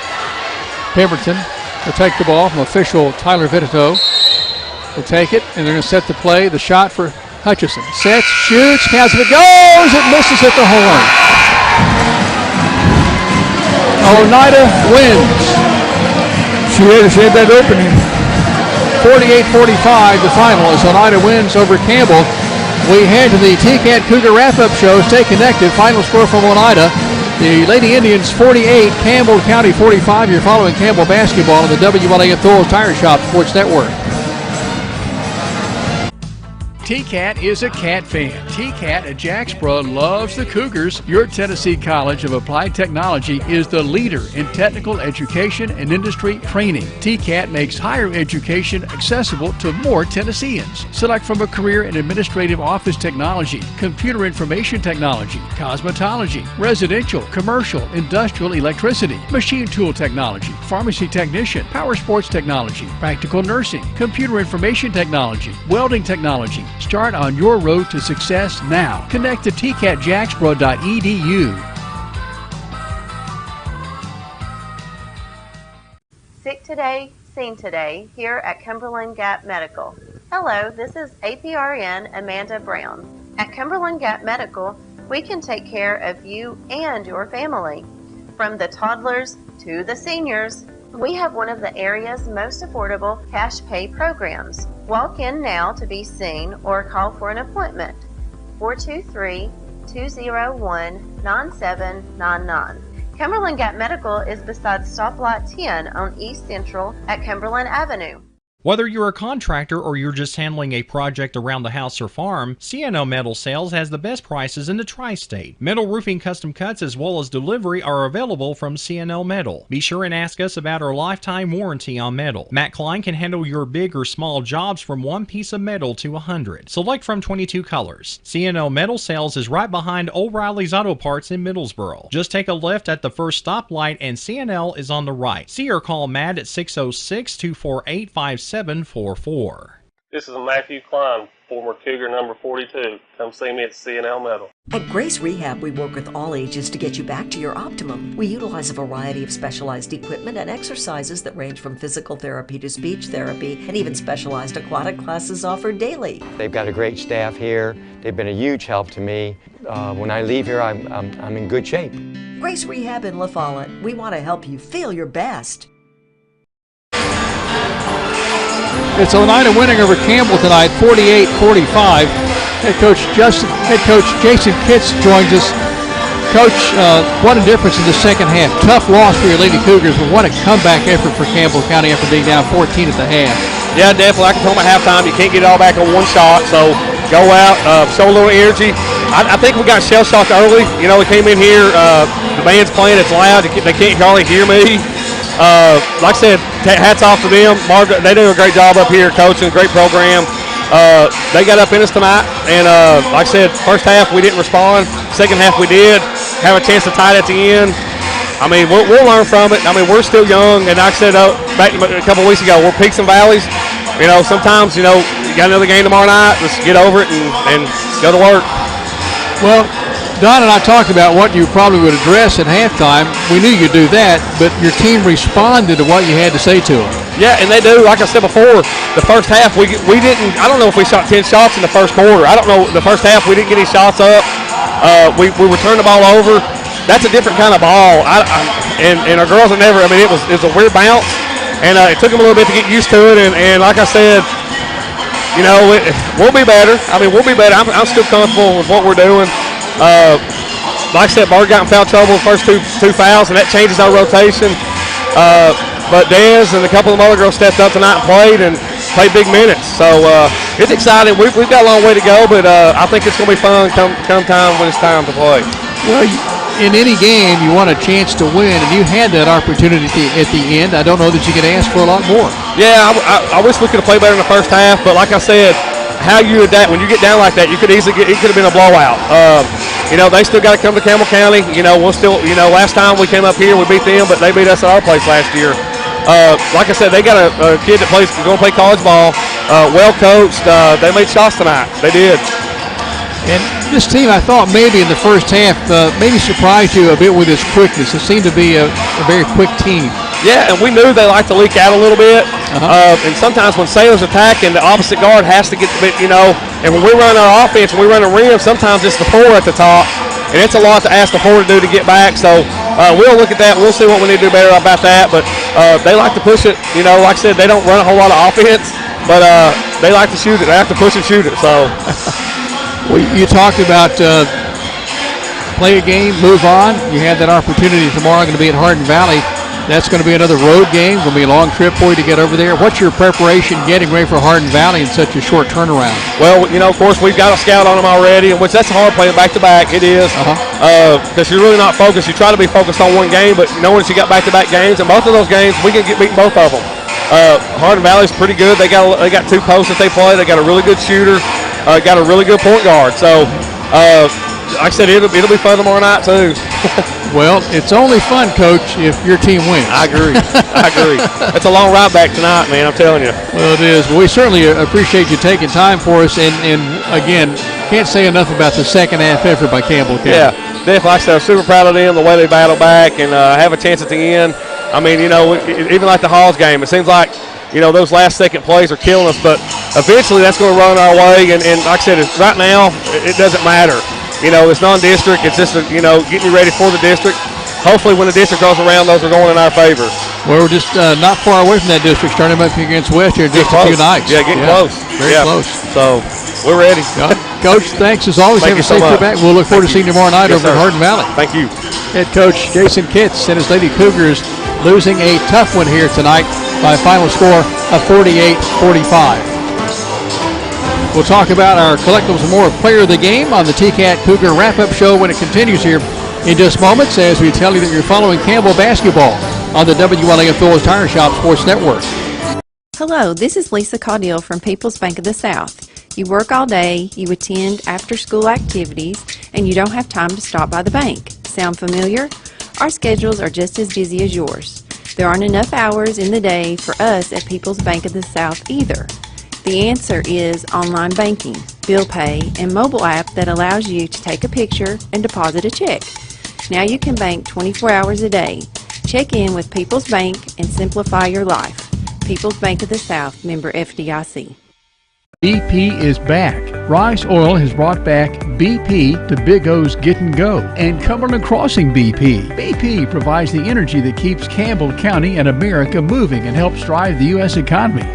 Pemberton will take the ball from official Tyler Vitito. Will take it, and they're going to set the play. The shot for Hutchison. Sets, shoots, counts, if it goes, it misses at the horn. Oneida wins. She had that opening. 48-45, the final, as Oneida wins over Campbell. We head to the TCAT Cougar wrap-up show. Stay connected. Final score from Oneida. The Lady Indians 48, Campbell County 45. You're following Campbell basketball on the WLA Thor's Tire Shop Sports Network. TCAT is a Cat fan. TCAT at Jacksboro loves the Cougars. Your Tennessee College of Applied Technology is the leader in technical education and industry training. TCAT makes higher education accessible to more Tennesseans. Select from a career in administrative office technology, computer information technology, cosmetology, residential, commercial, industrial electricity, machine tool technology, pharmacy technician, power sports technology, practical nursing, computer information technology, welding technology. Start on your road to success now. Connect to tcatjacksboro.edu. Sick today, seen today, here at Cumberland Gap Medical. Hello, this is APRN Amanda Brown. At Cumberland Gap Medical, we can take care of you and your family. From the toddlers to the seniors, we have one of the area's most affordable cash pay programs. Walk in now to be seen or call for an appointment. 423-201-9799. Cumberland Gap Medical is beside Stoplight 10 on East Central at Cumberland Avenue. Whether you're a contractor or you're just handling a project around the house or farm, CNO Metal Sales has the best prices in the tri-state. Metal roofing custom cuts as well as delivery are available from CNO Metal. Be sure and ask us about our lifetime warranty on metal. Matt Klein can handle your big or small jobs from one piece of metal to 100. Select from 22 colors. CNO Metal Sales is right behind O'Reilly's Auto Parts in Middlesboro. Just take a left at the first stoplight and CNL is on the right. See or call Matt at 606-248-5744. This is Matthew Klein, former Cougar number 42. Come see me at CNL Metal. At Grace Rehab, we work with all ages to get you back to your optimum. We utilize a variety of specialized equipment and exercises that range from physical therapy to speech therapy, and even specialized aquatic classes offered daily. They've got a great staff here. They've been a huge help to me. When I leave here, I'm in good shape. Grace Rehab in La Follette. We want to help you feel your best. It's Oneida winning over Campbell tonight, 48-45. Head coach Jason Kitts joins us. Coach, what a difference in the second half. Tough loss for your Lady Cougars, but what a comeback effort for Campbell County after being down 14 at the half. Yeah, definitely. I can tell them at halftime, you can't get it all back on one shot, so go out, show a little energy. I think we got shell-shocked early. You know, we came in here, the band's playing, it's loud, they can't hardly hear me. Like I said, hats off to them. Margaret, they do a great job up here coaching, great program. They got up in us tonight, and like I said, first half we didn't respond. Second half we did. Have a chance to tie it at the end. I mean, we'll learn from it. I mean, we're still young, and like I said back a couple of weeks ago, we're peaks and valleys. You know, sometimes, you know, you got another game tomorrow night, let's get over it and go to work. Well, Don and I talked about what you probably would address at halftime. We knew you'd do that, but your team responded to what you had to say to them. Yeah, and they do. Like I said before, the first half we didn't. I don't know if we shot 10 shots in the first quarter. I don't know. The first half we didn't get any shots up. We returned the ball over. That's a different kind of ball. And our girls are never. I mean, it was a weird bounce, and it took them a little bit to get used to it. And like I said, we'll be better. I mean, we'll be better. I'm still comfortable with what we're doing. Like I said, Bart got in foul trouble the first two fouls, and that changes our rotation. But Dez and a couple of other girls stepped up tonight and played big minutes. So it's exciting. We've got a long way to go, but I think it's going to be fun come time when it's time to play. Well, in any game, you want a chance to win, and you had that opportunity at the end. I don't know that you could ask for a lot more. Yeah, I wish we could have played better in the first half, but like I said, how you adapt when you get down like that, it could have been a blowout. They still got to come to Campbell County. We'll still, last time we came up here, we beat them, but they beat us at our place last year. Like I said, they got a kid that going to play college ball, well coached. They made shots tonight. They did. And this team, I thought maybe in the first half, maybe surprised you a bit with its quickness. It seemed to be a very quick team. Yeah, and we knew they liked to leak out a little bit. And sometimes when Sailor's attacking, the opposite guard has to get the bit, and when we run our offense and we run a rim, sometimes it's the four at the top, and it's a lot to ask the four to do to get back. So we'll look at that. We'll see what we need to do better about that. But they like to push it. Like I said, they don't run a whole lot of offense, but they like to shoot it. They have to push and shoot it. So. Well, you talked about play a game, move on. You have that opportunity tomorrow. Going to be at Hardin Valley. That's going to be another road game. Going to be a long trip for you to get over there. What's your preparation getting ready for Hardin Valley in such a short turnaround? Well, of course, we've got a scout on them already, which that's hard playing back-to-back. It is. Because you're really not focused. You try to be focused on one game, but once you got back-to-back games, and both of those games, we can get beaten both of them. Hardin Valley's pretty good. They got two posts that they play. They got a really good shooter. Got a really good point guard. So, like I said, it'll be fun tomorrow night, too. Well, it's only fun, Coach, if your team wins. I agree. It's a long ride back tonight, man, I'm telling you. Well, it is. Well, we certainly appreciate you taking time for us. And again, can't say enough about the second half effort by Campbell County. Yeah, definitely. Like I said, I'm super proud of them, the way they battle back and have a chance at the end. I mean, even like the Halls game, it seems like, those last second plays are killing us, but eventually that's going to run our way. And like I said, right now, it doesn't matter. It's non-district. It's just, getting you ready for the district. Hopefully when the district goes around, those are going in our favor. Well, we're just not far away from that district, starting up against West here in just a few nights. Yeah, getting close. Very close. So we're ready. Coach, thanks as always. Have a safe trip back. We'll look forward to seeing you tomorrow night over at Hardin Valley. Thank you. Head coach Jason Kitts and his Lady Cougars losing a tough one here tonight by a final score of 48-45. We'll talk about our collectibles and more player of the game on the TCAT Cougar wrap-up show when it continues here in just moments as we tell you that you're following Campbell basketball on the WLAF Phillips Tire Shop Sports Network. Hello, this is Lisa Caudill from People's Bank of the South. You work all day, you attend after-school activities, and you don't have time to stop by the bank. Sound familiar? Our schedules are just as busy as yours. There aren't enough hours in the day for us at People's Bank of the South either. The answer is online banking, bill pay, and mobile app that allows you to take a picture and deposit a check. Now you can bank 24 hours a day. Check in with People's Bank and simplify your life. People's Bank of the South, member FDIC. BP is back. Rice Oil has brought back BP to Big O's Get and Go and Cumberland Crossing BP. BP provides the energy that keeps Campbell County and America moving and helps drive the U.S. economy.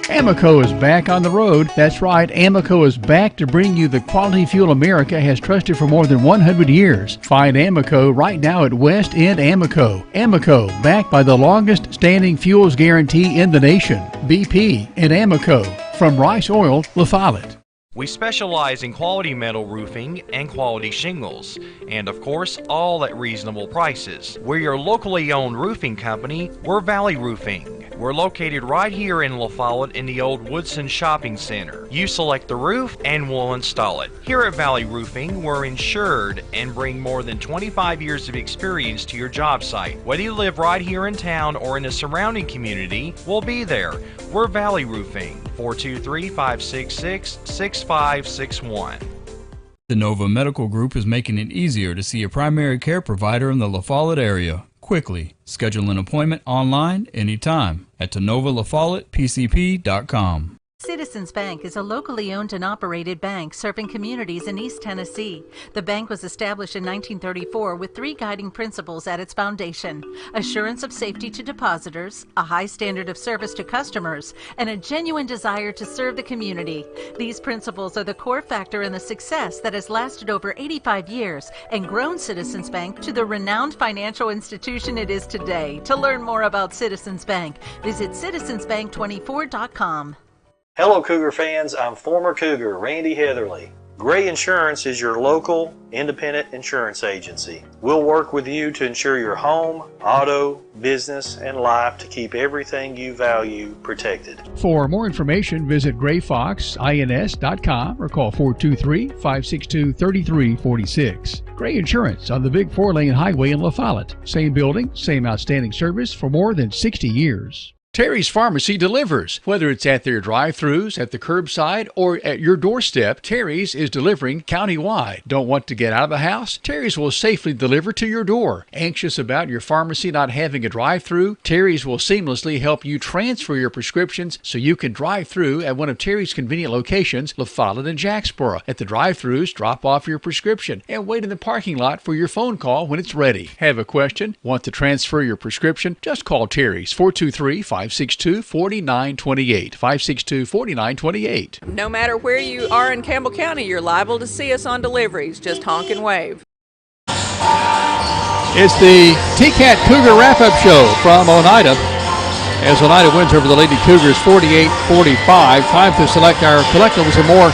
Amoco is back on the road. That's right, Amoco is back to bring you the quality fuel America has trusted for more than 100 years. Find Amoco right now at West End Amoco. Amoco, backed by the longest standing fuels guarantee in the nation. BP and Amoco from Rice Oil, La Follette. We specialize in quality metal roofing and quality shingles, and of course, all at reasonable prices. We're your locally owned roofing company. We're Valley Roofing. We're located right here in La Follette in the old Woodson Shopping Center. You select the roof and we'll install it. Here at Valley Roofing, we're insured and bring more than 25 years of experience to your job site. Whether you live right here in town or in the surrounding community, we'll be there. We're Valley Roofing, 423-566-6561. The Nova Medical Group is making it easier to see a primary care provider in the La Follette area quickly. Schedule an appointment online anytime at TenovaLaFollettePCP.com. Citizens Bank is a locally owned and operated bank serving communities in East Tennessee. The bank was established in 1934 with three guiding principles at its foundation: assurance of safety to depositors, a high standard of service to customers, and a genuine desire to serve the community. These principles are the core factor in the success that has lasted over 85 years and grown Citizens Bank to the renowned financial institution it is today. To learn more about Citizens Bank, visit citizensbank24.com. Hello Cougar fans, I'm former Cougar Randy Heatherly. Gray Insurance is your local independent insurance agency. We'll work with you to insure your home, auto, business, and life to keep everything you value protected. For more information, visit grayfoxins.com or call 423-562-3346. Gray Insurance on the Big 4-lane highway in La Follette. Same building, same outstanding service for more than 60 years. Terry's Pharmacy delivers. Whether it's at their drive-thrus, at the curbside, or at your doorstep, Terry's is delivering countywide. Don't want to get out of the house? Terry's will safely deliver to your door. Anxious about your pharmacy not having a drive-thru? Terry's will seamlessly help you transfer your prescriptions so you can drive through at one of Terry's convenient locations, La Follette and Jacksboro. At the drive-thrus, drop off your prescription and wait in the parking lot for your phone call when it's ready. Have a question? Want to transfer your prescription? Just call Terry's 423-562-4928. 562-4928. No matter where you are in Campbell County, you're liable to see us on deliveries. Just honk and wave. It's the T-Cat Cougar wrap-up show from Oneida, as Oneida wins over the Lady Cougars 48-45. Time to select our collectibles and more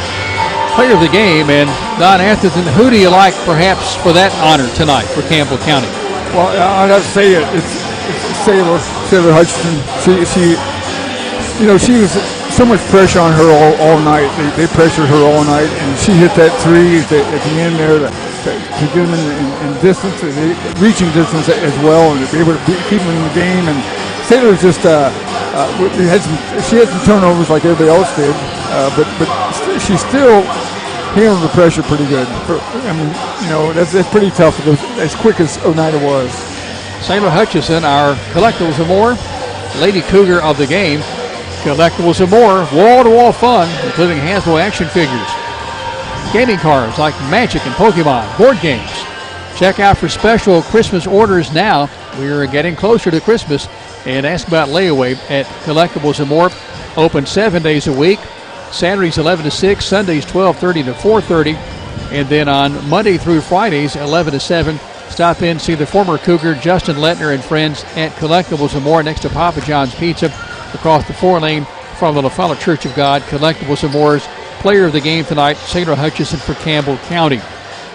player of the game. And Don Atherton, who do you like perhaps for that honor tonight for Campbell County? Well, I'd have to say it's Sailor Hutchinson. She was so much pressure on her all night. They pressured her all night, and she hit that three at the end there to get them in distance, reaching distance as well, and to be able to keep them in the game. And Sailor just she had some turnovers like everybody else did, but she still handled the pressure pretty good. That's pretty tough as quick as Oneida was. Sailor Hutchison, our collectibles and more Lady Cougar of the game. Collectibles and more, wall-to-wall fun, including Hasbro action figures, gaming cards like Magic and Pokemon, board games. Check out for special Christmas orders now. We're getting closer to Christmas, and ask about layaway at Collectibles and More. Open 7 days a week. Saturdays 11 to 6, Sundays 12:30 to 4:30, and then on Monday through Fridays 11 to 7. Stop in, see the former Cougar Justin Lettner and friends at Collectibles and More next to Papa John's Pizza across the 4-lane from the La Follette Church of God. Collectibles and More's player of the game tonight, Sailor Hutchison for Campbell County.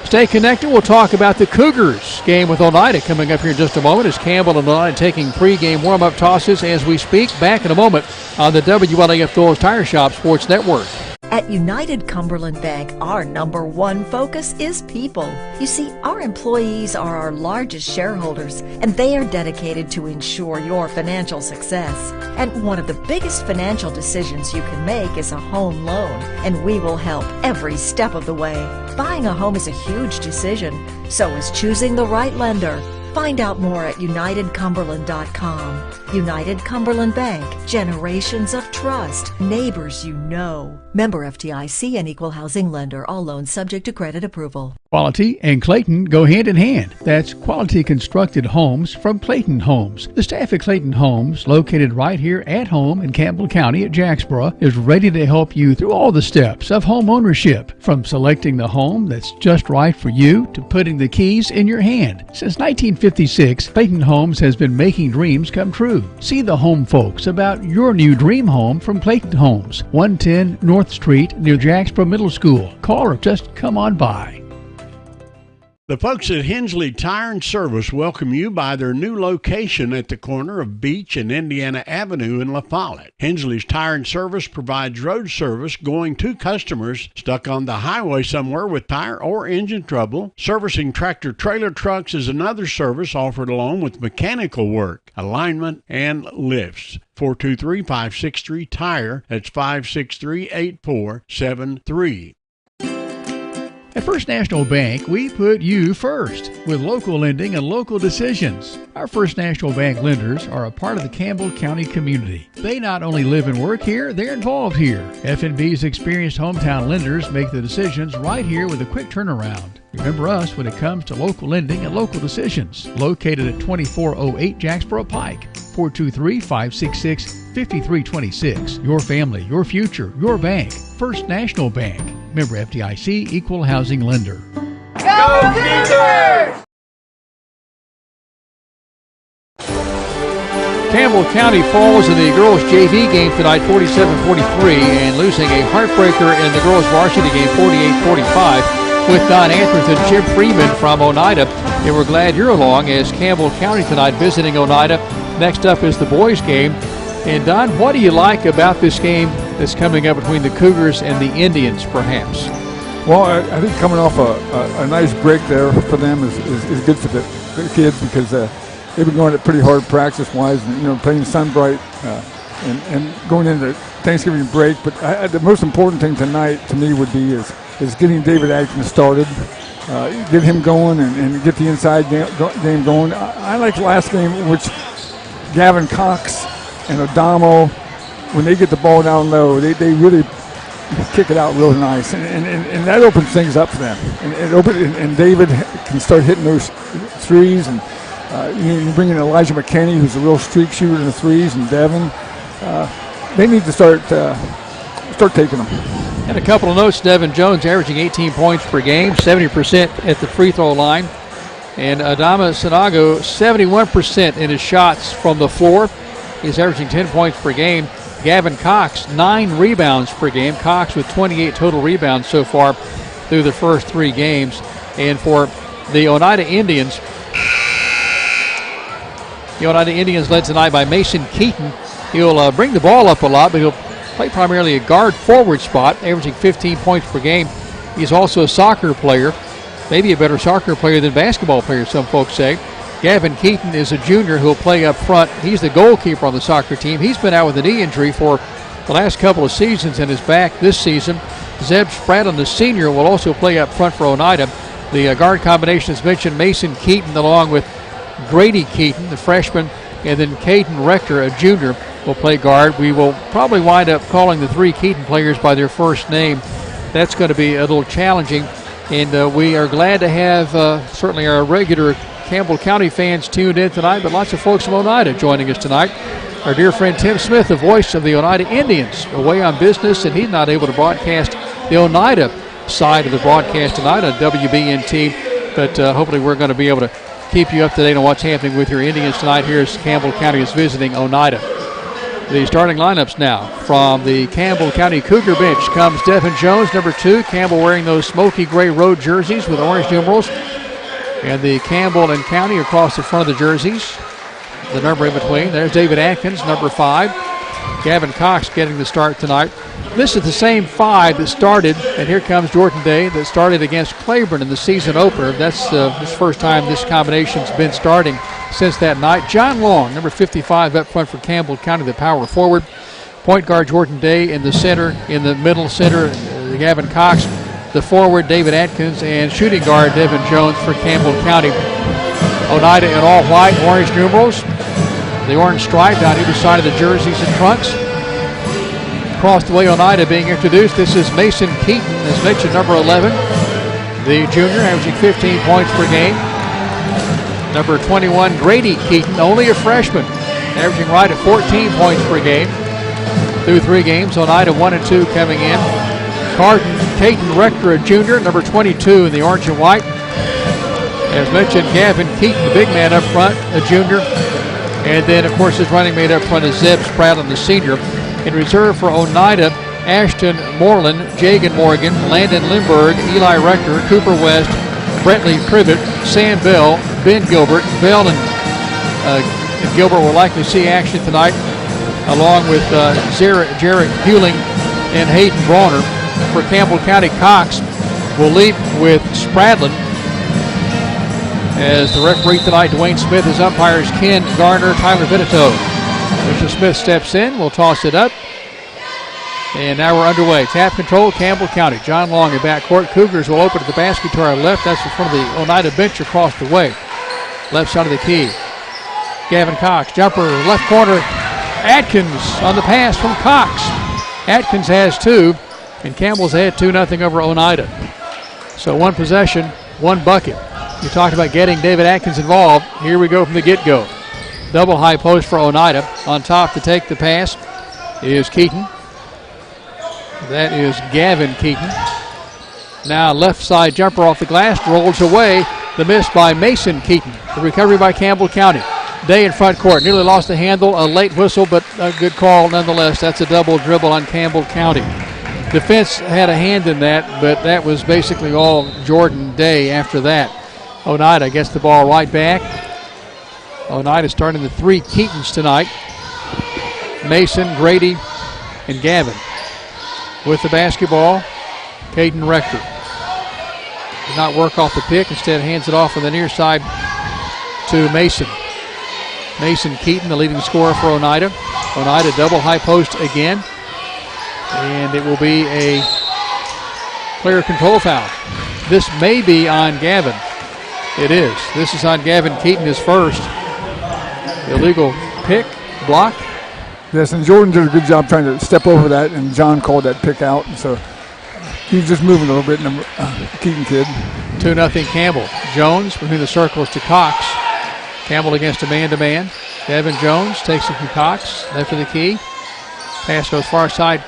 Stay connected. We'll talk about the Cougars game with Oneida coming up here in just a moment as Campbell and Oneida taking pregame warm-up tosses as we speak. Back in a moment on the WLAF Doors Tire Shop Sports Network. At United Cumberland Bank, our number one focus is people. You see, our employees are our largest shareholders, and they are dedicated to ensure your financial success. And one of the biggest financial decisions you can make is a home loan, and we will help every step of the way. Buying a home is a huge decision, so is choosing the right lender. Find out more at UnitedCumberland.com. United Cumberland Bank. Generations of trust. Neighbors you know. Member FDIC and Equal Housing Lender. All loans subject to credit approval. Quality and Clayton go hand in hand. That's quality constructed homes from Clayton Homes. The staff at Clayton Homes, located right here at home in Campbell County at Jacksboro, is ready to help you through all the steps of home ownership, from selecting the home that's just right for you to putting the keys in your hand. Since 1956, Clayton Homes has been making dreams come true. See the home folks about your new dream home from Clayton Homes, 110 North Street near Jacksboro Middle School. Call or just come on by. The folks at Hensley Tire and Service welcome you by their new location at the corner of Beach and Indiana Avenue in La Follette. Hensley's Tire and Service provides road service going to customers stuck on the highway somewhere with tire or engine trouble. Servicing tractor trailer trucks is another service offered along with mechanical work, alignment, and lifts. 423-563-TIRE. That's 563-8473. At First National Bank, we put you first with local lending and local decisions. Our First National Bank lenders are a part of the Campbell County community. They not only live and work here, they're involved here. FNB's experienced hometown lenders make the decisions right here with a quick turnaround. Remember us when it comes to local lending and local decisions. Located at 2408 Jacksboro Pike, 423-566-5326. Your family, your future, your bank. First National Bank. Member FDIC, Equal Housing Lender. Go Cougars! Campbell County falls in the girls' JV game tonight 47-43 and losing a heartbreaker in the girls' varsity game 48-45 with Don Anthony and Jim Freeman from Oneida. And we're glad you're along as Campbell County tonight visiting Oneida. Next up is the boys' game. And Don, what do you like about this game that's coming up between the Cougars and the Indians, perhaps? Well, I think coming off a nice break there for them is good for the kids because they've been going at pretty hard practice-wise, and playing Sunbright and going into Thanksgiving break. But the most important thing tonight to me would be is getting David Atkins started, get him going, and get the inside game going. I like the last game, in which Gavin Cox and Adamo, when they get the ball down low, they really kick it out real nice, and that opens things up for them. And David can start hitting those threes, and you bring in Elijah McKinney, who's a real streak shooter in the threes, and Devin. They need to start taking them. And a couple of notes: Devin Jones averaging 18 points per game, 70% at the free throw line, and Adama Sanago 71% in his shots from the floor. He's averaging 10 points per game. Gavin Cox, 9 rebounds per game. Cox with 28 total rebounds so far through the first 3 games. And for the Oneida Indians led tonight by Mason Keaton. He'll bring the ball up a lot, but he'll play primarily a guard forward spot, averaging 15 points per game. He's also a soccer player, maybe a better soccer player than basketball player, some folks say. Gavin Keaton is a junior who'll play up front. He's the goalkeeper on the soccer team. He's been out with a knee injury for the last couple of seasons and is back this season. Zeb Spradlin, the senior, will also play up front for Oneida. The guard combination is mentioned: Mason Keaton along with Grady Keaton, the freshman, and then Caden Rector, a junior, will play guard. We will probably wind up calling the 3 Keaton players by their first name. That's going to be a little challenging, and we are glad to have certainly our regular Campbell County fans tuned in tonight, but lots of folks from Oneida joining us tonight. Our dear friend Tim Smith, the voice of the Oneida Indians, away on business, and he's not able to broadcast the Oneida side of the broadcast tonight on WBNT, but hopefully we're going to be able to keep you up to date on what's happening with your Indians tonight here as Campbell County is visiting Oneida. The starting lineups now from the Campbell County Cougar bench comes Devin Jones, number 2. Campbell wearing those smoky gray road jerseys with orange numerals. And the Campbell and County across the front of the jerseys. The number in between. There's David Atkins, number 5. Gavin Cox getting the start tonight. This is the same 5 that started, and here comes Jordan Day, that started against Claiborne in the season opener. That's this first time this combination's been starting since that night. John Long, number 55, up front for Campbell County, the power forward. Point guard Jordan Day in the center, in the middle center, Gavin Cox. The forward, David Atkins, and shooting guard, Devin Jones for Campbell County. Oneida in all white, orange numerals. The orange stripe down either side of the jerseys and trunks. Across the way, Oneida being introduced. This is Mason Keaton, as mentioned, number 11. The junior, averaging 15 points per game. Number 21, Grady Keaton, only a freshman, averaging right at 14 points per game. Through 3 games, Oneida 1 and 2 coming in. Caden Rector, a junior, number 22 in the orange and white. As mentioned, Gavin Keaton, the big man up front, a junior. And then, of course, his running mate up front is Zeb Spradlin, the senior. In reserve for Oneida, Ashton Moreland, Jagan Morgan, Landon Lindberg, Eli Rector, Cooper West, Brentley Privet, Sam Bell, Ben Gilbert. Bell and Gilbert will likely see action tonight, along with Jarrett Hewling and Hayden Brawner. For Campbell County, Cox will lead with Spradlin. As the referee tonight, Dwayne Smith, his umpires Ken Garner, Tyler Benito. Mr. Smith steps in, will toss it up. And now we're underway. Tap control, Campbell County. John Long in backcourt. Cougars will open at the basket to our left. That's in front of the Oneida bench across the way. Left side of the key. Gavin Cox, jumper, left corner. Atkins on the pass from Cox. Atkins has 2, and Campbell's had 2-0 over Oneida. So 1 possession, 1 bucket. You talked about getting David Atkins involved. Here we go from the get-go. Double high post for Oneida. On top to take the pass is Keaton. That is Gavin Keaton. Now left side jumper off the glass, rolls away. The miss by Mason Keaton. The recovery by Campbell County. Day in front court. Nearly lost the handle. A late whistle, but a good call nonetheless. That's a double dribble on Campbell County. Defense had a hand in that, but that was basically all Jordan Day after that. Oneida gets the ball right back. Oneida starting the 3 Keatons tonight. Mason, Grady, and Gavin. With the basketball, Caden Rector. Did not work off the pick, instead hands it off on the near side to Mason. Mason Keaton, the leading scorer for Oneida. Oneida double high post again. And it will be a player control foul. This may be on Gavin. It is. This is on Gavin Keaton, his first. Illegal pick, block. Yes, and Jordan did a good job trying to step over that, and John called that pick out. And so he's just moving a little bit, Keaton kid. 2-0 Campbell. Jones between the circles to Cox. Campbell against a man-to-man. Devin Jones takes it from Cox, left of the key. Pass goes far side.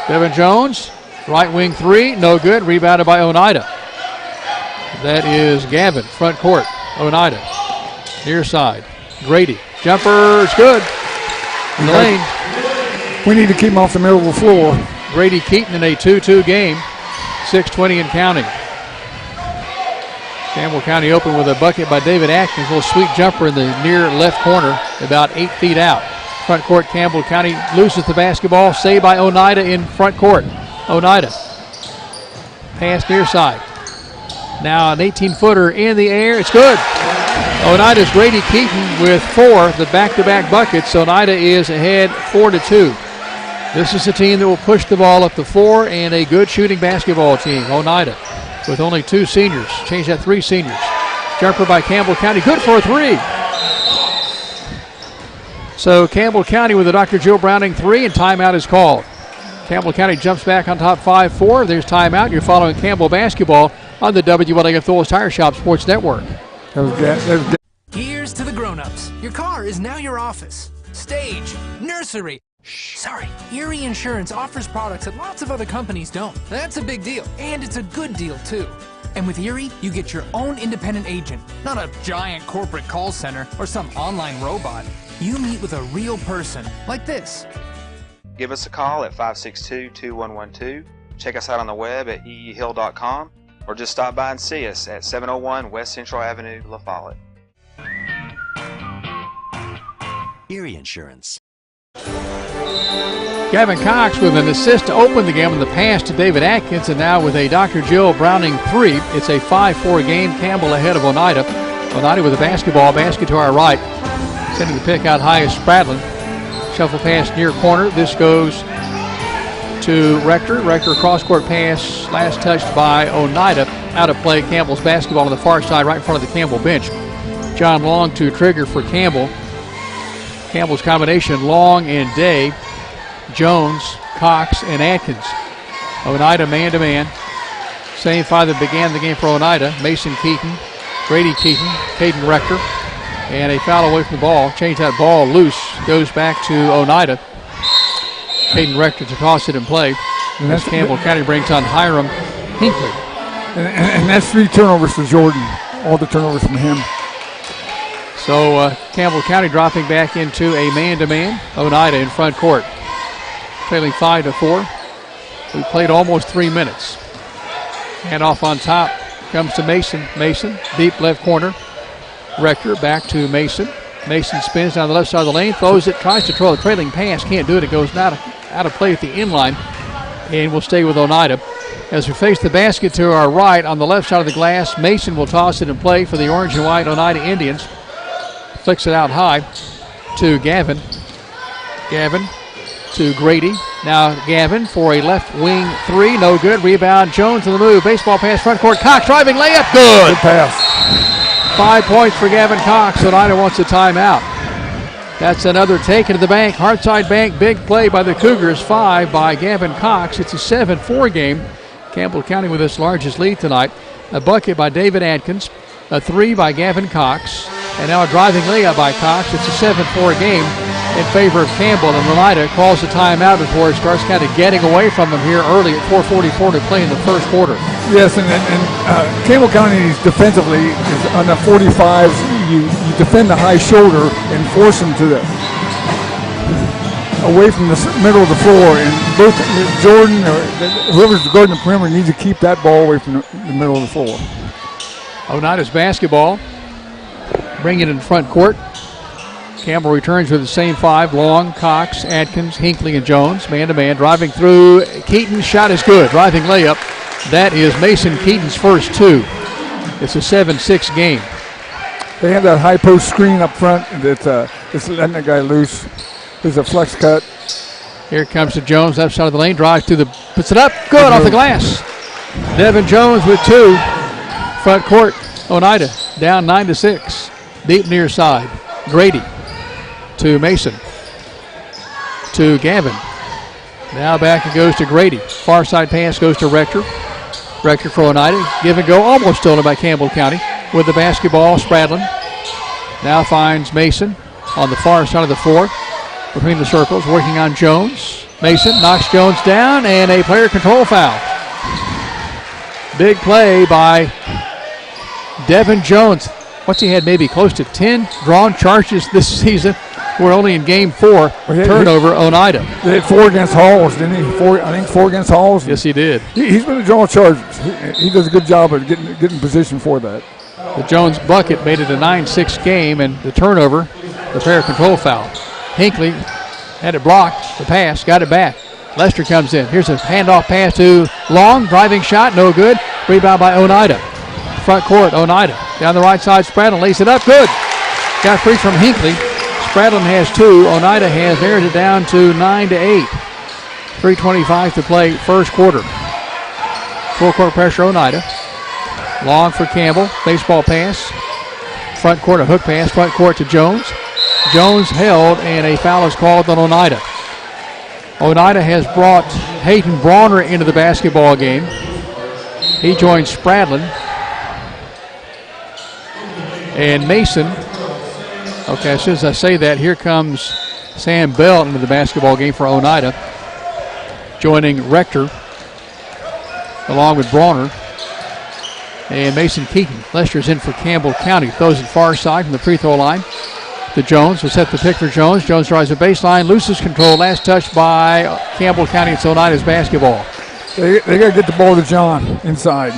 Devin Jones, right wing 3, no good. Rebounded by Oneida. That is Gavin, front court. Oneida, near side. Grady, jumper's good. In the lane. We need to keep him off the middle of the floor. Grady Keaton in a 2-2 game. 6:20 and counting. Campbell County open with a bucket by David Atkins. A little sweet jumper in the near left corner, about 8 feet out. Front court, Campbell County loses the basketball. Saved by Oneida in front court. Oneida. Pass near side. Now an 18-footer in the air. It's good. Oneida's Grady Keaton with 4, the back-to-back buckets. Oneida is ahead 4-2. This is a team that will push the ball up the floor, and a good shooting basketball team. Oneida with only 2 seniors. Change that 3 seniors. Jumper by Campbell County. Good for a 3. So Campbell County with a Dr. Jill Browning 3, and timeout is called. Campbell County jumps back on top 5-4. There's timeout. You're following Campbell basketball on the WLAF Phillips Tire Shop Sports Network. Here's to the grown-ups. Your car is now your office, stage, nursery. Sorry, Erie Insurance offers products that lots of other companies don't. That's a big deal, and it's a good deal too. And with Erie, you get your own independent agent, not a giant corporate call center or some online robot. You meet with a real person, like this. Give us a call at 562-2112. Check us out on the web at eehill.com, or just stop by and see us at 701 West Central Avenue, La Follette. Erie Insurance. Gavin Cox with an assist to open the game in the pass to David Atkins, and now with a Dr. Jill Browning 3. It's a 5-4 game. Campbell ahead of Oneida. Oneida with a basketball, basket to our right. Sending the pick out high is Spradlin. Shuffle pass near corner. This goes to Rector. Rector cross-court pass, last touched by Oneida. Out of play, Campbell's basketball on the far side, right in front of the Campbell bench. John Long to trigger for Campbell. Campbell's combination, Long and Day. Jones, Cox, and Atkins. Oneida man-to-man. Same 5 that began the game for Oneida. Mason Keaton, Grady Keaton, Caden Rector. And a foul away from the ball. Change that ball loose. Goes back to Oneida. Caden Rector to toss it in play. As Campbell County brings on Hiram Hinckley. And that's 3 turnovers for Jordan. All the turnovers from him. So Campbell County dropping back into a man-to-man. Oneida in front court. Trailing 5-4. We played almost 3 minutes. Hand off on top. Comes to Mason. Mason, deep left corner. Rector back to Mason. Mason spins down the left side of the lane, throws it, tries to throw a trailing pass, can't do it. It goes out of play at the inline, and will stay with Oneida. As we face the basket to our right on the left side of the glass, Mason will toss it in play for the orange and white Oneida Indians. Flicks it out high to Gavin. Gavin to Grady. Now Gavin for a left wing three, no good. Rebound, Jones on the move. Baseball pass, front court. Cox driving layup, good. Good pass. 5 points for Gavin Cox. Oneida wants a timeout. That's another taken to the bank. Hardside Bank, big play by the Cougars. 5 by Gavin Cox. It's a 7-4 game. Campbell County with its largest lead tonight. A bucket by David Adkins. A 3 by Gavin Cox. And now a driving layup by Cox. It's a 7-4 game in favor of Campbell, and Oneida calls a timeout before it starts kind of getting away from them here early at 4:44 to play in the first quarter. Yes, and Campbell County defensively is on the 45s. You defend the high shoulder and force them to the away from the middle of the floor, and both Jordan or whoever's guarding the perimeter needs to keep that ball away from the middle of the floor. Oneida's basketball. Bring it in front court. Campbell returns with the same 5. Long, Cox, Adkins, Hinckley, and Jones. Man-to-man, driving through. Keaton's shot is good. Driving layup. That is Mason Keaton's first 2. It's a 7-6 game. They have that high post screen up front. It's letting that guy loose. There's a flex cut. Here comes to Jones, left side of the lane. Drives to the, puts it up. Good off the glass. Devin Jones with 2. Front court. Oneida down 9-6. Deep near side. Grady to Mason, to Gavin. Now back it goes to Grady. Far side pass goes to Rector. Rector for Oneida. Give and go, almost stolen by Campbell County. With the basketball, Spradlin. Now finds Mason on the far side of the floor. Between the circles, working on Jones. Mason knocks Jones down, and a player control foul. Big play by Devin Jones. What's he had, maybe close to 10 drawn charges this season. We're only in game 4. Turnover, Oneida. They had 4 against Halls, didn't he? I think 4 against Halls. Yes, he did. He's been drawing charges. He does a good job of getting in position for that. The Jones bucket made it a 9-6 game, and the turnover, the player control foul. Hinckley had it blocked. The pass, got it back. Lester comes in. Here's a handoff pass to Long. Driving shot, no good. Rebound by Oneida. Front court, Oneida. Down the right side, Spradlin lays it up. Good. Got free from Hinckley. Spradlin has 2. Oneida has narrowed it down to 9-8. 3:25 to play first quarter. Full court pressure, Oneida. Long for Campbell. Baseball pass. Front court, a hook pass. Front court to Jones. Jones held, and a foul is called on Oneida. Oneida has brought Hayden Brawner into the basketball game. He joins Spradlin. And Mason, okay, as soon as I say that, here comes Sam Bell into the basketball game for Oneida, joining Rector, along with Brawner, and Mason Keaton. Lester's in for Campbell County. Throws it far side from the free throw line to Jones. Will set the pick for Jones. Jones drives the baseline, loses control. Last touch by Campbell County. It's Oneida's basketball. They got to get the ball to John inside.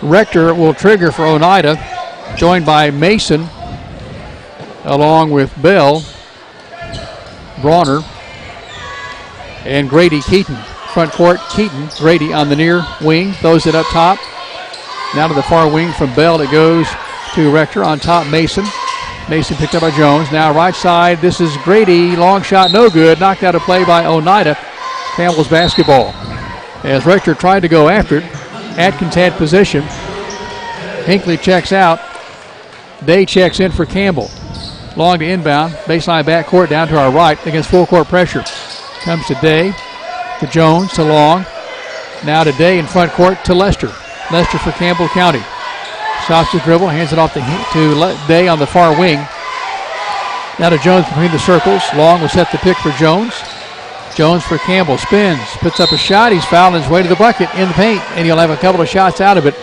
Rector will trigger for Oneida, joined by Mason, along with Bell, Brawner, and Grady Keaton. Front court, Keaton, Grady on the near wing, throws it up top. Now to the far wing from Bell, it goes to Rector. On top, Mason. Mason picked up by Jones. Now right side, this is Grady. Long shot, no good. Knocked out of play by Oneida. Campbell's basketball. As Rector tried to go after it, Atkins had position. Hinckley checks out. Day checks in for Campbell. Long to inbound. Baseline backcourt down to our right against full court pressure. Comes to Day, to Jones, to Long. Now to Day in front court to Lester. Lester for Campbell County. Stops the dribble, hands it off to Day on the far wing. Now to Jones between the circles. Long will set the pick for Jones. Jones for Campbell, spins, puts up a shot. He's fouled on his way to the bucket in the paint, and he'll have a couple of shots out of it.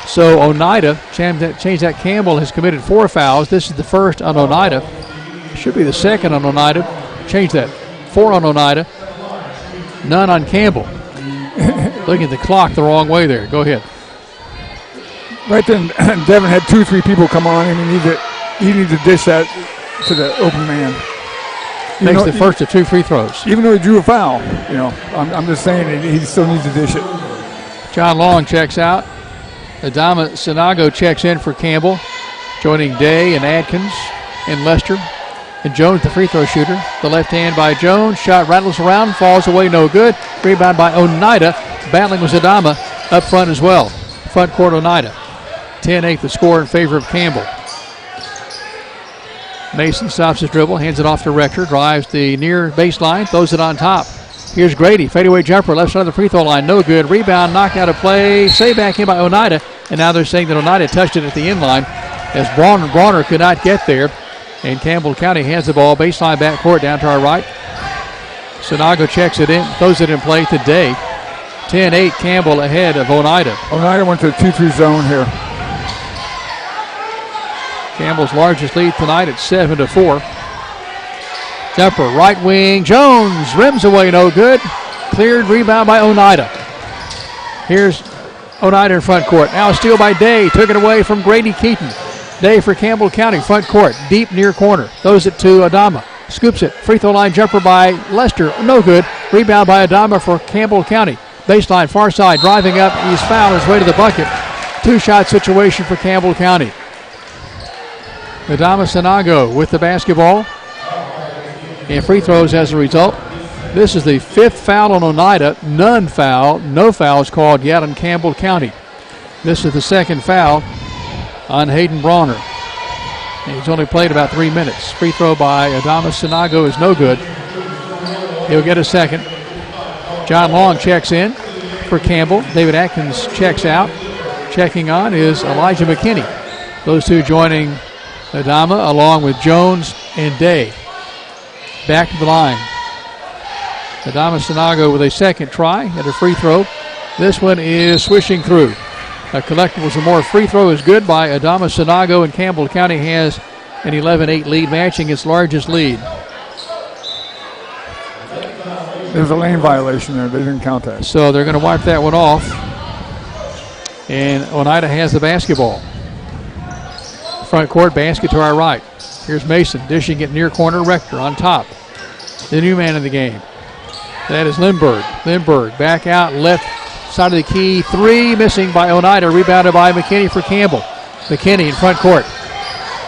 So Oneida, change that. Campbell has committed 4 fouls. This is the first on Oneida. Should be the second on Oneida. Change that. 4 on Oneida. None on Campbell. Looking at the clock the wrong way there. Go ahead. Right then, Devin had 2-3 people come on, and he needed to dish that to the open man. Makes the first of 2 free throws. Even though he drew a foul, I'm just saying he still needs to dish it. John Long checks out. Adama Sinago checks in for Campbell, joining Day and Adkins and Lester. And Jones, the free throw shooter. The left hand by Jones. Shot rattles around, falls away, no good. Rebound by Oneida. Battling was Adama up front as well. Front court Oneida. 10-8 the score in favor of Campbell. Mason stops his dribble, hands it off to Rector, drives the near baseline, throws it on top. Here's Grady, fadeaway jumper, left side of the free throw line, no good. Rebound, knocked out of play, saved back in by Oneida, and now they're saying that Oneida touched it at the end line as Bronner could not get there. And Campbell County has the ball, baseline backcourt down to our right. Sinago checks it in, throws it in play today. 10-8 Campbell ahead of Oneida. Oneida went to the 2-3 zone here. Campbell's largest lead tonight at 7-4. Jumper, right wing, Jones, rims away, no good. Cleared, rebound by Oneida. Here's Oneida in front court. Now a steal by Day, took it away from Grady Keaton. Day for Campbell County, front court, deep near corner. Throws it to Adama, scoops it. Free throw line jumper by Lester, no good. Rebound by Adama for Campbell County. Baseline, far side, driving up, he's fouled his way to the bucket. Two-shot situation for Campbell County. Adama Sinago with the basketball and free throws as a result. This is the 5th foul on Oneida. No fouls called yet on Campbell County. This is the 2nd foul on Hayden Bronner. And he's only played about 3 minutes. Free throw by Adama Sinago is no good. He'll get a second. John Long checks in for Campbell. David Atkins checks out. Checking on is Elijah McKinney. Those two joining Adama along with Jones and Day. Back to the line. Adama Sinago with a second try at a free throw. This one is swishing through. A collectibles and more free throw is good by Adama Sinago, and Campbell County has an 11-8 lead, matching its largest lead. There's a lane violation there. They didn't count that. So they're going to wipe that one off. And Oneida has the basketball. Front court basket to our right. Here's Mason dishing it near corner. Rector on top. The new man in the game. That is Lindbergh. Lindbergh back out left side of the key. 3 missing by Oneida. Rebounded by McKinney for Campbell. McKinney in front court.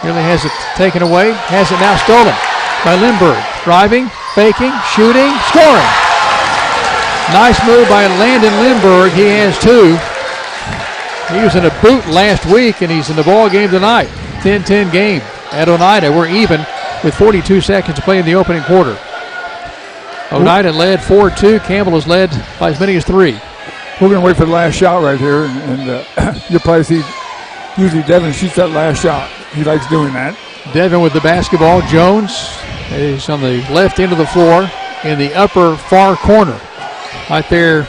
Nearly has it taken away. Has it now stolen by Lindbergh. Driving, faking, shooting, scoring. Nice move by Landon Lindbergh. He has 2. He was in a boot last week, and he's in the ball game tonight. 10-10 game at Oneida. We're even with 42 seconds to play in the opening quarter. Oneida led 4-2. Campbell has led by as many as 3. We're going to wait for the last shot right here, and you'll probably see usually Devin shoots that last shot. He likes doing that. Devin with the basketball. Jones is on the left end of the floor in the upper far corner. Right there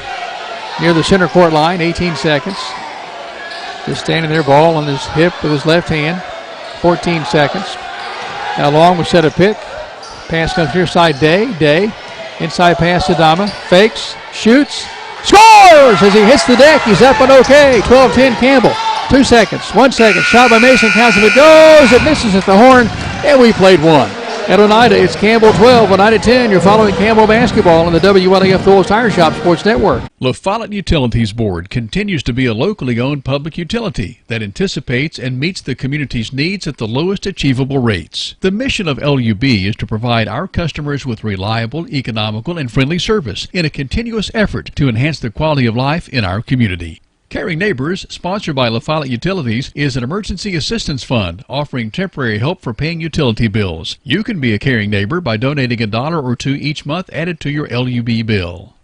near the center court line, 18 seconds. Just standing there, ball on his hip with his left hand. 14 seconds. Now Long will set a pick. Pass comes near side Day. Day. Inside pass to Adama. Fakes. Shoots. Scores as he hits the deck. He's up and okay. 12-10 Campbell. 2 seconds. 1 second. Shot by Mason. Counts if it goes. It misses at the horn. And we played 1. At Oneida, it's Campbell 12, Oneida 10. You're following Campbell basketball on the WLAF Thorles Tire Shop Sports Network. La Follette Utilities Board continues to be a locally owned public utility that anticipates and meets the community's needs at the lowest achievable rates. The mission of LUB is to provide our customers with reliable, economical, and friendly service in a continuous effort to enhance the quality of life in our community. Caring Neighbors, sponsored by La Follette Utilities, is an emergency assistance fund offering temporary help for paying utility bills. You can be a caring neighbor by donating $1 or $2 each month added to your LUB bill.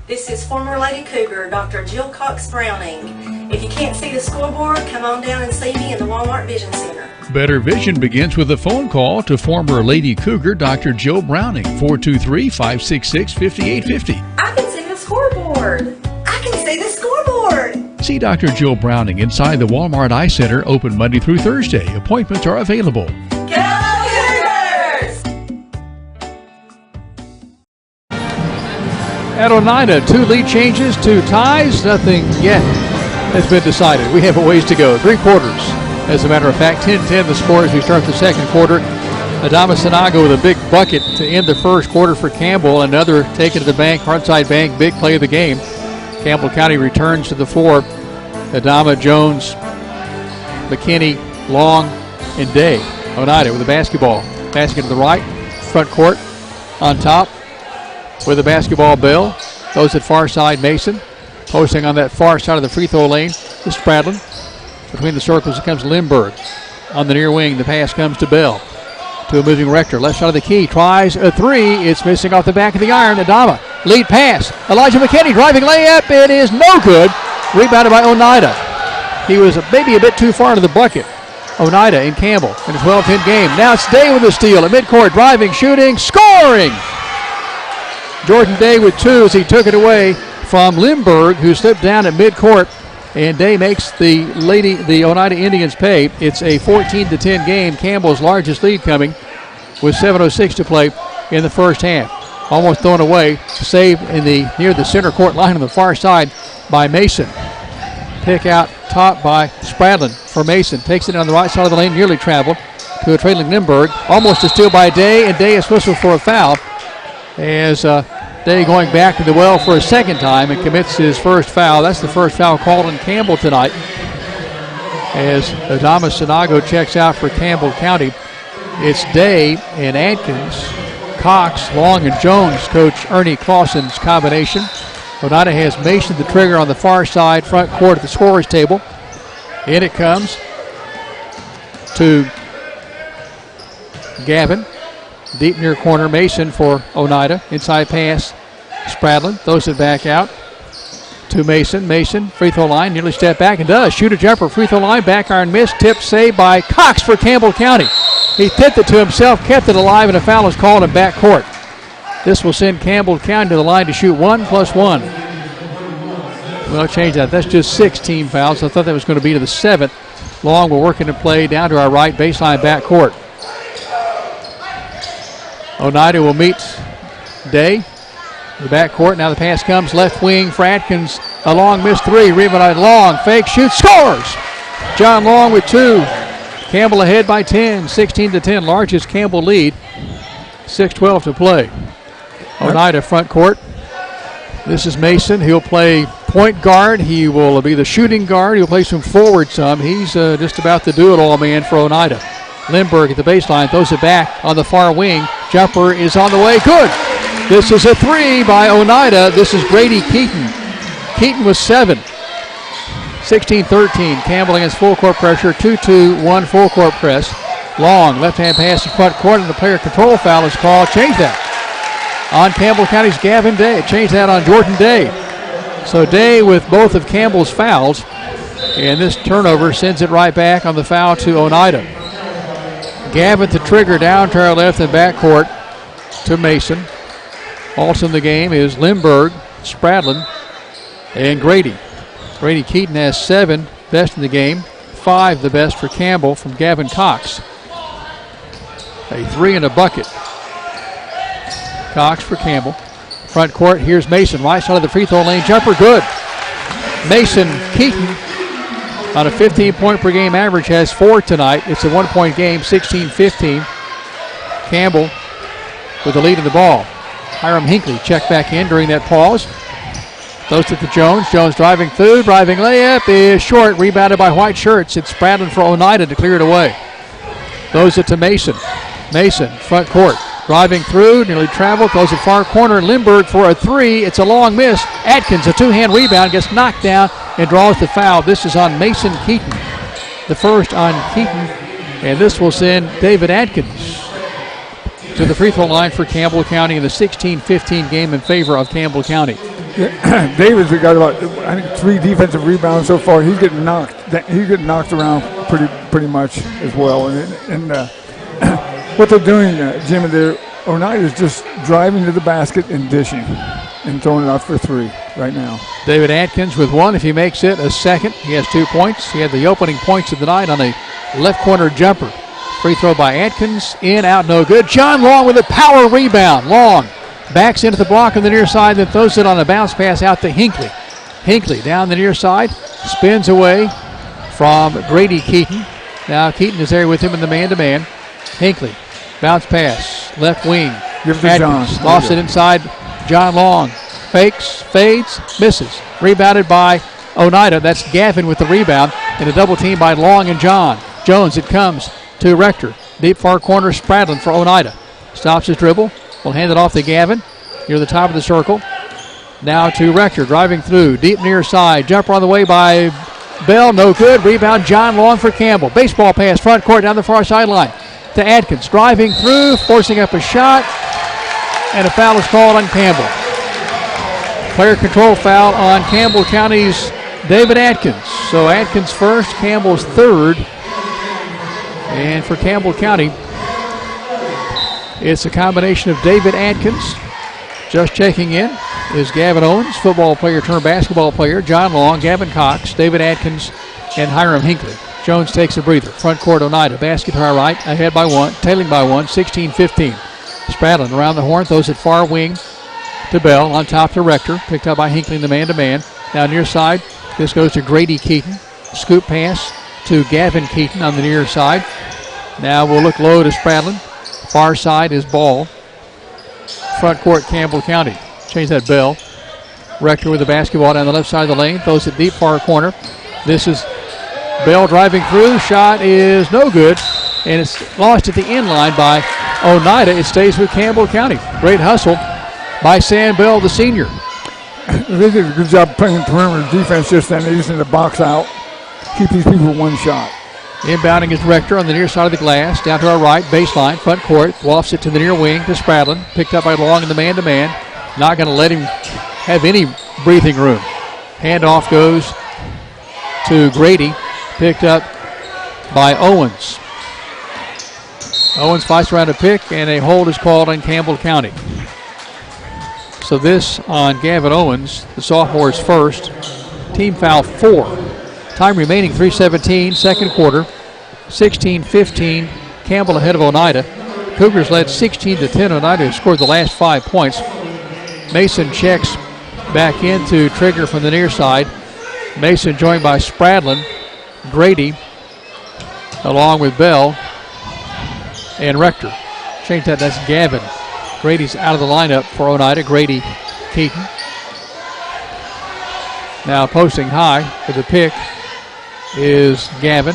This is former Lady Cougar, Dr. Jill Cox Browning. If you can't see the scoreboard, come on down and see me in the Walmart Vision Center. Better vision begins with a phone call to former Lady Cougar, Dr. Jill Browning, 423-566-5850. I can see the scoreboard. I can see the scoreboard. See Dr. Jill Browning inside the Walmart Eye Center, open Monday through Thursday. Appointments are available. At Oneida, 2 lead changes, 2 ties. Nothing yet has been decided. We have a ways to go. 3 quarters. As a matter of fact, 10-10 the score as we start the second quarter. Adama Sinago with a big bucket to end the first quarter for Campbell. Another taken to the bank, Hardside Bank, big play of the game. Campbell County returns to the floor. Adama, Jones, McKinney, Long, and Day. Oneida with the basketball. Passing it to the right. Front court. On top with the basketball, Bell. Those at far side, Mason. Posting on that far side of the free throw lane is Spradlin. Between the circles, it comes Lindbergh. On the near wing, the pass comes to Bell. To a moving Rector. Left side of the key. Tries a three. It's missing off the back of the iron. Adama. Lead pass. Elijah McKinney driving layup. It is no good. Rebounded by Oneida. He was maybe a bit too far into the bucket. Oneida and Campbell in a 12-10 game. Now it's Day with the steal at midcourt. Driving, shooting, scoring! Jordan Day with two as he took it away from Lindbergh, who slipped down at midcourt. And Day makes the Oneida Indians pay. It's a 14-10 game. Campbell's largest lead coming with 7:06 to play in the first half. Almost thrown away. Saved near the center court line on the far side by Mason. Pick out top by Spradlin for Mason. Takes it on the right side of the lane, nearly traveled to a trailing Lindbergh. Almost a steal by Day, and Day is whistled for a foul as Day going back to the well for a second time and commits his first foul. That's the first foul called on Campbell tonight as Adama Sinago checks out for Campbell County. It's Day and Atkins, Cox, Long, and Jones, Coach Ernie Clausen's combination. Oneida has Mason the trigger on the far side, front court at the scorer's table. In it comes to Gavin. Deep near corner, Mason for Oneida. Inside pass, Spradlin throws it back out to Mason. Mason, free throw line, nearly stepped back and does. Shoot a jumper, free throw line, back iron miss, tip saved by Cox for Campbell County. He tipped it to himself, kept it alive, and a foul is called in back court. This will send Campbell County to the line to shoot 1+1. Well, change that. That's just 6 team fouls. I thought that was going to be to the 7th. Long will work into play down to our right baseline back court. Oneida will meet Day. The back court. Now the pass comes left wing for Atkins. A Long missed three. Rebounded Long. Fake shoot. Scores! John Long with 2. Campbell ahead by 10. 16-10. Largest Campbell lead. 6:12 to play. Oneida front court. This is Mason. He'll play point guard. He will be the shooting guard. He'll play some forward some. He's just about the do-it-all man for Oneida. Lindbergh at the baseline throws it back on the far wing. Jumper is on the way. Good. This is a 3 by Oneida. This is Grady Keaton. Keaton was 7. 16-13. Campbell against full court pressure. 2-2-1 full court press. Long left-hand pass to front court, and the player control foul is called. Change that on Campbell County's Gavin Day. Change that on Jordan Day. So Day with both of Campbell's fouls, and this turnover sends it right back on the foul to Oneida. Gavin to trigger down to our left and back court to Mason. Also in the game is Lindbergh, Spradlin, and Grady. Grady Keaton has 7, best in the game. 5 the best for Campbell from Gavin Cox. A 3 and a bucket. Cox for Campbell. Front court, here's Mason. Right side of the free throw lane. Jumper good. Mason Keaton on a 15-point per game average has 4 tonight. It's a 1-point game, 16-15. Campbell with the lead in the ball. Hiram Hinckley checked back in during that pause. Throws it to Jones. Jones driving through. Driving layup is short. Rebounded by White Shirts. It's Spradlin for Oneida to clear it away. Throws it to Mason. Mason, front court. Driving through. Nearly traveled. Throws it far corner. Lindbergh for a 3. It's a long miss. Atkins, a 2-hand rebound. Gets knocked down and draws the foul. This is on Mason Keaton. The first on Keaton. And this will send David Atkins to the free throw line for Campbell County in the 16-15 game in favor of Campbell County. David's got about, I think, 3 defensive rebounds so far. He's getting knocked around pretty much as well. And what they're doing, Jim, Oneida is just driving to the basket and dishing and throwing it out for 3 right now. David Atkins with 1. If he makes it a second, he has 2 points. He had the opening points of the night on a left corner jumper. Free throw by Atkins. In, out, no good. John Long with a power rebound. Long backs into the block on the near side, then throws it on a bounce pass out to Hinckley. Hinckley down the near side, spins away from Grady Keaton. Now Keaton is there with him in the man-to-man. Hinckley, bounce pass, left wing. Give it to John. Lost it inside. John Long fakes, fades, misses. Rebounded by Oneida. That's Gavin with the rebound, and a double team by Long and John. Jones, it comes to Rector. Deep far corner, Spradlin for Oneida. Stops his dribble. Will hand it off to Gavin near the top of the circle. Now to Rector, driving through. Deep near side. Jumper on the way by Bell. No good. Rebound, John Long for Campbell. Baseball pass, front court down the far sideline to Atkins. Driving through, forcing up a shot. And a foul is called on Campbell. Player control foul on Campbell County's David Atkins. So Atkins first, Campbell's third. And for Campbell County, it's a combination of David Atkins. Just checking in is Gavin Owens, football player turned basketball player, John Long, Gavin Cox, David Atkins, and Hiram Hinckley. Jones takes a breather. Front court, Oneida. Basket to our right, ahead by one, tailing by one, 16-15. Spradlin around the horn, throws it far wing to Bell. On top to Rector. Picked up by Hinckley in the man-to-man. Now near side, this goes to Grady Keaton. Scoop pass to Gavin Keaton on the near side. Now we'll look low to Spradlin. Far side is Ball. Front court, Campbell County. Change that, Bell. Rector with the basketball down the left side of the lane. Throws it deep far corner. This is Bell driving through. Shot is no good. And it's lost at the end line by Oneida. It stays with Campbell County. Great hustle by Sam Bell, the senior. They did a good job playing perimeter defense just then. They're using the box out. Keep these people one shot. Inbounding is Rector on the near side of the glass. Down to our right, baseline, front court. Lofts it to the near wing to Spradlin. Picked up by Long in the man-to-man. Not going to let him have any breathing room. Handoff goes to Grady. Picked up by Owens. Owens fights around a pick, and a hold is called on Campbell County. So this on Gavin Owens, the sophomore's first. Team foul 4. Time remaining, 3:17, second quarter. 16-15, Campbell ahead of Oneida. Cougars led 16-10. Oneida scored the last 5 points. Mason checks back in to trigger from the near side. Mason joined by Spradlin, Grady, along with Bell, and Rector. Change that, that's Gavin. Grady's out of the lineup for Oneida. Grady Keaton. Now posting high for the pick is Gavin.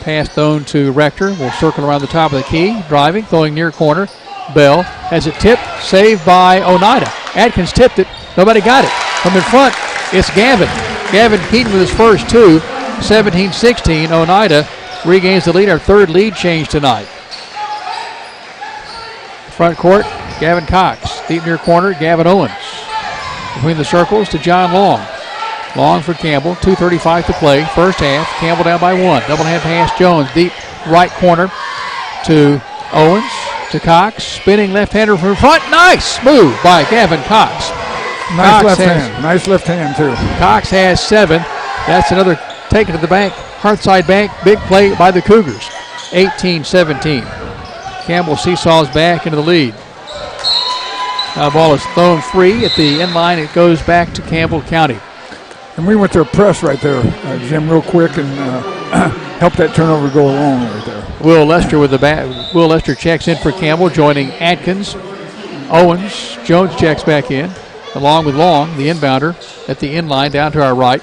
Pass thrown to Rector. Will circle around the top of the key. Driving, throwing near corner. Bell has it tipped. Saved by Oneida. Atkins tipped it. Nobody got it. From in front, it's Gavin. Gavin Keaton with his first two. 17-16. Oneida regains the lead. Our third lead change tonight. Front court, Gavin Cox. Deep near corner, Gavin Owens. Between the circles to John Long. Long for Campbell, 2:35 to play. First half, Campbell down by one. Double hand pass, Jones. Deep right corner to Owens, to Cox. Spinning left-hander from front. Nice move by Gavin Cox. Nice left hand. Nice left hand, too. Cox has 7. That's another take it to the bank. Hearthside bank, big play by the Cougars. 18-17. Campbell seesaws back into the lead. Now the ball is thrown free at the end line. It goes back to Campbell County. And we went to a press right there, Jim, real quick, and helped that turnover go along right there. Will Lester with the bat. Will Lester checks in for Campbell, joining Atkins. Owens, Jones checks back in, along with Long, the inbounder, at the end line down to our right.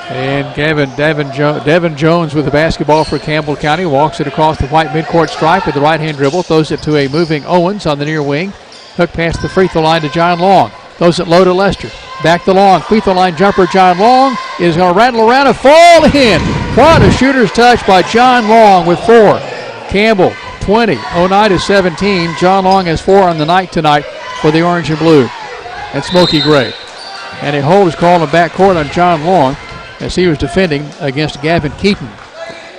And Devin Jones with the basketball for Campbell County. Walks it across the white midcourt stripe with the right-hand dribble. Throws it to a moving Owens on the near wing. Hook past the free throw line to John Long. Throws it low to Lester. Back to Long. Free throw line jumper John Long is going to rattle around and fall in. What a shooter's touch by John Long with 4. Campbell 20. Oneida 17. John Long has 4 on the night tonight for the orange and blue. And Smoky Gray. And a hold is called in backcourt on John Long as he was defending against Gavin Keaton.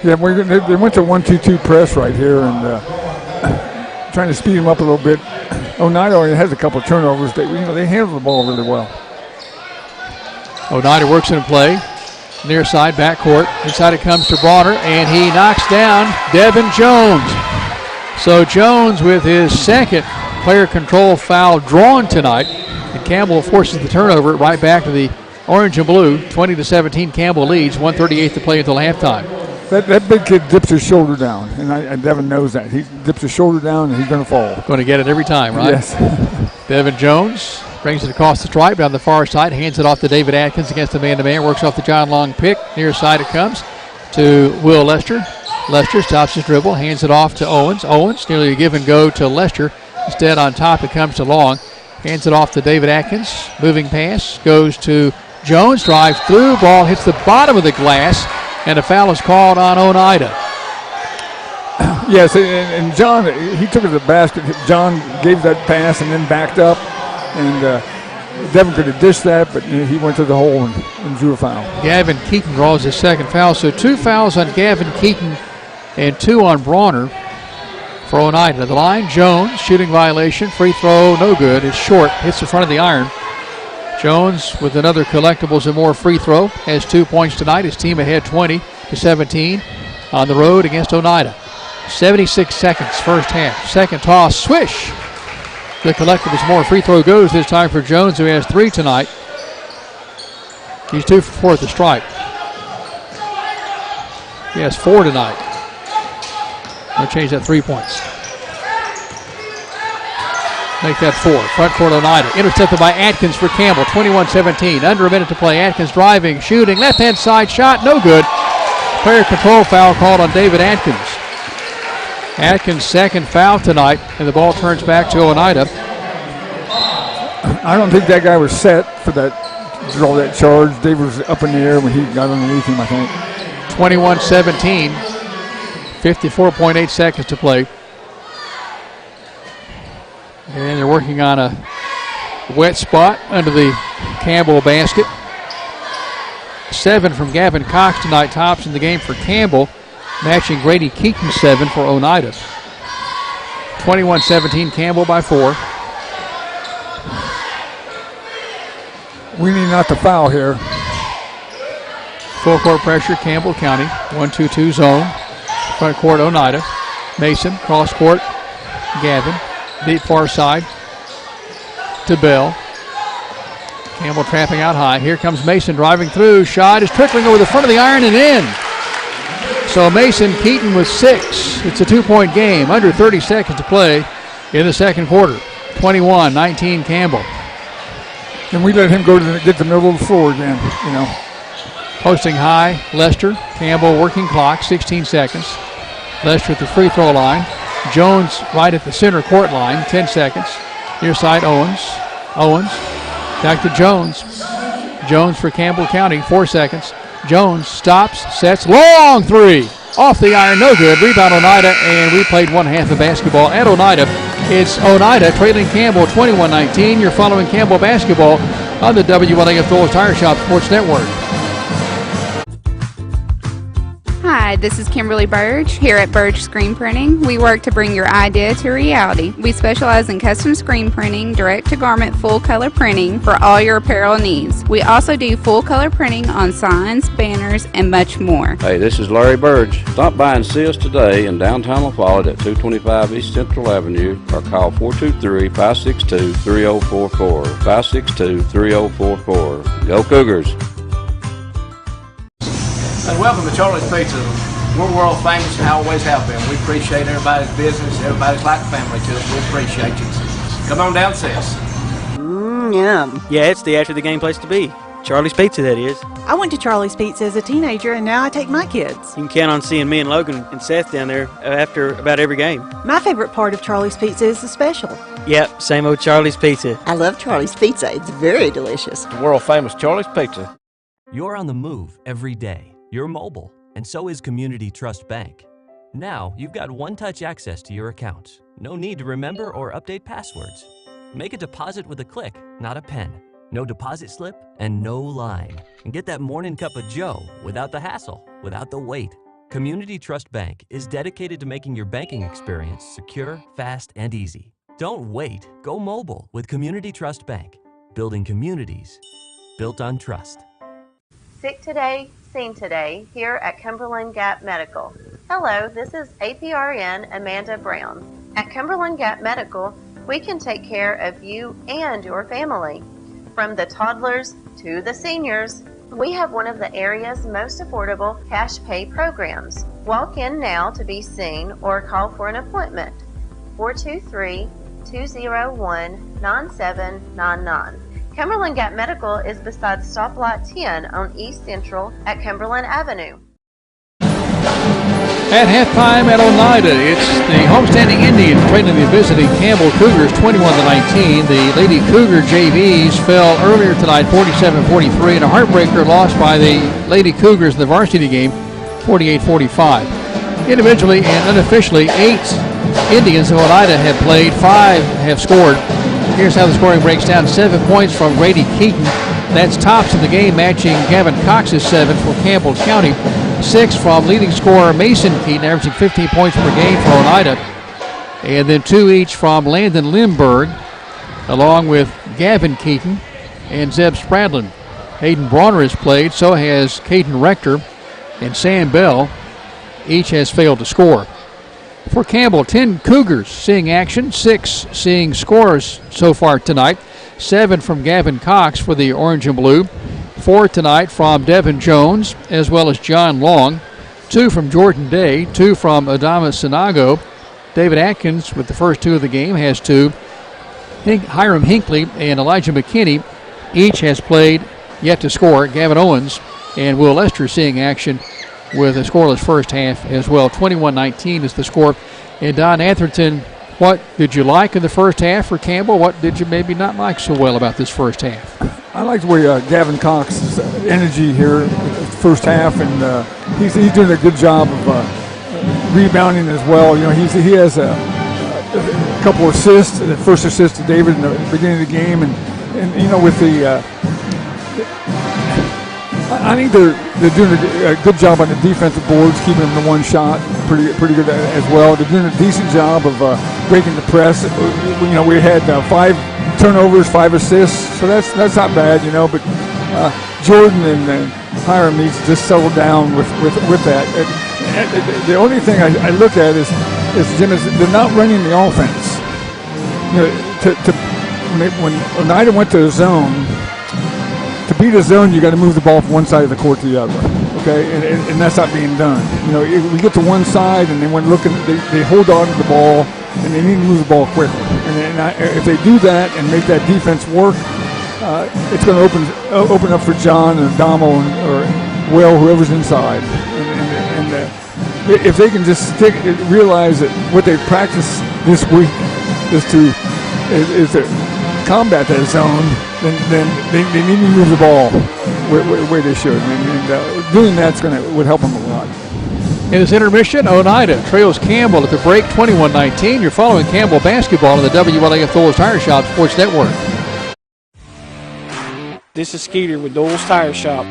Yeah, they went to 1-2-2 press right here and trying to speed him up a little bit. Oneida already has a couple of turnovers. They handle the ball really well. Oneida works in play. Near side, backcourt. Inside it comes to Bronner, and he knocks down Devin Jones. So Jones with his second player control foul drawn tonight. And Campbell forces the turnover right back to the orange and blue. 20-17, Campbell leads. 1:38 to play until halftime. That big kid dips his shoulder down, and Devin knows that. He dips his shoulder down, and he's going to fall. Going to get it every time, right? Yes. Devin Jones brings it across the stripe down the far side, hands it off to David Atkins against the man-to-man, works off the John Long pick. Near side it comes to Will Lester. Lester stops his dribble, hands it off to Owens. Owens nearly a give and go to Lester. Instead on top it comes to Long. Hands it off to David Atkins. Moving pass goes to Jones. Drives through. Ball hits the bottom of the glass. And a foul is called on Oneida. Yes, and John, he took it to the basket. John gave that pass and then backed up. And Devin could have dished that, but he went to the hole and drew a foul. Gavin Keaton draws his second foul. So 2 fouls on Gavin Keaton and 2 on Brawner for Oneida. The line, Jones, shooting violation. Free throw, no good. It's short. Hits the front of the iron. Jones with another collectibles and more free throw. Has 2 points tonight. His team ahead 20-17 on the road against Oneida. 76 seconds, first half. Second toss, swish. The collectibles more free throw goes this time for Jones, who has 3 tonight. He's 2 for 4 at the stripe. He has 4 tonight. I'll change that 3 points. Make that 4. Front court Oneida. Intercepted by Atkins for Campbell. 21-17. Under a minute to play. Atkins driving, shooting. Left-hand side shot. No good. Player control foul called on David Atkins. Atkins' second foul tonight, and the ball turns back to Oneida. I don't think that guy was set for that, draw that charge. Dave was up in the air when he got underneath him, I think. 21-17. 54.8 seconds to play. And they're working on a wet spot under the Campbell basket. 7 from Gavin Cox tonight, tops in the game for Campbell, matching Grady Keaton's 7 for Oneida. 21-17, Campbell by 4. We need not to foul here. Full court pressure, Campbell County. 1-2-2 zone. Front court, Oneida. Mason, cross court, Gavin. Deep far side to Bell. Campbell trapping out high. Here comes Mason driving through. Shot is trickling over the front of the iron and in. So Mason Keaton with 6. It's a 2-point game. Under 30 seconds to play in the second quarter. 21-19 Campbell. And we let him go to get the middle of the floor again, you know. Posting high, Lester. Campbell working clock, 16 seconds. Lester at the free throw line. Jones right at the center court line, 10 seconds. Near side, Owens. Owens back to Jones. Jones for Campbell County, 4 seconds. Jones stops, sets, long 3. Off the iron, no good. Rebound Oneida, and we played 1/2 of basketball at Oneida. It's Oneida trailing Campbell 21-19. You're following Campbell basketball on the WLAF Phillips Tire Shop Sports Network. Hi, this is Kimberly Burge here at Burge Screen Printing. We work to bring your idea to reality. We specialize in custom screen printing, direct-to-garment full-color printing for all your apparel needs. We also do full-color printing on signs, banners, and much more. Hey, this is Larry Burge. Stop by and see us today in downtown La Follette at 225 East Central Avenue or call 423-562-3044. 562-3044. Go Cougars! And welcome to Charlie's Pizza. We're world famous and always have been. We appreciate everybody's business. Everybody's like family to us. We appreciate you. Come on down, sis. Yum. Yeah, it's the after the game place to be. Charlie's Pizza, that is. I went to Charlie's Pizza as a teenager, and now I take my kids. You can count on seeing me and Logan and Seth down there after about every game. My favorite part of Charlie's Pizza is the special. Yep, same old Charlie's Pizza. I love Charlie's Pizza. It's very delicious. The world famous Charlie's Pizza. You're on the move every day. You're mobile, and so is Community Trust Bank. Now, you've got one-touch access to your accounts. No need to remember or update passwords. Make a deposit with a click, not a pen. No deposit slip and no line. And get that morning cup of joe without the hassle, without the wait. Community Trust Bank is dedicated to making your banking experience secure, fast, and easy. Don't wait. Go mobile with Community Trust Bank. Building communities built on trust. Sick today, seen today, here at Cumberland Gap Medical. Hello, this is APRN Amanda Brown. At Cumberland Gap Medical, we can take care of you and your family. From the toddlers to the seniors, we have one of the area's most affordable cash pay programs. Walk in now to be seen or call for an appointment. 423-201-9799. Cumberland Gap Medical is beside Stoplight 10 on East Central at Cumberland Avenue. At halftime at Oneida, it's the homestanding Indians trailing the visiting Campbell Cougars 21-19. The Lady Cougar JVs fell earlier tonight 47-43, and a heartbreaker lost by the Lady Cougars in the varsity game 48-45. Individually and unofficially, 8 Indians of Oneida have played, 5 have scored. Here's how the scoring breaks down. 7 points from Grady Keaton. That's tops of the game, matching Gavin Cox's 7 for Campbell County. 6 from leading scorer Mason Keaton, averaging 15 points per game for Oneida. And then 2 each from Landon Lindbergh, along with Gavin Keaton and Zeb Spradlin. Hayden Bronner has played, so has Caden Rector, and Sam Bell. Each has failed to score. For Campbell, 10 Cougars seeing action, 6 seeing scores so far tonight. 7 from Gavin Cox for the Orange and Blue. 4 tonight from Devin Jones, as well as John Long. 2 from Jordan Day, 2 from Adama Sinago. David Atkins, with the first 2 of the game, has 2. Hiram Hinckley and Elijah McKinney each has played, yet to score. Gavin Owens and Will Lester seeing action with a scoreless first half as well. 21-19 is the score. And Don Atherton, what did you like in the first half for Campbell? What did you maybe not like so well about this first half? I like the way Gavin Cox's energy here the first half, and he's doing a good job of rebounding as well. You know, he has a couple of assists, the first assist to David in the beginning of the game, and you know, with the I think they're doing a good job on the defensive boards, keeping them to one shot, pretty good as well. They're doing a decent job of breaking the press. You know, we had 5 turnovers, 5 assists, so that's not bad, you know. But Jordan and Hiram needs to just settle down with that. The only thing I look at is Jim, is they're not running the offense. You know, when Oneida went to the zone. To beat a zone, you got to move the ball from one side of the court to the other, okay? And that's not being done. You know, we get to one side, and then when looking, they hold on to the ball, and they need to move the ball quickly. If they do that and make that defense work, it's going to open up for John and Damo or Will, whoever's inside. And if they can just realize that what they've practiced this week is to combat that zone, then they need to move the ball where they should, and doing that's would help them a lot. In this intermission, Oneida trails Campbell at the break 21-19. You're following Campbell basketball on the WLAF Doyle's Tire Shop Sports Network. This is Skeeter with Doyle's Tire Shop.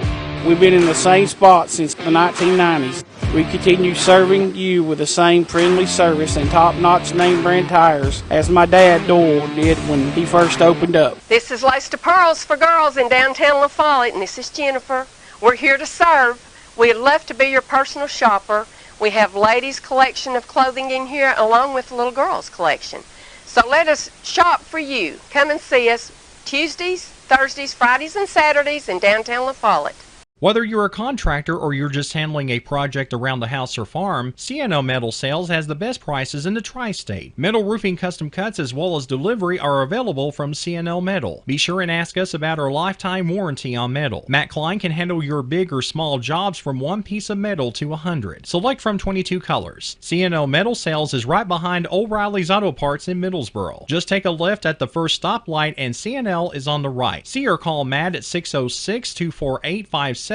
We've been in the same spot since the 1990s. We continue serving you with the same friendly service and top-notch name brand tires as my dad Doyle did when he first opened up. This is Lace to Pearls for Girls in downtown La Follette, and this is Jennifer. We're here to serve. We'd love to be your personal shopper. We have ladies' collection of clothing in here along with little girls' collection. So let us shop for you. Come and see us Tuesdays, Thursdays, Fridays, and Saturdays in downtown La Follette. Whether you're a contractor or you're just handling a project around the house or farm, CNL Metal Sales has the best prices in the tri-state. Metal roofing custom cuts as well as delivery are available from CNL Metal. Be sure and ask us about our lifetime warranty on metal. Matt Klein can handle your big or small jobs from 1 piece of metal to 100. Select from 22 colors. CNL Metal Sales is right behind O'Reilly's Auto Parts in Middlesboro. Just take a left at the first stoplight and CNL is on the right. See or call Matt at 606-248-5744.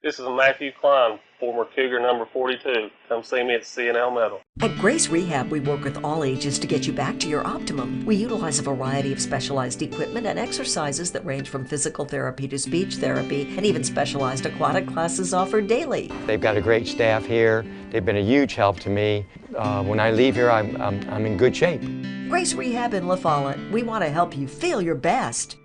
This is Matthew Klein, former Cougar number 42. Come see me at CNL Metal. At Grace Rehab, we work with all ages to get you back to your optimum. We utilize a variety of specialized equipment and exercises that range from physical therapy to speech therapy, and even specialized aquatic classes offered daily. They've got a great staff here. They've been a huge help to me. When I leave here, I'm in good shape. Grace Rehab in La Follette. We want to help you feel your best.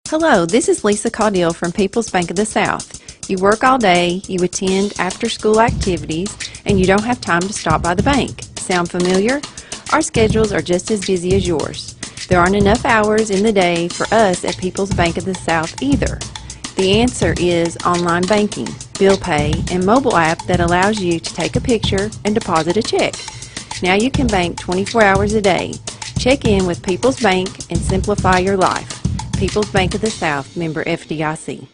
Hello, this is Lisa Caudill from People's Bank of the South. You work all day, you attend after-school activities, and you don't have time to stop by the bank. Sound familiar? Our schedules are just as busy as yours. There aren't enough hours in the day for us at People's Bank of the South either. The answer is online banking, bill pay, and mobile app that allows you to take a picture and deposit a check. Now you can bank 24 hours a day. Check in with People's Bank and simplify your life. People's Bank of the South, member FDIC.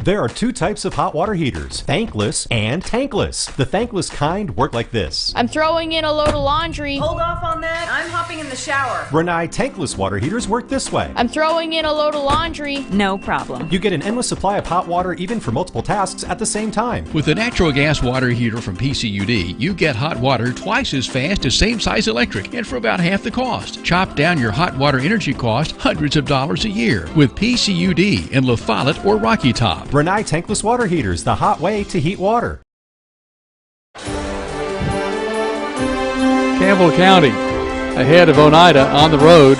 There are two types of hot water heaters, thankless and tankless. The thankless kind work like this. I'm throwing in a load of laundry. Hold off on that. I'm hopping in the shower. Rinnai tankless water heaters work this way. I'm throwing in a load of laundry. No problem. You get an endless supply of hot water even for multiple tasks at the same time. With the natural gas water heater from PCUD, you get hot water twice as fast as same-size electric and for about half the cost. Chop down your hot water energy cost hundreds of dollars a year with PCUD in La Follette or Rocky Top. Rinnai tankless water heaters, the hot way to heat water. Campbell County ahead of Oneida on the road,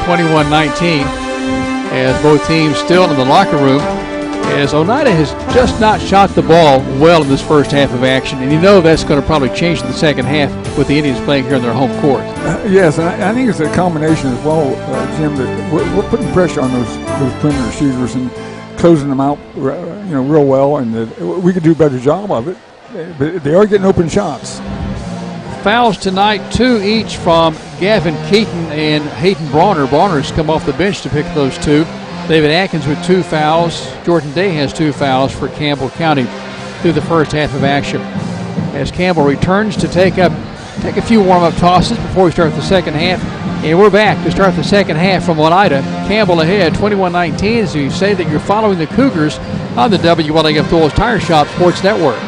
21-19, as both teams still in the locker room, as Oneida has just not shot the ball well in this first half of action, and you know that's going to probably change in the second half with the Indians playing here in their home court. Yes, and I think it's a combination as well, Jim, that we're putting pressure on those perimeter shooters and closing them out, real well, and we could do a better job of it. But they are getting open shots. Fouls tonight, 2 each from Gavin Keaton and Hayden Bronner. Bronner's come off the bench to pick those 2. David Atkins with 2 fouls. Jordan Day has 2 fouls for Campbell County through the first half of action. As Campbell returns to take a few warm-up tosses before we start the second half. And we're back to start the second half from Oneida. Campbell ahead, 21-19, as you say that you're following the Cougars on the WLAF Tools Tire Shop Sports Network.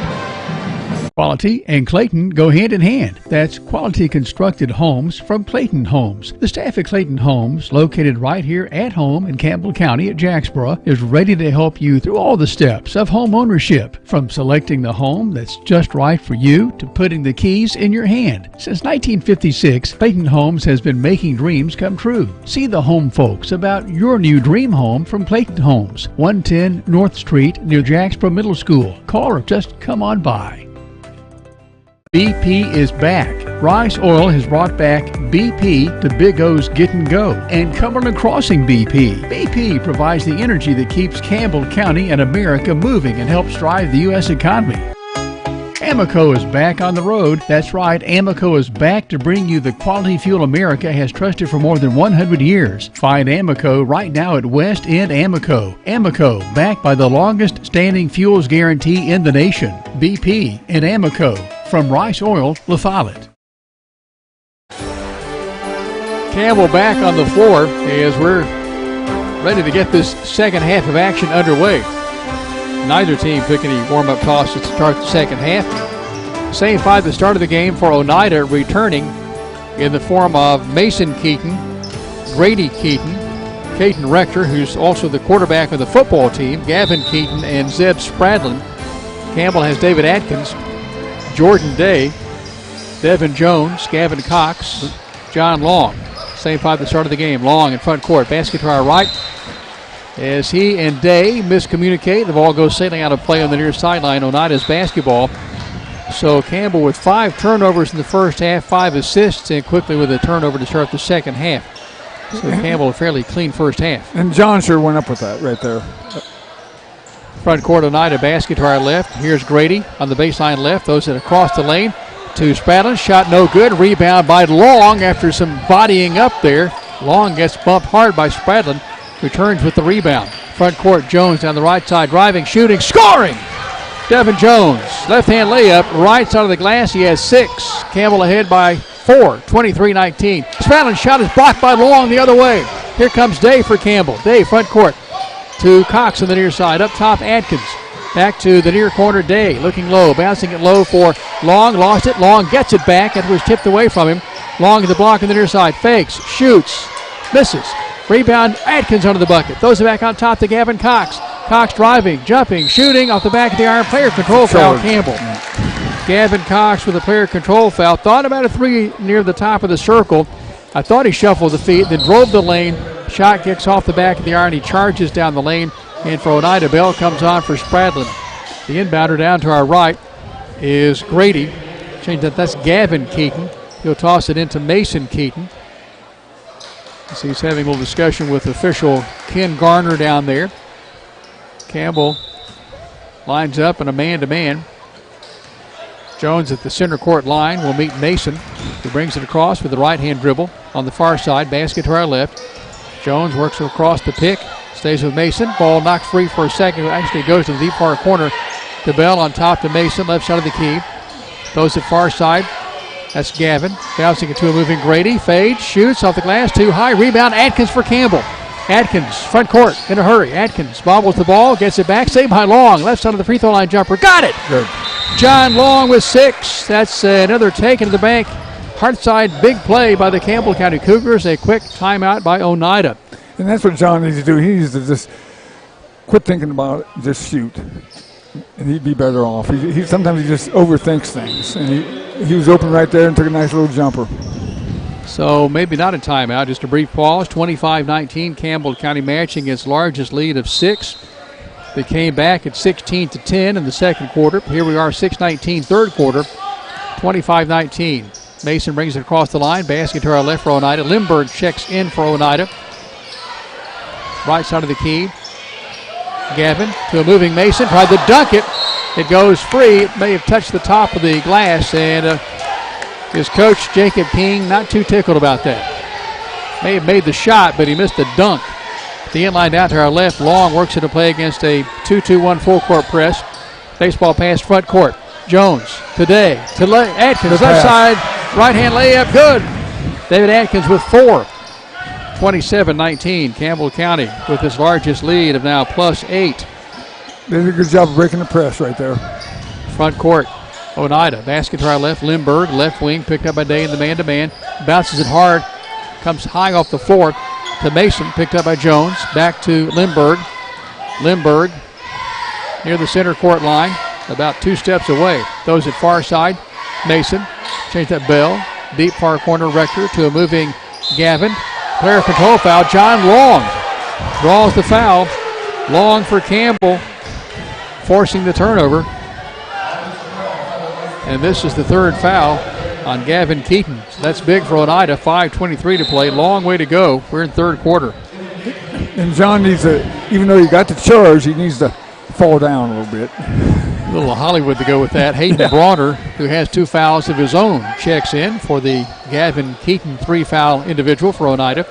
Quality and Clayton go hand in hand. That's quality constructed homes from Clayton Homes. The staff at Clayton Homes, located right here at home in Campbell County at Jacksboro, is ready to help you through all the steps of home ownership, from selecting the home that's just right for you to putting the keys in your hand. Since 1956, Clayton Homes has been making dreams come true. See the home folks about your new dream home from Clayton Homes, 110 North Street near Jacksboro Middle School. Call or just come on by. BP is back. Rice Oil has brought back BP to Big O's Get and Go and Cumberland Crossing BP. BP provides the energy that keeps Campbell County and America moving and helps drive the U.S. economy. Amoco is back on the road. That's right, Amoco is back to bring you the quality fuel America has trusted for more than 100 years. Find Amoco right now at West End Amoco. Amoco, backed by the longest standing fuels guarantee in the nation. BP and Amoco. From Rice Oil, La Follette. Campbell back on the floor as we're ready to get this second half of action underway. Neither team took any warm-up tosses to start the second half. Same 5 at the start of the game for Oneida, returning in the form of Mason Keaton, Grady Keaton, Caden Rector, who's also the quarterback of the football team, Gavin Keaton, and Zeb Spradlin. Campbell has David Atkins, Jordan Day, Devin Jones, Gavin Cox, John Long. Same 5 at the start of the game. Long in front court. Basket to our right. As he and Day miscommunicate, the ball goes sailing out of play on the near sideline. Oneida's basketball. So Campbell with 5 turnovers in the first half, 5 assists, and quickly with a turnover to start the second half. So Campbell a fairly clean first half. And John sure went up with that right there. Front court, Oneida, basket to our left. Here's Grady on the baseline left. Throws it across the lane to Spradlin. Shot no good. Rebound by Long after some bodying up there. Long gets bumped hard by Spradlin. Returns with the rebound. Front court, Jones down the right side. Driving, shooting, scoring! Devin Jones. Left-hand layup. Right side of the glass. He has 6. Campbell ahead by 4. 23-19. Spradlin's shot is blocked by Long the other way. Here comes Day for Campbell. Day, front court. To Cox on the near side. Up top, Atkins. Back to the near corner, Day. Looking low. Bouncing it low for Long. Lost it. Long gets it back. It was tipped away from him. Long at the block on the near side. Fakes. Shoots. Misses. Rebound. Atkins under the bucket. Throws it back on top to Gavin Cox. Cox driving, jumping, shooting off the back of the iron. Player control foul, Campbell. Gavin Cox with a player control foul. Thought about a 3 near the top of the circle. I thought he shuffled the feet, then drove the lane. Shot kicks off the back of the iron. He charges down the lane. And for Oneida, Bell comes on for Spradlin. The inbounder down to our right is Grady. Change that. That's Gavin Keaton. He'll toss it into Mason Keaton. As he's having a little discussion with official Ken Garner down there. Campbell lines up in a man-to-man. Jones at the center court line will meet Mason, who brings it across with the right-hand dribble on the far side. Basket to our left. Jones works across the pick. Stays with Mason. Ball knocked free for a second. Actually goes to the deep far corner. DeBell on top to Mason, left side of the key. Throws it far side. That's Gavin. Bouncing it to a moving Grady. Fades, shoots off the glass, too high. Rebound, Atkins for Campbell. Atkins, front court, in a hurry. Atkins bobbles the ball, gets it back. Saved by Long. Left side of the free throw line jumper. Got it! Good. John Long with 6. That's another take into the bank. Hardside big play by the Campbell County Cougars. A quick timeout by Oneida. And that's what John needs to do. He needs to just quit thinking about it, just shoot. And he'd be better off. He sometimes he just overthinks things. And he was open right there and took a nice little jumper. So maybe not a timeout, just a brief pause. 25-19, Campbell County matching its largest lead of 6. They came back at 16-10 in the second quarter. Here we are, 6-19, third quarter, 25-19. Mason brings it across the line. Basket to our left for Oneida. Lindbergh checks in for Oneida. Right side of the key. Gavin to a moving Mason. Tried to dunk it. It goes free. It may have touched the top of the glass, and his coach, Jacob King, not too tickled about that. May have made the shot, but he missed the dunk. The inline down to our left. Long works into play against a 2-2-1 full court press. Baseball pass front court. Jones today to Atkins, left side, right hand layup, good. David Atkins with 4. 27-19, Campbell County with its largest lead of now +8. They did a good job of breaking the press right there. Front court, Oneida, basket to our left. Lindbergh, left wing, picked up by Day in the man-to-man. Bounces it hard, comes high off the floor to Mason, picked up by Jones. Back to Lindbergh. Lindbergh near the center court line, about 2 steps away. Throws it far side. Mason, change that Bell. Deep far corner, Rector to a moving Gavin. Player control foul. John Long draws the foul. Long for Campbell, forcing the turnover. And this is the third foul on Gavin Keaton. So that's big for Oneida. 5:23 to play. Long way to go. We're in third quarter. And John needs to, even though he got the charge, he needs to fall down a little bit. A little Hollywood to go with that. Hayden Bronner, who has 2 fouls of his own, checks in for the Gavin Keaton 3-foul individual for Oneida.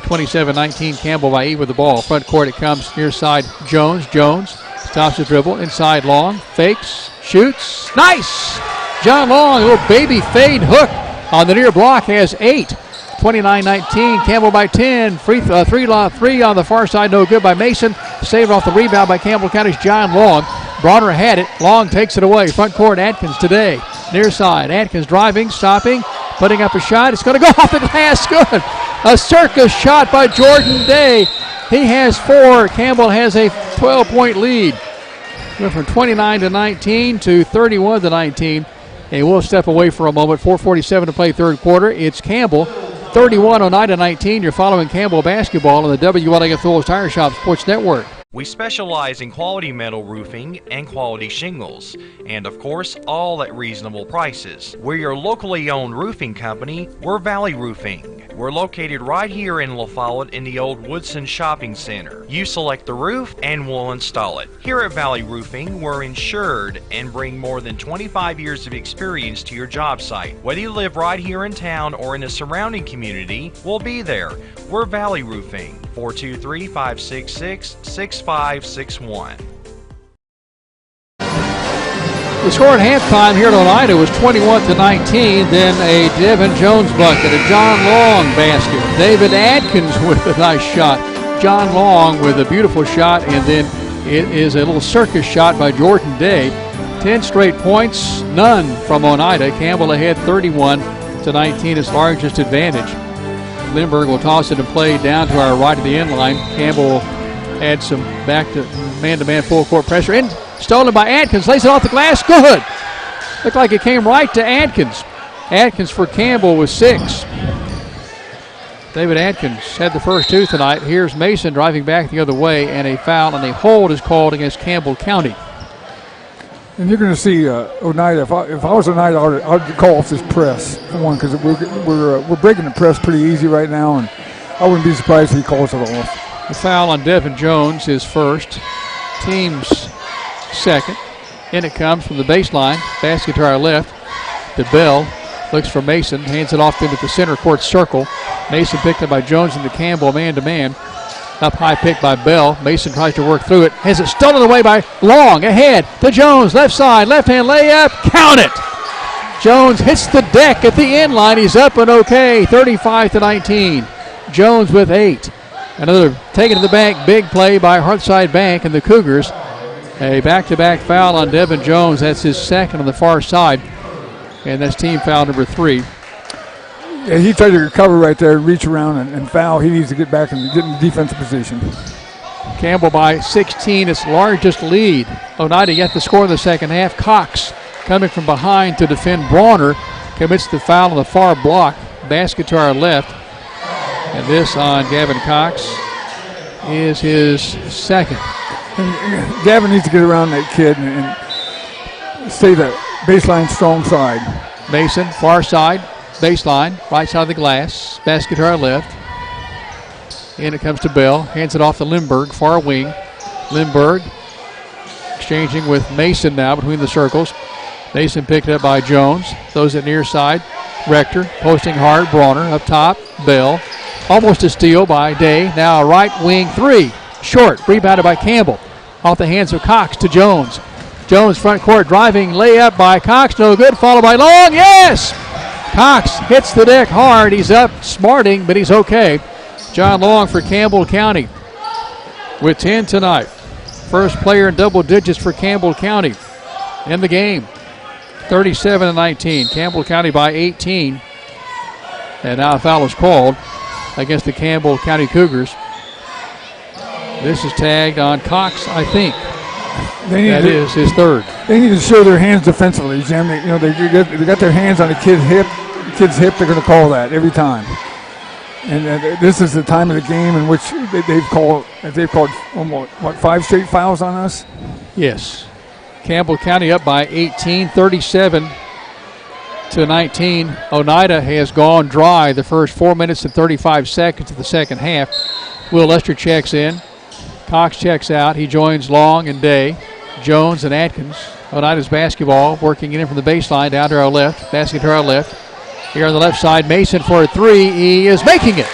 27-19, Campbell by 8 with the ball. Front court it comes near side. Jones stops the dribble. Inside Long, fakes, shoots. Nice! John Long, a little baby fade hook on the near block, has 8. 29-19, Campbell by 10. Three on the far side, no good by Mason. Saved off the rebound by Campbell County's John Long. Bronner had it. Long takes it away. Front court, Atkins today. Near side, Atkins driving, stopping, putting up a shot. It's going to go off the glass. Good. A circus shot by Jordan Day. He has 4. Campbell has a 12-point lead. Went from 29-19 to 31-19. And we'll step away for a moment. 4:47 to play third quarter. It's Campbell 31, Oneida 19. You're following Campbell basketball on the WLA Phillips Tire Shop Sports Network. We specialize in quality metal roofing and quality shingles, and of course, all at reasonable prices. We're your locally owned roofing company. We're Valley Roofing. We're located right here in La Follette in the old Woodson Shopping Center. You select the roof and we'll install it. Here at Valley Roofing, we're insured and bring more than 25 years of experience to your job site. Whether you live right here in town or in the surrounding community, we'll be there. We're Valley Roofing. 423-566-6561. The score at halftime here at Oneida was 21-19. Then a Devin Jones bucket, a John Long basket. David Atkins with a nice shot. John Long with a beautiful shot, and then it is a little circus shot by Jordan Day. 10 straight points, none from Oneida. Campbell ahead 31-19, his largest advantage. Lindbergh will toss it and play down to our right of the end line. Campbell adds some back to man-to-man full court pressure. And stolen by Atkins. Lays it off the glass. Good. Looked like it came right to Atkins. Atkins for Campbell with 6. David Atkins had the first 2 tonight. Here's Mason driving back the other way, and a foul and a hold is called against Campbell County. And you're going to see Oneida. If I was Oneida, I'd call off this press for one, because we're breaking the press pretty easy right now, and I wouldn't be surprised if he calls it off. The foul on Devin Jones is first, team's second. In it comes from the baseline. Basket to our left. DeBell looks for Mason, hands it off to him at the center court circle. Mason picked up by Jones into Campbell man-to-man. Up high pick by Bell. Mason tries to work through it. Has it stolen away by Long. Ahead to Jones. Left side. Left hand layup. Count it. Jones hits the deck at the end line. He's up and okay. 35-19. Jones with 8. Another taken to the bank. Big play by Hartside Bank and the Cougars. A back-to-back foul on Devin Jones. That's his second on the far side. And that's team foul number 3. Yeah, he tried to recover right there, reach around and foul. He needs to get back and get in defensive position. Campbell by 16, its largest lead. Oneida yet to score in the second half. Cox coming from behind to defend Brawner. Commits the foul on the far block. Basket to our left. And this on Gavin Cox is his second. And Gavin needs to get around that kid and stay the baseline strong side. Mason, far side. Baseline, right side of the glass. Basket to our left. And it comes to Bell. Hands it off to Lindbergh, far wing. Lindbergh exchanging with Mason now between the circles. Mason picked up by Jones. Those at near side. Rector posting hard. Brawner up top. Bell. Almost a steal by Day. Now a right wing 3. Short. Rebounded by Campbell. Off the hands of Cox to Jones. Jones front court driving. Layup by Cox. No good. Followed by Long. Yes! Cox hits the deck hard. He's up smarting, but he's okay. John Long for Campbell County with 10 tonight. First player in double digits for Campbell County in the game. 37-19. Campbell County by 18. And now a foul is called against the Campbell County Cougars. This is tagged on Cox, I think. That is his third. They need to show their hands defensively, Jim. They got their hands on the kid's hip. The kid's hip. They're going to call that every time. And this is the time of the game in which they've called 5 straight fouls on us. Yes. Campbell County up by 18, 37-19. Oneida has gone dry the first 4 minutes and 35 seconds of the second half. Will Lester checks in. Cox checks out. He joins Long and Day. Jones and Atkins. Oneida's basketball working in from the baseline down to our left. Basket to our left. Here on the left side, Mason for a 3. He is making it.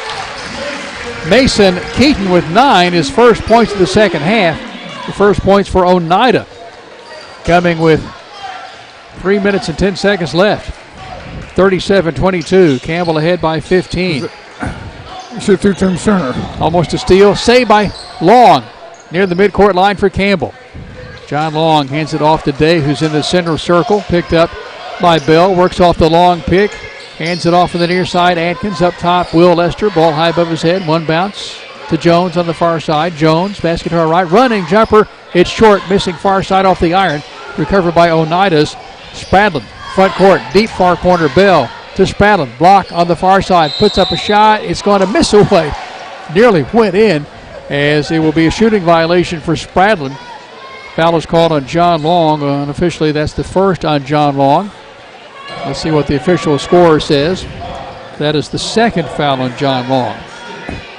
Mason Keaton with 9, his first points of the second half. The first points for Oneida. Coming with 3 minutes and 10 seconds left. 37-22. Campbell ahead by 15. Should through to him sooner. Almost a steal. Saved by Long near the midcourt line for Campbell. John Long hands it off to Day, who's in the center circle. Picked up by Bell. Works off the long pick. Hands it off to the near side. Atkins up top. Will Lester. Ball high above his head. One bounce to Jones on the far side. Jones, basket to our right. Running jumper. It's short. Missing far side off the iron. Recovered by Oneida's Spradlin. Front court. Deep far corner. Bell to Spradlin. Block on the far side. Puts up a shot. It's going to miss away. Nearly went in, as it will be a shooting violation for Spradlin. Foul is called on John Long. Unofficially, that's the first on John Long. Let's see what the official score says. That is the second foul on John Long.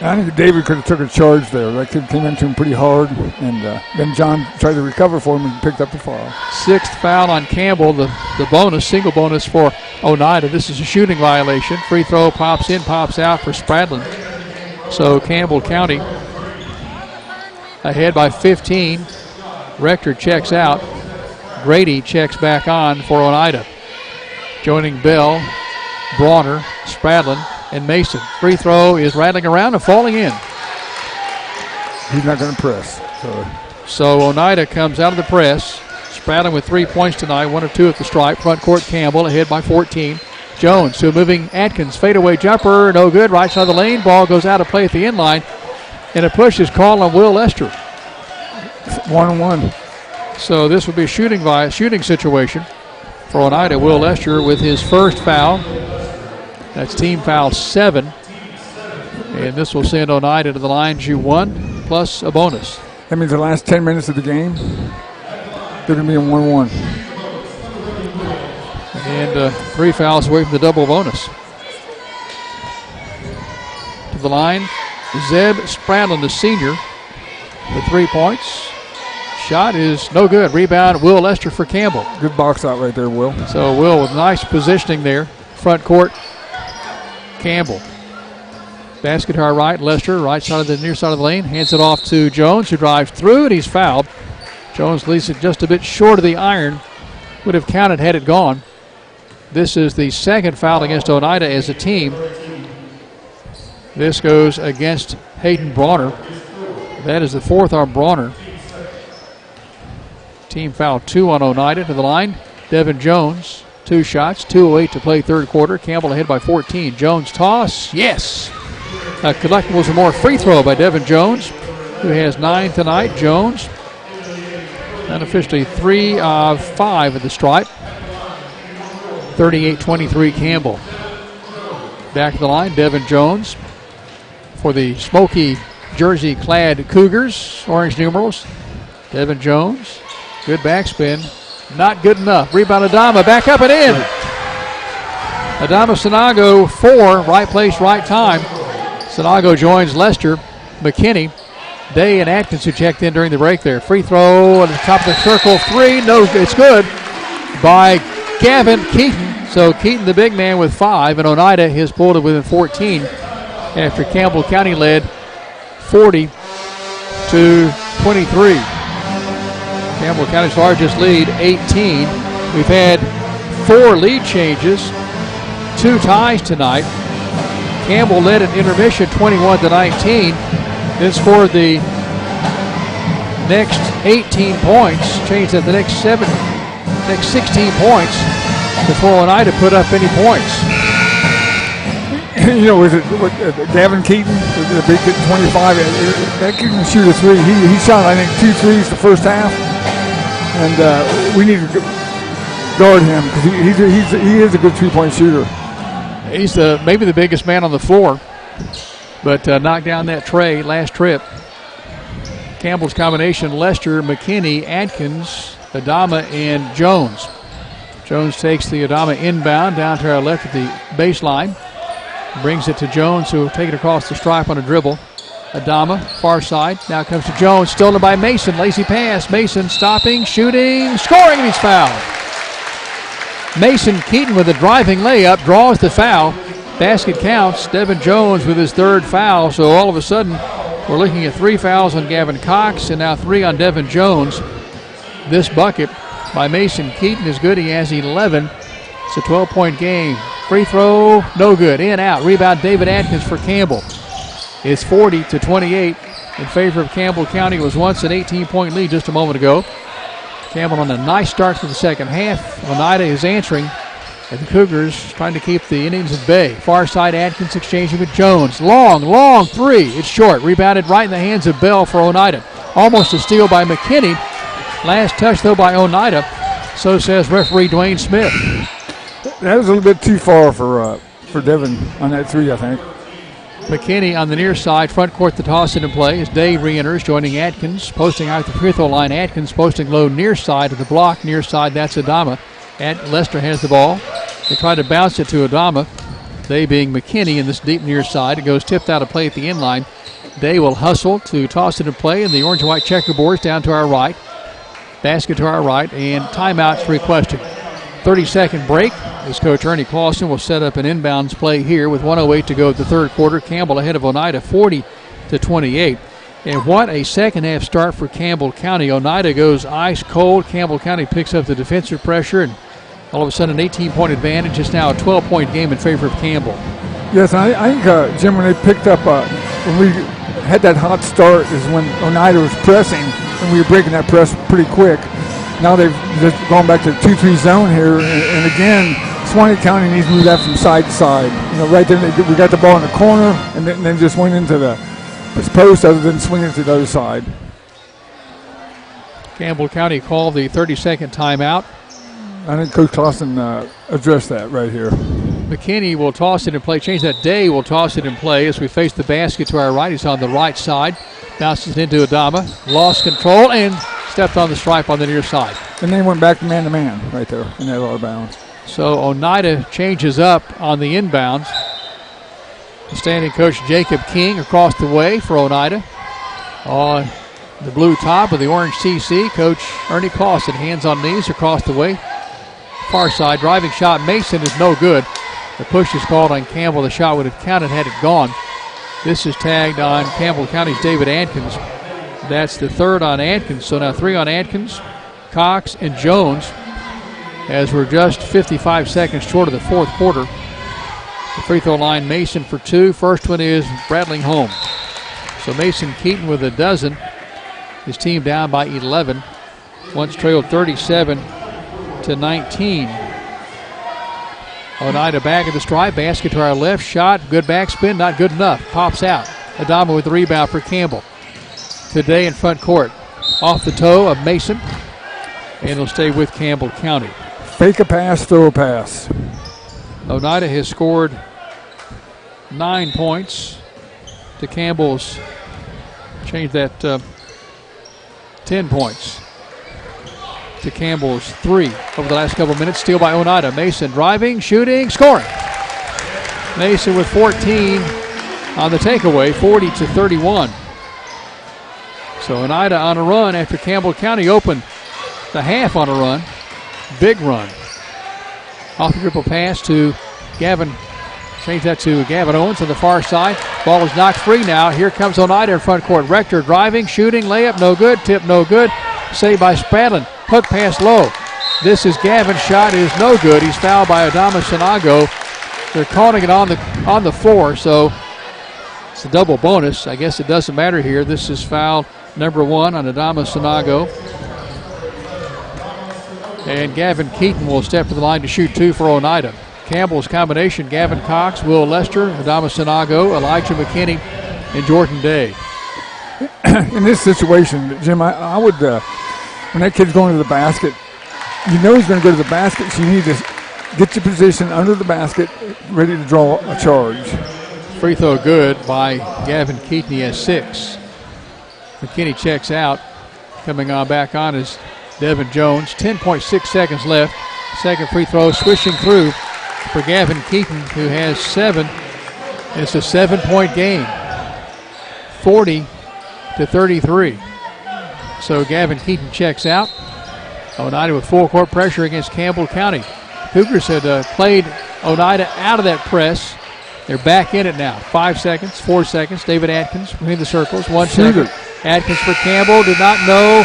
I think David could have took a charge there. That kid came into him pretty hard, and then John tried to recover for him and picked up the foul. Sixth foul on Campbell, the bonus, single bonus for Oneida. This is a shooting violation. Free throw pops in, pops out for Spradlin. So Campbell County ahead by 15. Rector checks out. Grady checks back on for Oneida. Joining Bell, Brawner, Spradlin, and Mason. Free throw is rattling around and falling in. He's not going to press. So Oneida comes out of the press. Spradlin with 3 points tonight, 1 of 2 at the stripe. Front court Campbell ahead by 14. Jones to a moving Atkins. Fadeaway jumper, no good. Right side of the lane. Ball goes out of play at the end line. And a push is called on Will Lester. 1-1. So this would be a shooting situation for Oneida. Will Lester with his first foul. That's team foul 7. And this will send Oneida to the line G1 plus a bonus. That means the last 10 minutes of the game, they're going to be in 1-1. And 3 fouls away from the double bonus. To the line, Zeb Spradlin, the senior, with 3 points. Shot is no good. Rebound, Will Lester for Campbell. Good box out right there, Will. So Will with nice positioning there. Front court, Campbell. Basket to our right. Lester, right side of the near side of the lane, hands it off to Jones, who drives through, and he's fouled. Jones leaves it just a bit short of the iron. Would have counted had it gone. This is the second foul against Oneida as a team. This goes against Hayden Bronner. That is the fourth on Bronner. Team foul 2 on Oneida. To the line, Devin Jones. 2 shots, 2:08 to play third quarter. Campbell ahead by 14. Jones toss, yes. A collectibles or more free throw by Devin Jones, who has 9 tonight. Jones, unofficially 3 of 5 at the stripe. 38-23 Campbell. Back to the line, Devin Jones for the smoky jersey-clad Cougars, orange numerals. Devin Jones, good backspin. Not good enough. Rebound Adama, back up and in. Adama Sinago, 4, right place, right time. Sinago joins Lester, McKinney, Day, and Atkins, who checked in during the break there. Free throw at the top of the circle, 3, no, it's good, by Gavin Keaton. So Keaton, the big man, with 5, and Oneida has pulled it within 14 after Campbell County led 40-23. Campbell County's largest lead, 18. We've had 4 lead changes, 2 ties tonight. Campbell led at intermission 21-19. Then scored the next 18 points, changed at the next 16 points before Oneida put up any points. You know, with Gavin Keaton, the big 25, that kid can shoot a 3. He shot, I think, 2 threes the first half. And we need to guard him because he is a good 3-point shooter. He's maybe the biggest man on the floor, but knocked down that tray last trip. Campbell's combination, Lester, McKinney, Atkins, Adama, and Jones. Jones takes the Adama inbound down to our left at the baseline. Brings it to Jones, who will take it across the stripe on a dribble. Adama, far side. Now comes to Jones, stolen by Mason. Lazy pass. Mason stopping, shooting, scoring, and he's fouled. Mason Keaton with a driving layup draws the foul. Basket counts. Devin Jones with his 3rd foul. So all of a sudden, we're looking at 3 fouls on Gavin Cox and now 3 on Devin Jones. This bucket by Mason Keaton is good. He has 11. It's a 12-point game. Free throw, no good. In, out. Rebound, David Atkins for Campbell. It's 40-28 in favor of Campbell County. It was once an 18-point lead just a moment ago. Campbell on a nice start to the second half. Oneida is answering, and the Cougars trying to keep the Indians at bay. Far side, Atkins exchanging with Jones. Long 3. It's short. Rebounded right in the hands of Bell for Oneida. Almost a steal by McKinney. Last touch, though, by Oneida. So says referee Dwayne Smith. That was a little bit too far for Devin on that 3, I think. McKinney on the near side, front court, the toss into play as Day re-enters, joining Atkins, posting out the free throw line. Atkins posting low near side of the block, near side, that's Adama. And Lester has the ball. They try to bounce it to Adama. They being McKinney in this deep near side. It goes tipped out of play at the end line. Day will hustle to toss it in play, and the orange and white checkerboards down to our right. Basket to our right, and timeouts requested. 30-second break as Coach Ernie Clausen will set up an inbounds play here with 1:08 to go at the third quarter. Campbell ahead of Oneida 40-28. And what a second half start for Campbell County. Oneida goes ice cold. Campbell County picks up the defensive pressure, and all of a sudden an 18-point advantage. It's now a 12-point game in favor of Campbell. Yes, I think, Jim, when they picked up, when we had that hot start is when Oneida was pressing, and we were breaking that press pretty quick. Now they've just gone back to the 2-3 zone here, and again, Suwannee County needs to move that from side to side. You know, right there, we got the ball in the corner, and then just went into the post other than swinging to the other side. Campbell County called the 30-second timeout. I think Coach Clausen addressed that right here. McKinney will toss it in play. Change that. Day will toss it in play as we face the basket to our right. He's on the right side. Bounces into Adama. Lost control and stepped on the stripe on the near side. And then went back to man right there in that out of bounds. So Oneida changes up on the inbounds. Standing coach Jacob King across the way for Oneida. On the blue top of the orange CC, Coach Ernie Clausen, hands on knees across the way. Far side, driving shot, Mason is no good. The push is called on Campbell. The shot would have counted had it gone. This is tagged on Campbell County's David Adkins. That's the third on Adkins. So now 3 on Adkins, Cox, and Jones, as we're just 55 seconds short of the fourth quarter. The free throw line, Mason for 2. First one is rattling home. So Mason Keaton with a dozen. His team down by 11. Once trailed 37-19. Oneida back at the stripe. Basket to our left. Shot. Good backspin. Not good enough. Pops out. Adama with the rebound for Campbell. Today in front court. Off the toe of Mason. And it'll stay with Campbell County. Fake a pass, throw a pass. Oneida has scored 9 points to Campbell's. Change that 10 points to Campbell's 3 over the last couple of minutes. Steal by Oneida. Mason driving, shooting, scoring. Mason with 14 on the takeaway, 40-31. So Oneida on a run after Campbell County opened the half on a run. Big run. Off the dribble pass to Gavin. Change that to Gavin Owens on the far side. Ball is knocked free now. Here comes Oneida in front court. Rector driving, shooting, layup, no good. Tip, no good. Saved by Spradlin. Hook pass low. This is Gavin's shot. It is no good. He's fouled by Adama Sinago. They're calling it on the floor, so it's a double bonus. I guess it doesn't matter here. This is foul number 1 on Adama Sinago. And Gavin Keaton will step to the line to shoot 2 for Oneida. Campbell's combination, Gavin Cox, Will Lester, Adama Sinago, Elijah McKinney, and Jordan Day. In this situation, Jim, I would, when that kid's going to the basket, you know he's going to go to the basket, so you need to get your position under the basket, ready to draw a charge. Free throw good by Gavin Keaton. He has 6. McKinney checks out. Coming on back on is Devin Jones. 10.6 seconds left. Second free throw swishing through for Gavin Keaton, who has 7. It's a 7-point game. 40-33. So Gavin Keaton checks out. Oneida with full court pressure against Campbell County. Cougars had played Oneida out of that press. They're back in it now. 5 seconds, 4 seconds. David Atkins between the circles. 1 second. Atkins for Campbell. Did not know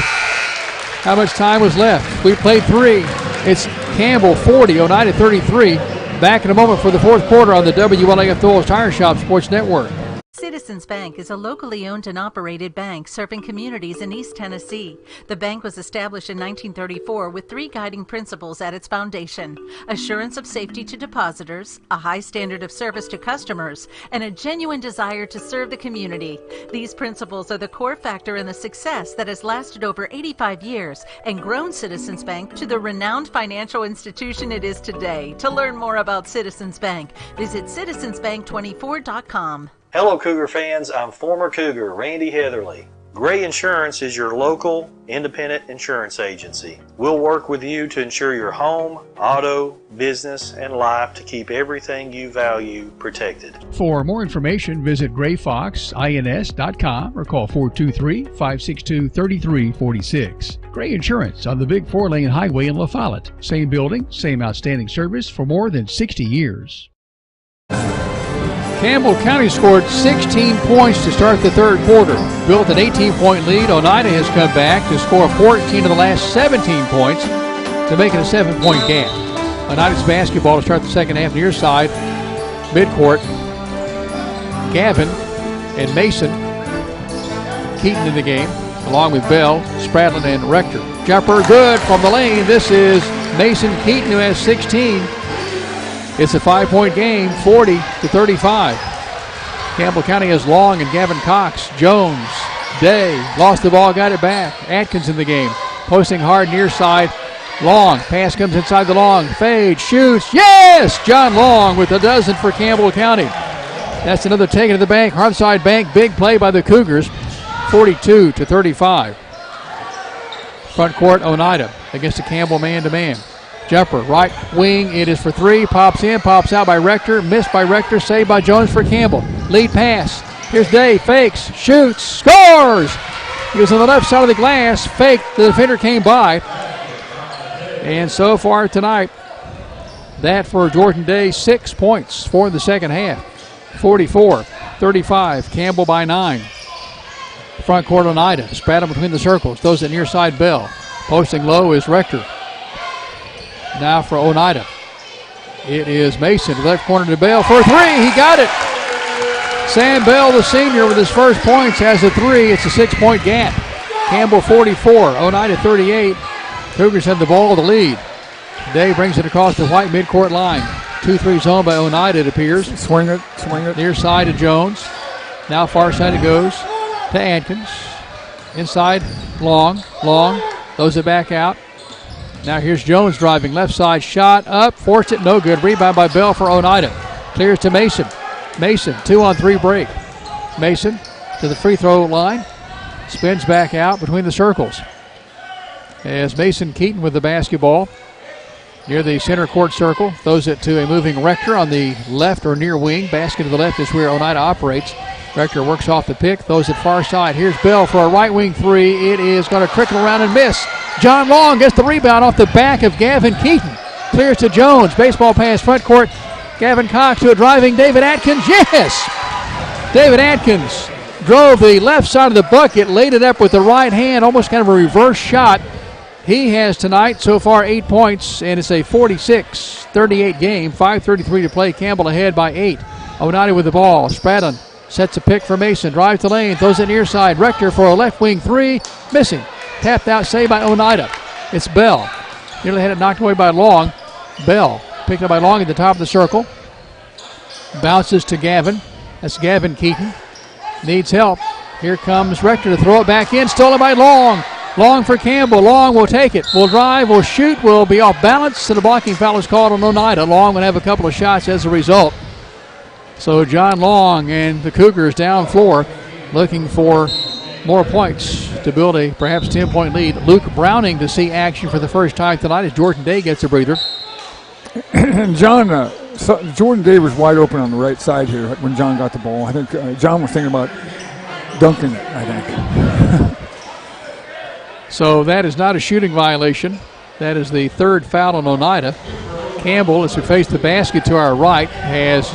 how much time was left. We played 3. It's Campbell 40, Oneida 33. Back in a moment for the fourth quarter on the WLAF Thorles Tire Shop Sports Network. Citizens Bank is a locally owned and operated bank serving communities in East Tennessee. The bank was established in 1934 with 3 guiding principles at its foundation: assurance of safety to depositors, a high standard of service to customers, and a genuine desire to serve the community. These principles are the core factor in the success that has lasted over 85 years and grown Citizens Bank to the renowned financial institution it is today. To learn more about Citizens Bank, visit citizensbank24.com. Hello Cougar fans, I'm former Cougar Randy Heatherly. Gray Insurance is your local independent insurance agency. We'll work with you to insure your home, auto, business, and life to keep everything you value protected. For more information, visit grayfoxins.com or call 423-562-3346. Gray Insurance on the big 4-lane highway in La Follette. Same building, same outstanding service for more than 60 years. Campbell County scored 16 points to start the third quarter. Built an 18-point lead. Oneida has come back to score 14 of the last 17 points to make it a 7-point game. Oneida's basketball to start the second half near side. Midcourt. Gavin and Mason. Keaton in the game, along with Bell, Spradlin, and Rector. Jumper good from the lane. This is Mason Keaton, who has 16. It's a 5-point game, 40-35. Campbell County has Long and Gavin Cox. Jones, Day, lost the ball, got it back. Atkins in the game, posting hard near side. Long, pass comes inside the Long, fade, shoots, yes! John Long with a dozen for Campbell County. That's another take it to the bank, hard side bank, big play by the Cougars, 42-35. Front court, Oneida against the Campbell man-to-man. Jumper, right wing, it is for 3, pops in, pops out by Rector, missed by Rector, saved by Jones for Campbell. Lead pass, here's Day, fakes, shoots, scores! He was on the left side of the glass, faked, the defender came by. And so far tonight, that for Jordan Day, 6 points for the second half. 44-35 36-35. Campbell by 9. Front court Oneida. Spradlin between the circles. Throws it near side Bell. Posting low is Rector. Now for Oneida. It is Mason. Left corner to Bell for a 3. He got it. Sam Bell, the senior, with his first points, has a 3. It's a 6-point gap. Campbell 44. Oneida 38. Cougars have the ball, the lead. Day brings it across the white midcourt line. 2-3 zone by Oneida, it appears. Swing it. Near side to Jones. Now far side it goes to Adkins. Inside, Long. Throws it back out. Now here's Jones driving. Left side shot up. Forced it. No good. Rebound by Bell for Oneida. Clears to Mason. 2-on-3 break. Mason to the free throw line. Spins back out between the circles. As Mason Keaton with the basketball near the center court circle. Throws it to a moving Rector on the left or near wing. Basket to the left is where Oneida operates. Rector works off the pick. Throws it far side. Here's Bell for a right wing 3. It is going to trickle around and miss. John Long gets the rebound off the back of Gavin Keaton. Clears to Jones. Baseball pass front court. Gavin Cox to a driving David Atkins. Yes! David Atkins drove the left side of the bucket, laid it up with the right hand, almost kind of a reverse shot. He has tonight so far 8 points, and it's a 46-38 game. 5:33 to play. Campbell ahead by 8. Oneida with the ball. Spradlin sets a pick for Mason. Drives the lane. Throws it near side. Rector for a left wing 3. Missing. Tapped out, saved by Oneida. It's Bell. Nearly had it knocked away by Long. Bell picked up by Long at the top of the circle. Bounces to Gavin. That's Gavin Keaton. Needs help. Here comes Rector to throw it back in. Stolen by Long. Long for Campbell. Long will take it. Will drive. Will shoot. Will be off balance. And a blocking foul is called on Oneida. Long will have a couple of shots as a result. So John Long and the Cougars down floor looking for more points to build a perhaps 10-point lead. Luke Browning to see action for the first time tonight as Jordan Day gets a breather. And Jordan Day was wide open on the right side here when John got the ball. I think John was thinking about dunking it, I think. So that is not a shooting violation. That is the third foul on Oneida. Campbell, as we face the basket to our right, has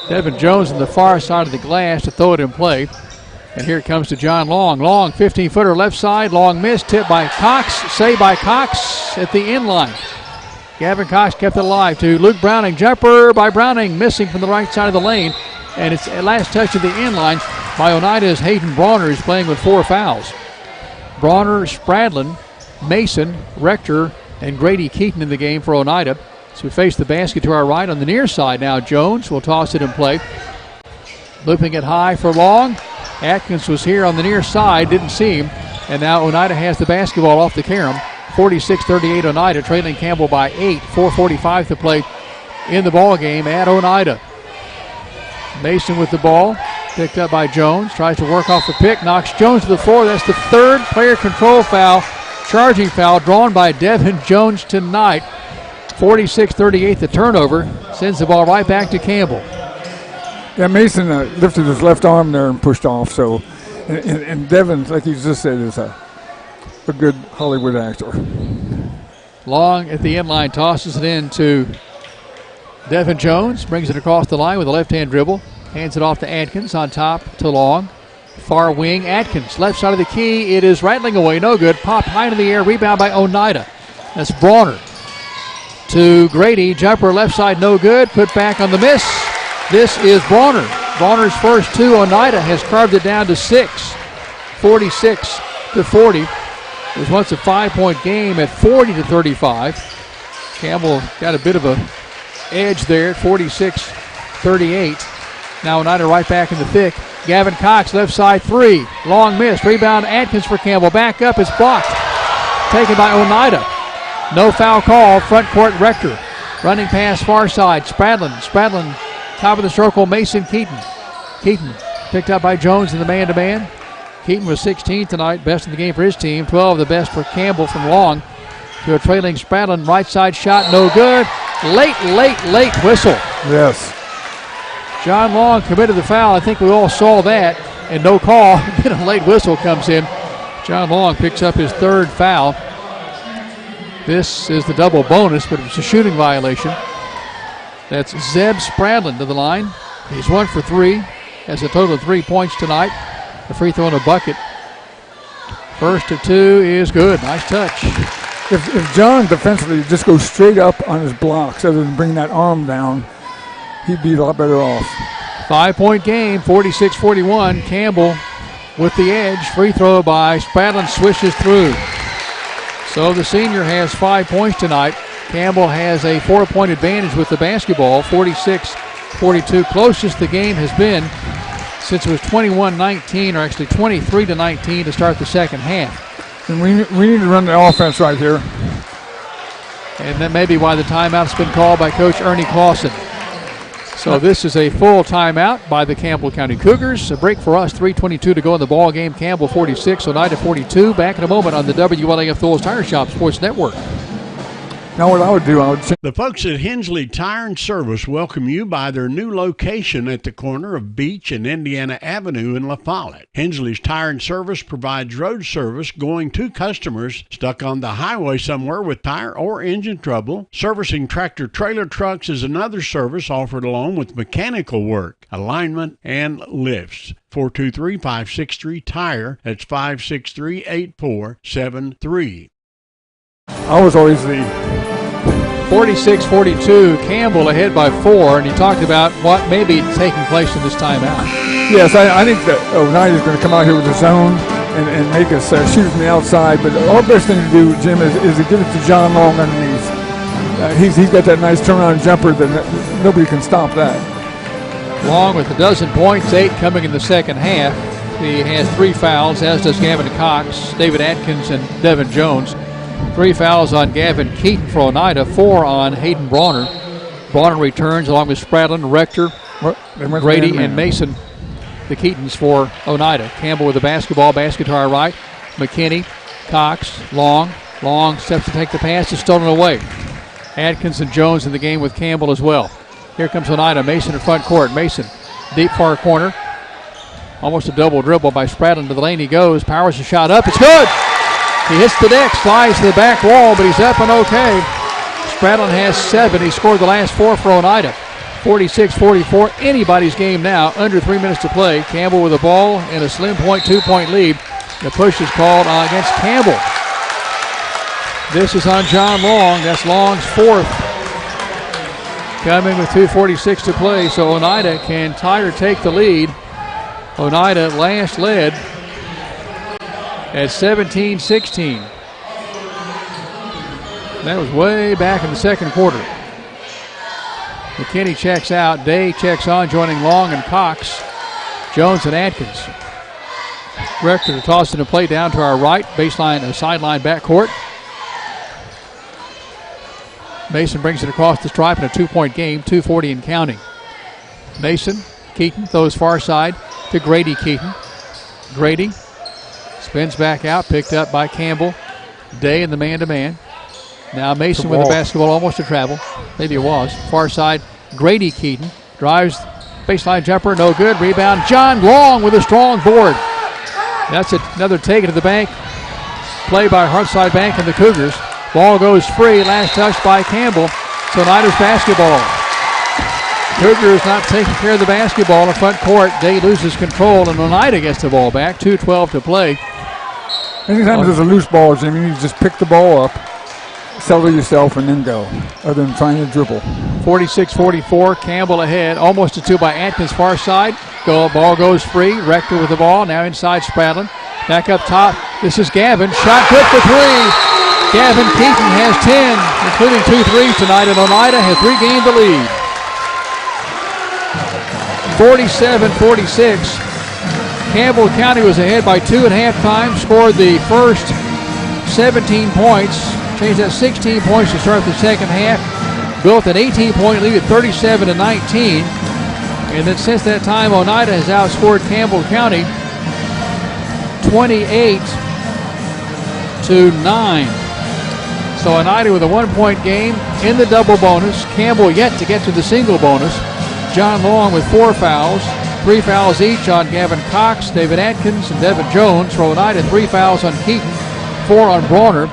Devin Jones on the far side of the glass to throw it in play. And here it comes to John Long. Long, 15-footer left side. Long missed. Tipped by Cox. Saved by Cox at the end line. Gavin Cox kept it alive to Luke Browning. Jumper by Browning, missing from the right side of the lane. And it's a last touch of the end line by Oneida's Hayden Bronner, who's playing with 4 fouls. Bronner, Spradlin, Mason, Rector, and Grady Keaton in the game for Oneida. So we face the basket to our right on the near side now. Jones will toss it in play. Looping it high for Long. Atkins was here on the near side, didn't see him. And now Oneida has the basketball off the carom. 46-38 Oneida, trailing Campbell by 8. 4:45 to play in the ball game at Oneida. Mason with the ball, picked up by Jones. Tries to work off the pick, knocks Jones to the floor. That's the third player control foul, charging foul drawn by Devin Jones tonight. 46-38 the turnover, sends the ball right back to Campbell. Yeah, Mason lifted his left arm there and pushed off. So, and Devin, like you just said, is a good Hollywood actor. Long at the end line, tosses it in to Devin Jones, brings it across the line with a left-hand dribble, hands it off to Atkins, on top to Long. Far wing, Atkins, left side of the key. It is rattling away, no good. Popped high in the air, rebound by Oneida. That's Bronner to Grady, jumper left side, no good. Put back on the miss. This is Bronner. Bronner's first 2. Oneida has carved it down to 6. 46-40. It was once a 5-point game at 40-35. Campbell got a bit of a edge there at 46-38. Now Oneida right back in the thick. Gavin Cox, left side 3. Long miss. Rebound Atkins for Campbell. Back up. It's blocked. Taken by Oneida. No foul call. Front court Rector. Running pass far side. Spradlin. Top of the circle. Mason Keaton. Keaton picked up by Jones in the man-to-man. Keaton was 16 tonight. Best in the game for his team. 12 the best for Campbell from Long. To a trailing Spradlin. Right side shot. No good. Late whistle. Yes. John Long committed the foul. I think we all saw that. And no call. Then a late whistle comes in. John Long picks up his 3rd foul. This is the double bonus, but it's a shooting violation. That's Zeb Spradlin to the line. He's 1 for 3. has a total of 3 points tonight. The free throw in a bucket. First of 2 is good. Nice touch. If John defensively just goes straight up on his blocks rather than bring that arm down, he'd be a lot better off. 5-point game, 46-41. Campbell with the edge. Free throw by Spradlin, swishes through. So the senior has 5 points tonight. Campbell has a 4-point advantage with the basketball, 46-42. Closest the game has been since it was 21-19, or actually 23-19 to start the second half. And we need to run the offense right here. And that may be why the timeout's been called by Coach Ernie Clausen. So this is a full timeout by the Campbell County Cougars. A break for us, 3:22 to go in the ball game. Campbell 46, Oneida 42. Back in a moment on the WLAF Thul's Tire Shop Sports Network. Now what I would do, The folks at Hensley Tire and Service welcome you by their new location at the corner of Beach and Indiana Avenue in La Follette. Hensley's Tire and Service provides road service going to customers stuck on the highway somewhere with tire or engine trouble. Servicing tractor trailer trucks is another service offered along with mechanical work, alignment, and lifts. 423-563-TIRE. That's 563-8473. I was always the 46-42, Campbell ahead by 4, and he talked about what may be taking place in this timeout. Yes, I think that Oneida is going to come out here with a zone and make us shoot from the outside. But our best thing to do, Jim, is to give it to John Long underneath. He's got that nice turnaround jumper that nobody can stop that. Long with a dozen points, 8 coming in the second half. He has 3 fouls, as does Gavin Cox, David Atkins, and Devin Jones. 3 fouls on Gavin Keaton for Oneida, 4 on Hayden Bronner. Bronner returns along with Spradlin, Rector, Grady, and Mason. The Keatons for Oneida. Campbell with the basketball, basket to our right. McKinney, Cox, Long. Long steps to take the pass, is stolen away. Atkins and Jones in the game with Campbell as well. Here comes Oneida. Mason in front court. Mason, deep far corner. Almost a double dribble by Spradlin. To the lane he goes. Powers a shot up. It's good! He hits the deck, slides to the back wall, but he's up and okay. Spradlin has 7. He scored the last 4 for Oneida. 46-44, anybody's game now, under 3 minutes to play. Campbell with the ball and a slim 2-point lead. The push is called against Campbell. This is on John Long. That's Long's 4th. Coming with 2:46 to play, so Oneida can tie or take the lead. Oneida last led at 17-16. That was way back in the second quarter. McKinney checks out. Day checks on, joining Long and Cox. Jones and Atkins. Rector to toss it and play down to our right. Baseline, sideline backcourt. Mason brings it across the stripe in a 2-point game, 2:40 and counting. Mason, Keaton throws far side to Grady Keaton. Grady spins back out, picked up by Campbell. Day in the man-to-man. Now Mason with the basketball, almost a travel. Maybe it was. Far side, Grady Keaton drives, baseline jumper, no good. Rebound, John Long with a strong board. That's another take it to the bank. Play by Hartside Bank and the Cougars. Ball goes free, last touch by Campbell. So Oneida's basketball. Cougar is not taking care of the basketball in front court. Day loses control, and Oneida gets the ball back. 2:12 to play. Anytime there's a loose ball, Jim, you need to just pick the ball up, settle yourself, and then go, other than trying to dribble. 46-44, Campbell ahead. Almost a 2 by Atkins, far side. Ball goes free. Rector with the ball. Now inside Spradlin. Back up top. This is Gavin. Shot good for 3. Gavin Keaton has 10, including 2 threes tonight, and Oneida has regained the lead. 47-46. Campbell County was ahead by 2 at halftime, scored the first 17 points, changed that 16 points to start the second half, built an 18-point lead at 37-19, and then since that time, Oneida has outscored Campbell County 28-9. So Oneida with a 1-point game in the double bonus. Campbell yet to get to the single bonus. John Long with 4 fouls. 3 fouls each on Gavin Cox, David Atkins, and Devin Jones. For Oneida, 3 fouls on Keaton, 4 on Bronner.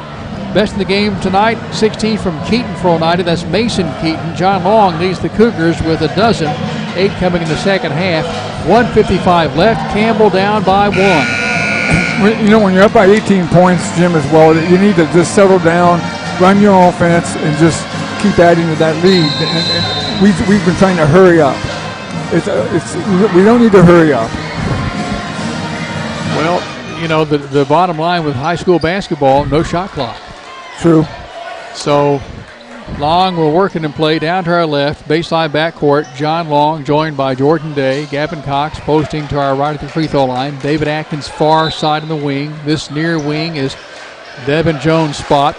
Best in the game tonight, 16 from Keaton for Oneida. That's Mason Keaton. John Long leads the Cougars with a dozen. 8 coming in the second half. 1:55 left. Campbell down by 1. You know, when you're up by 18 points, Jim, as well, you need to just settle down, run your offense, and just keep adding to that lead. And we've been trying to hurry up. We don't need to hurry up. Well, you know, the bottom line with high school basketball, no shot clock. True. So Long will work it and play down to our left, baseline backcourt. John Long joined by Jordan Day. Gavin Cox posting to our right at the free throw line. David Atkins far side in the wing. This near wing is Devin Jones' spot.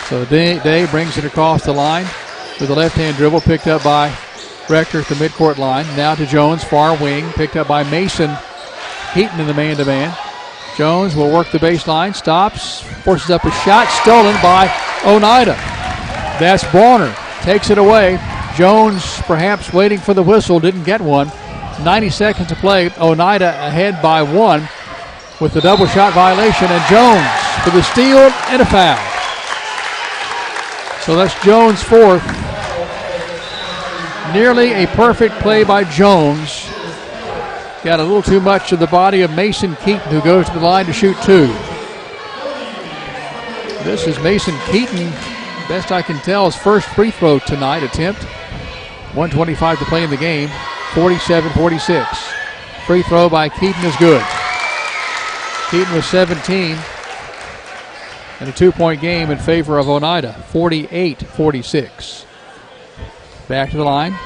So Day brings it across the line with a left-hand dribble picked up by Rector at the midcourt line. Now to Jones, far wing, picked up by Mason Heaton in the man-to-man. Jones will work the baseline, stops, forces up a shot, stolen by Oneida. That's Brawner, takes it away. Jones perhaps waiting for the whistle, didn't get one. 90 seconds to play. Oneida ahead by 1 with the double shot violation, and Jones for the steal and a foul. So that's Jones' 4th. Nearly a perfect play by Jones. Got a little too much of the body of Mason Keaton, who goes to the line to shoot 2. This is Mason Keaton, best I can tell, his first free throw tonight attempt. 1:25 to play in the game, 47-46. Free throw by Keaton is good. Keaton with 17 and a 2-point game in favor of Oneida, 48-46. Back to the line.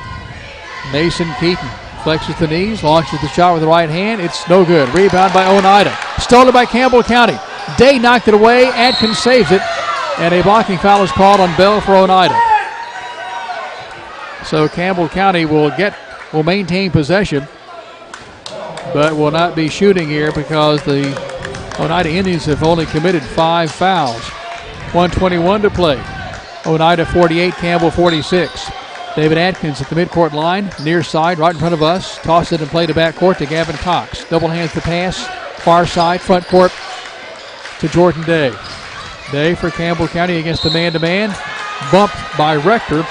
Mason Keaton flexes the knees, launches the shot with the right hand. It's no good. Rebound by Oneida. Stolen by Campbell County. Day knocked it away. Atkins saves it. And a blocking foul is called on Bell for Oneida. So Campbell County will maintain possession, but will not be shooting here because the Oneida Indians have only committed 5 fouls. 1:21 to play. Oneida 48, Campbell 46. David Atkins at the midcourt line, near side, right in front of us. Toss it and play to backcourt to Gavin Cox. Double hands the pass, far side, front court to Jordan Day. Day for Campbell County against the man-to-man. Bumped by Rector.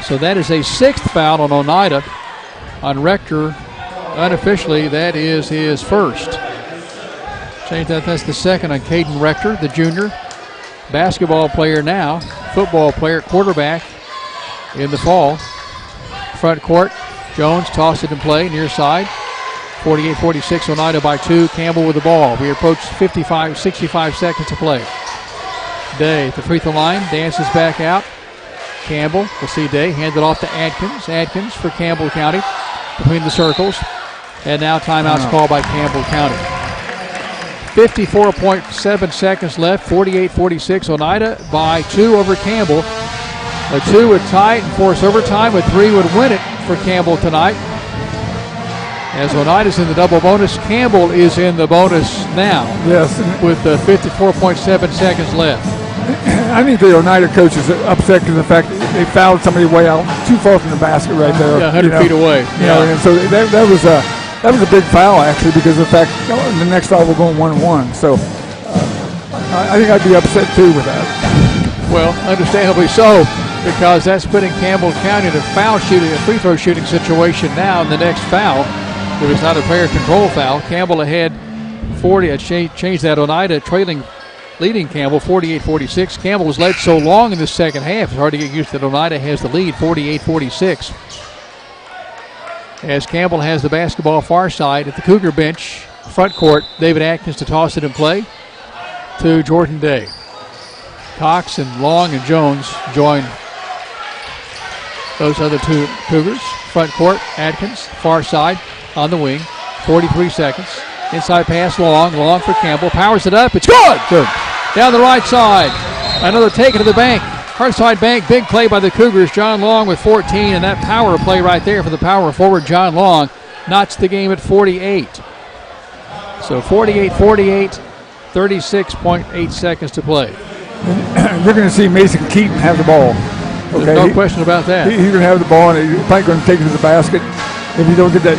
So that is a 6th foul on Oneida. On Rector, unofficially, that is his 1st. Change that, that's the 2nd on Caden Rector, the junior. Basketball player now, football player, quarterback in the fall. Front court, Jones tossed it in play, near side. 48-46, Oneida by 2. Campbell with the ball. We approach 65 seconds to play. Day at the free throw line, dances back out. Campbell, we'll see Day, hand it off to Atkins. Atkins for Campbell County between the circles. And now timeout's called by Campbell County. 54.7 seconds left, 48-46, Oneida by 2 over Campbell. A 2 would tie it and force overtime. A 3 would win it for Campbell tonight. As Oneida's in the double bonus, Campbell is in the bonus now. Yes. With 54.7 seconds left. I think the Oneida coach is upset because of the fact that they fouled somebody way out too far from the basket right there. Yeah, 100 feet away. And so that was a big foul actually because of the fact the next foul will go 1-1. So I think I'd be upset too with that. Well, understandably so, because that's putting Campbell County in a free throw shooting situation now in the next foul. If it's not a player control foul, Campbell ahead 40. Changed that. Oneida leading Campbell 48-46. Campbell was led so long in the second half, it's hard to get used to that. Oneida has the lead 48-46. As Campbell has the basketball far side at the Cougar bench, front court, David Atkins to toss it in play to Jordan Day. Cox and Long and Jones join those other 2 Cougars. Front court, Atkins, far side on the wing, 43 seconds. Inside pass, Long for Campbell, powers it up, it's good! Down the right side, another take it to the bank. Hard side bank, big play by the Cougars. John Long with 14, and that power play right there for the power forward, John Long, knots the game at 48. So 48-48, 36.8 seconds to play. You're going to see Mason Keaton have the ball. Okay? There's no question about that. He's going to have the ball, and he's probably going to take it to the basket. If you don't get that,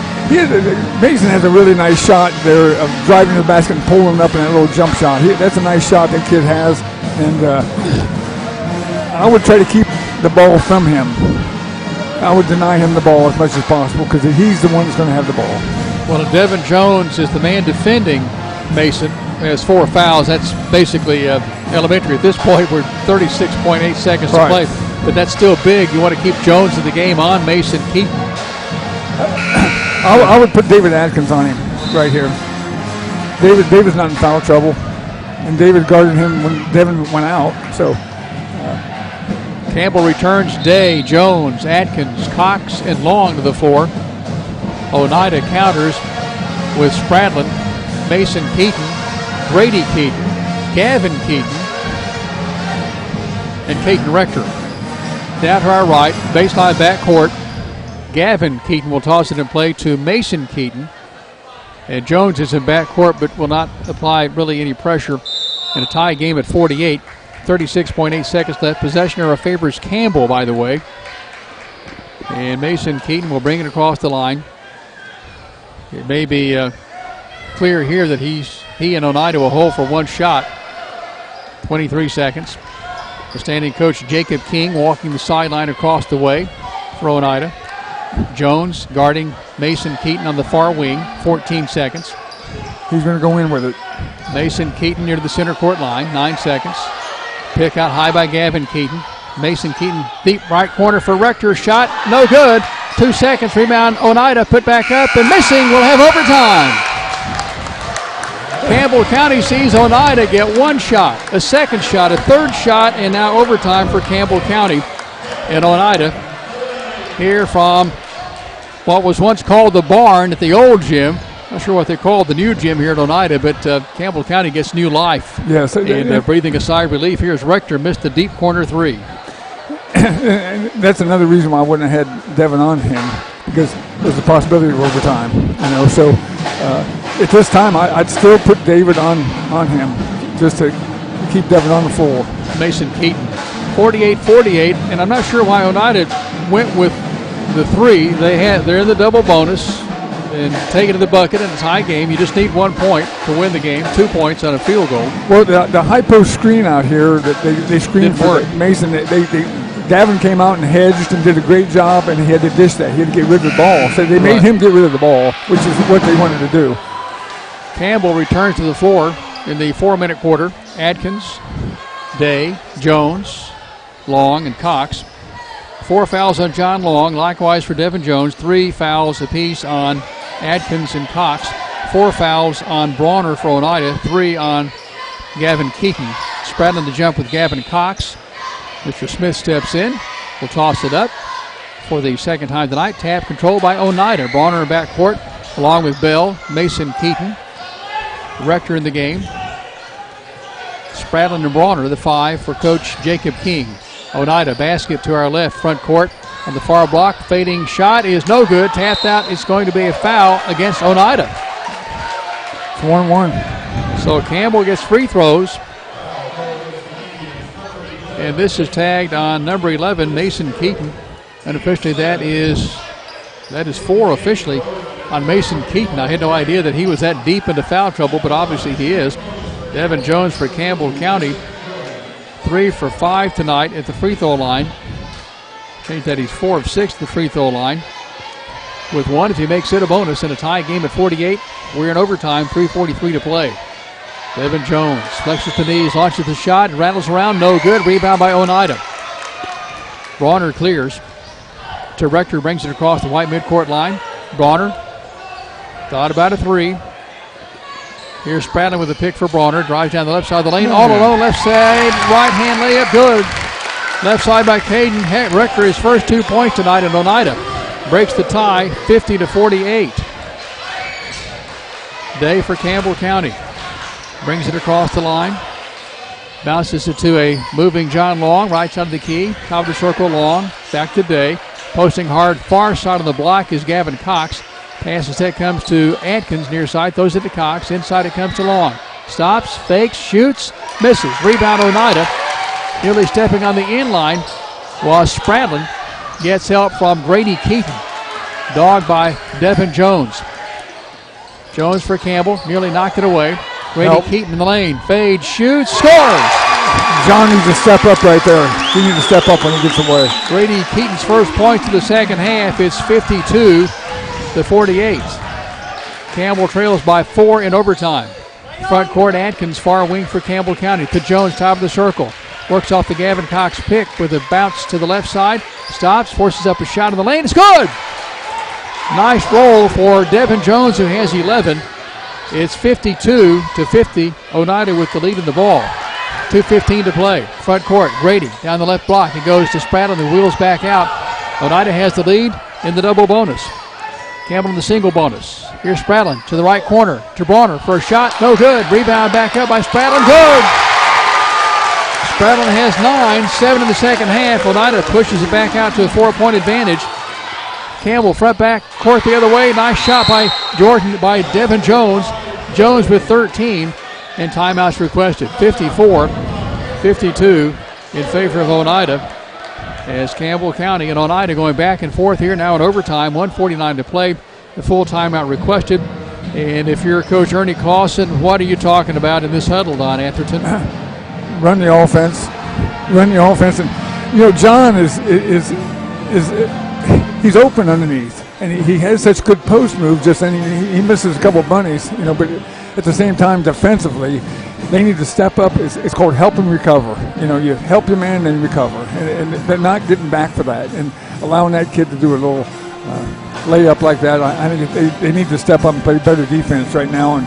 Mason has a really nice shot there of driving to the basket and pulling up in that little jump shot. That's a nice shot that kid has, and I would try to keep the ball from him. I would deny him the ball as much as possible because he's the one that's going to have the ball. Well, if Devin Jones is the man defending Mason, has 4 fouls. That's basically elementary. At this point, we're 36.8 seconds to play. But that's still big. You want to keep Jones in the game on Mason Keaton. I would put David Atkins on him right here. David's not in foul trouble. And David guarded him when Devin went out. So Campbell returns Day, Jones, Atkins, Cox, and Long to the floor. Oneida counters with Spradlin, Mason Keaton, Grady Keaton, Gavin Keaton, and Caden Rector. Down to our right, baseline backcourt. Gavin Keaton will toss it in play to Mason Keaton. And Jones is in backcourt but will not apply really any pressure in a tie game at 48. 36.8 seconds left. Possession arrow favors Campbell, by the way. And Mason Keaton will bring it across the line. It may be clear here that he and Oneida will hold for one shot. 23 seconds. The standing coach Jacob King walking the sideline across the way for Oneida. Jones guarding Mason Keaton on the far wing. 14 seconds. He's going to go in with it. Mason Keaton near to the center court line. 9 seconds. Pick out high by Gavin Keaton. Mason Keaton deep right corner for Rector. Shot no good. 2 seconds. Rebound Oneida put back up and missing. We'll have overtime. Campbell County sees Oneida get one shot, a second shot, a third shot, and now overtime for Campbell County. And Oneida here from what was once called the barn at the old gym. Not sure what they called the new gym here at Oneida, but Campbell County gets new life. Yes. And breathing a sigh of relief. Here's Rector, missed the deep corner three. And that's another reason why I wouldn't have had Devin on him, because there's a possibility of overtime. So at this time, I'd still put David on him just to keep Devin on the floor. Mason Keaton, 48-48, and I'm not sure why Oneida went with the three. They're in the double bonus and take it to the bucket in a tie game. You just need 1 point to win the game, 2 points on a field goal. Well, the high post screen out here that they screened for Mason, Gavin came out and hedged and did a great job, and he had to dish that. He had to get rid of the ball. So they made him get rid of the ball, which is what they wanted to do. Campbell returns to the floor in the 4-minute quarter. Atkins, Day, Jones, Long, and Cox. 4 fouls on John Long, likewise for Devin Jones. 3 fouls apiece on Atkins and Cox. 4 fouls on Brawner for Oneida. 3 on Gavin Keaton. Spradlin the jump with Gavin Cox. Mr. Smith steps in. Will toss it up for the second time tonight. Tap controlled by Oneida. Brawner in backcourt along with Bell, Mason Keaton. Rector in the game. Spradlin and Brawner, the 5 for Coach Jacob King. Oneida basket to our left, front court on the far block. Fading shot is no good. Tapped out. It's going to be a foul against Oneida. It's 1-1. So Campbell gets free throws. And this is tagged on number 11, Mason Keaton. And officially that is 4 officially on Mason Keaton. I had no idea that he was that deep into foul trouble, but obviously he is. Devin Jones for Campbell County. 3 for 5 tonight at the free throw line. Change that, he's 4 of 6 at the free throw line. With 1 if he makes it a bonus in a tie game at 48. We're in overtime, 3:43 to play. Devin Jones flexes the knees, launches the shot, rattles around, no good. Rebound by Oneida. Brawner clears. To Rector, brings it across the white midcourt line. Brawner thought about a 3. Here's Spradlin with a pick for Brawner. Drives down the left side of the lane. All alone, left side, right hand layup, good. Left side by Caden Rector, his first 2 points tonight, and Oneida breaks the tie, 50-48. Day for Campbell County. Brings it across the line. Bounces it to a moving John Long, right side of the key. Top of the circle, Long. Back to Day. Posting hard, far side of the block is Gavin Cox. Pass instead comes to Atkins, near side. Throws it to Cox. Inside it comes to Long. Stops, fakes, shoots, misses. Rebound Oneida. Nearly stepping on the inline while Spradlin gets help from Grady Keaton. Dogged by Devin Jones. Jones for Campbell. Nearly knocked it away. Grady Keaton in the lane. Fade, shoots, scores! John needs to step up right there. He needs to step up when he gets away. Grady Keaton's first points of the second half. It's 52-48. Campbell trails by 4 in overtime. Front court, Atkins, far wing for Campbell County. To Jones, top of the circle. Works off the Gavin Cox pick with a bounce to the left side. Stops, forces up a shot in the lane. It's good! Nice roll for Devin Jones, who has 11. It's 52-50. Oneida with the lead in the ball. 2:15 to play. Front court, Grady down the left block. He goes to Spradlin, who wheels back out. Oneida has the lead in the double bonus. Campbell in the single bonus. Here's Spradlin to the right corner. To Bronner for a shot. No good. Rebound back up by Spradlin. Good! Spradlin has 9, 7 in the second half. Oneida pushes it back out to a 4-point advantage. Campbell front back court the other way. Nice shot by Devin Jones. Jones with 13. And timeouts requested. 54-52 in favor of Oneida. As Campbell County and Oneida going back and forth here now in overtime. 1:49 to play. The full timeout requested. And if you're Coach Ernie Clausen, what are you talking about in this huddle, Don Atherton? Run the offense. And John is he's open underneath, and he has such good post moves. He misses a couple bunnies, but at the same time, defensively, they need to step up. It's called help and recover. You help your man and recover, and they're not getting back for that. And allowing that kid to do a little layup like that, I think they need to step up and play better defense right now. And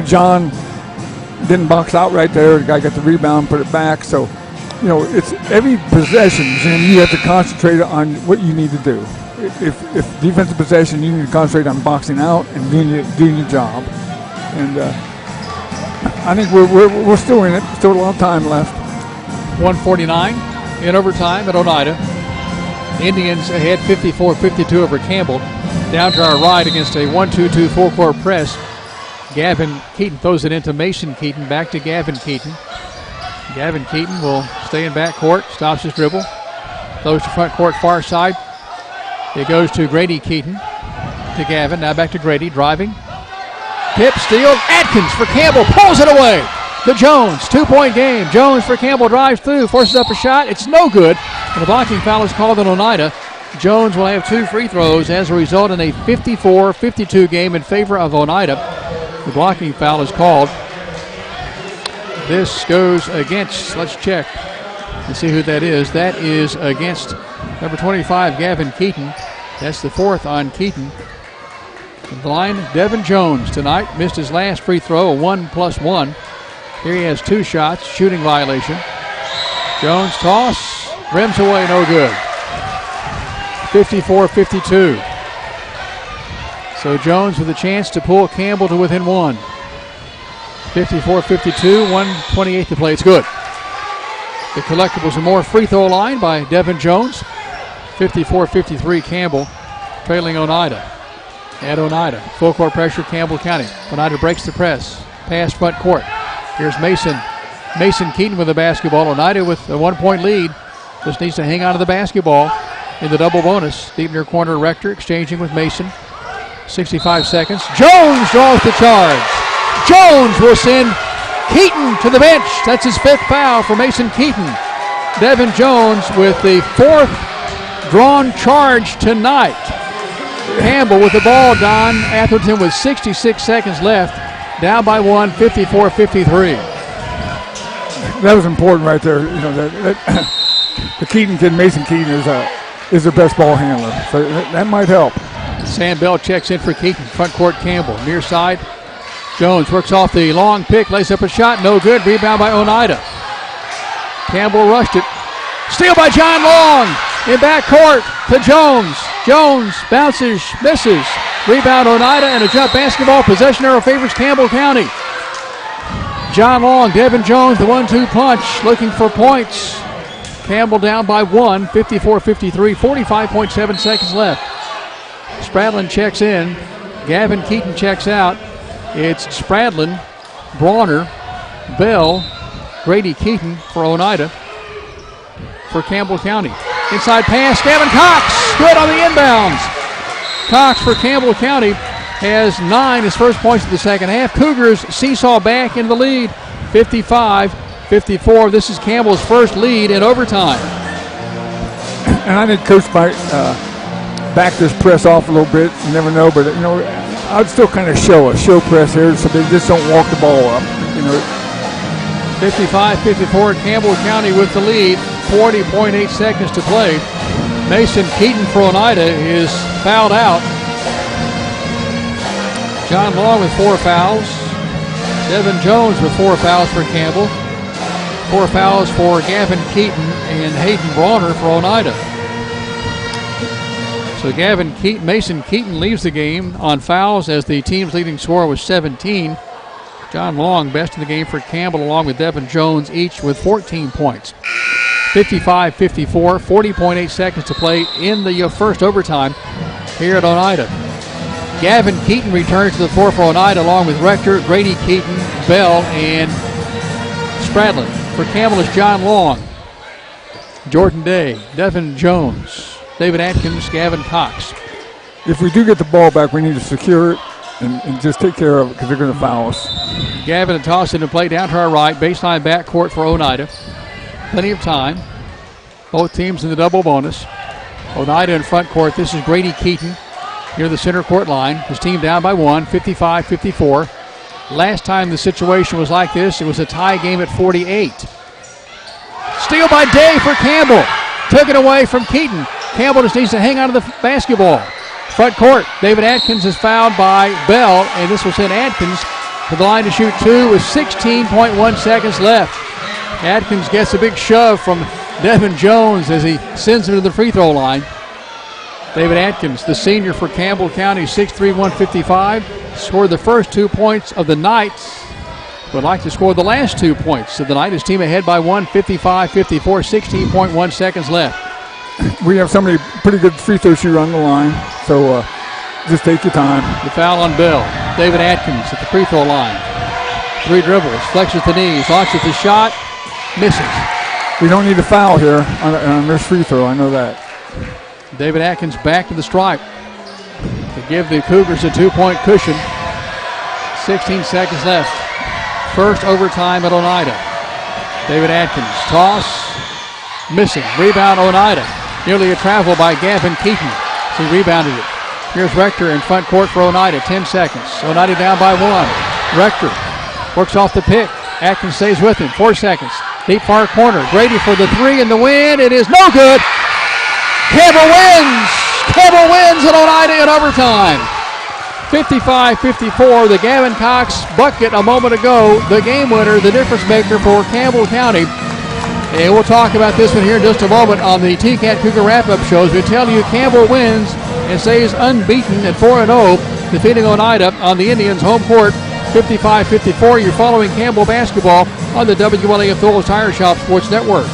John didn't box out right there. The guy got the rebound, put it back. So, it's every possession, Jim, you have to concentrate on what you need to do. If defensive possession, you need to concentrate on boxing out and doing your job. And I think we're still in it. Still a lot of time left. 1:49 in overtime at Oneida. Indians ahead 54-52 over Campbell. Down to our right against a 1-2-2 full-court press. Gavin Keaton throws it into Mason Keaton. Back to Gavin Keaton. Gavin Keaton will stay in back court. Stops his dribble. Throws to front court far side. It goes to Grady Keaton. To Gavin. Now back to Grady. Driving. Tip, steal. Atkins for Campbell. Pulls it away. To Jones. 2-point game. Jones for Campbell. Drives through. Forces up a shot. It's no good. And the blocking foul is called on Oneida. Jones will have 2 free throws as a result in a 54-52 game in favor of Oneida. The blocking foul is called. This goes against, let's check and see who that is. That is against number 25, Gavin Keaton. That's the 4th on Keaton. The line, Devin Jones tonight. Missed his last free throw, a 1+1. Here he has 2 shots, shooting violation. Jones toss, rims away, no good. 54-52. So Jones with a chance to pull Campbell to within 1. 54-52, 1:28 to play. It's good. The collectibles, a more free throw line by Devin Jones. 54-53 Campbell trailing Oneida. At Oneida, full court pressure Campbell County. Oneida breaks the press. Pass front court. Here's Mason. Mason Keaton with the basketball. Oneida with a 1-point lead. Just needs to hang on to the basketball in the double bonus. Deep near corner, Rector exchanging with Mason. 65 seconds. Jones draws the charge. Jones will send Keaton to the bench. That's his 5th foul for Mason Keaton. Devin Jones with the 4th drawn charge tonight. Campbell with the ball. Don Atherton with 66 seconds left. Down by 1, 54-53. That was important right there. The Keaton kid, Mason Keaton, is their best ball handler. So that might help. Sam Bell checks in for Keaton. Front court Campbell. Near side. Jones works off the long pick. Lays up a shot. No good. Rebound by Oneida. Campbell rushed it. Steal by John Long. In back court to Jones. Jones bounces, misses. Rebound Oneida and a jump basketball. Possession arrow favors Campbell County. John Long, Devin Jones, the 1-2 punch. Looking for points. Campbell down by 1. 54-53. 45.7 seconds left. Spradlin checks in. Gavin Keaton checks out. It's Spradlin, Bronner, Bell, Grady Keaton for Oneida. For Campbell County. Inside pass, Gavin Cox. Good on the inbounds. Cox for Campbell County has 9, his first points of the second half. Cougars seesaw back in the lead. 55-53. 54. This is Campbell's first lead in overtime. And I think Coach might back this press off a little bit. You never know, but I'd still kind of show press here so they just don't walk the ball up. 55-54, Campbell County with the lead. 40.8 seconds to play. Mason Keaton for Oneida is fouled out. John Long with 4 fouls. Devin Jones with 4 fouls for Campbell. 4 fouls for Gavin Keaton and Hayden Brawner for Oneida. So Mason Keaton leaves the game on fouls as the team's leading scorer was 17. John Long best in the game for Campbell along with Devin Jones, each with 14 points. 55-54, 40.8 seconds to play in the first overtime here at Oneida. Gavin Keaton returns to the floor for Oneida along with Rector, Grady Keaton, Bell, and Spradlin. For Campbell is John Long, Jordan Day, Devin Jones, David Atkins, Gavin Cox. If we do get the ball back, we need to secure it and just take care of it because they're going to foul us. Gavin and toss into play down to our right, baseline backcourt for Oneida. Plenty of time. Both teams in the double bonus. Oneida in front court. This is Grady Keaton near the center court line. His team down by 1, 55-54. Last time the situation was like this, it was a tie game at 48. Steal by Day for Campbell. Took it away from Keaton. Campbell just needs to hang on to the basketball. Front court, David Atkins is fouled by Bell, and this will send Atkins to the line to shoot 2 with 16.1 seconds left. Atkins gets a big shove from Devin Jones as he sends him to the free throw line. David Atkins, the senior for Campbell County, 6'3", 155, scored the first 2 points of the night. Would like to score the last 2 points of the night. His team ahead by 1, 55-54, 16.1 seconds left. We have somebody pretty good free throw shooter on the line, so just take your time. The foul on Bell. David Atkins at the free throw line. 3 dribbles, flexes the knees, launches the shot, misses. We don't need a foul here on this free throw, I know that. David Atkins back to the stripe to give the Cougars a 2-point cushion. 16 seconds left. First overtime at Oneida. David Atkins, toss, missing. Rebound Oneida. Nearly a travel by Gavin Keaton. He rebounded it. Here's Rector in front court for Oneida. 10 seconds. Oneida down by 1. Rector works off the pick. Atkins stays with him. 4 seconds. Deep far corner. Grady for the 3 and the win. It is no good. Campbell wins. Campbell wins at Oneida in overtime. 55-54. The Gavin Cox bucket a moment ago. The game winner, the difference maker for Campbell County. And we'll talk about this one here in just a moment on the TCAT Cougar Wrap-Up shows. We tell you Campbell wins and stays unbeaten at 4-0, defeating Oneida on the Indians' home court. 55-54. You're following Campbell basketball on the WLAF Phillips Tire Shop Sports Network.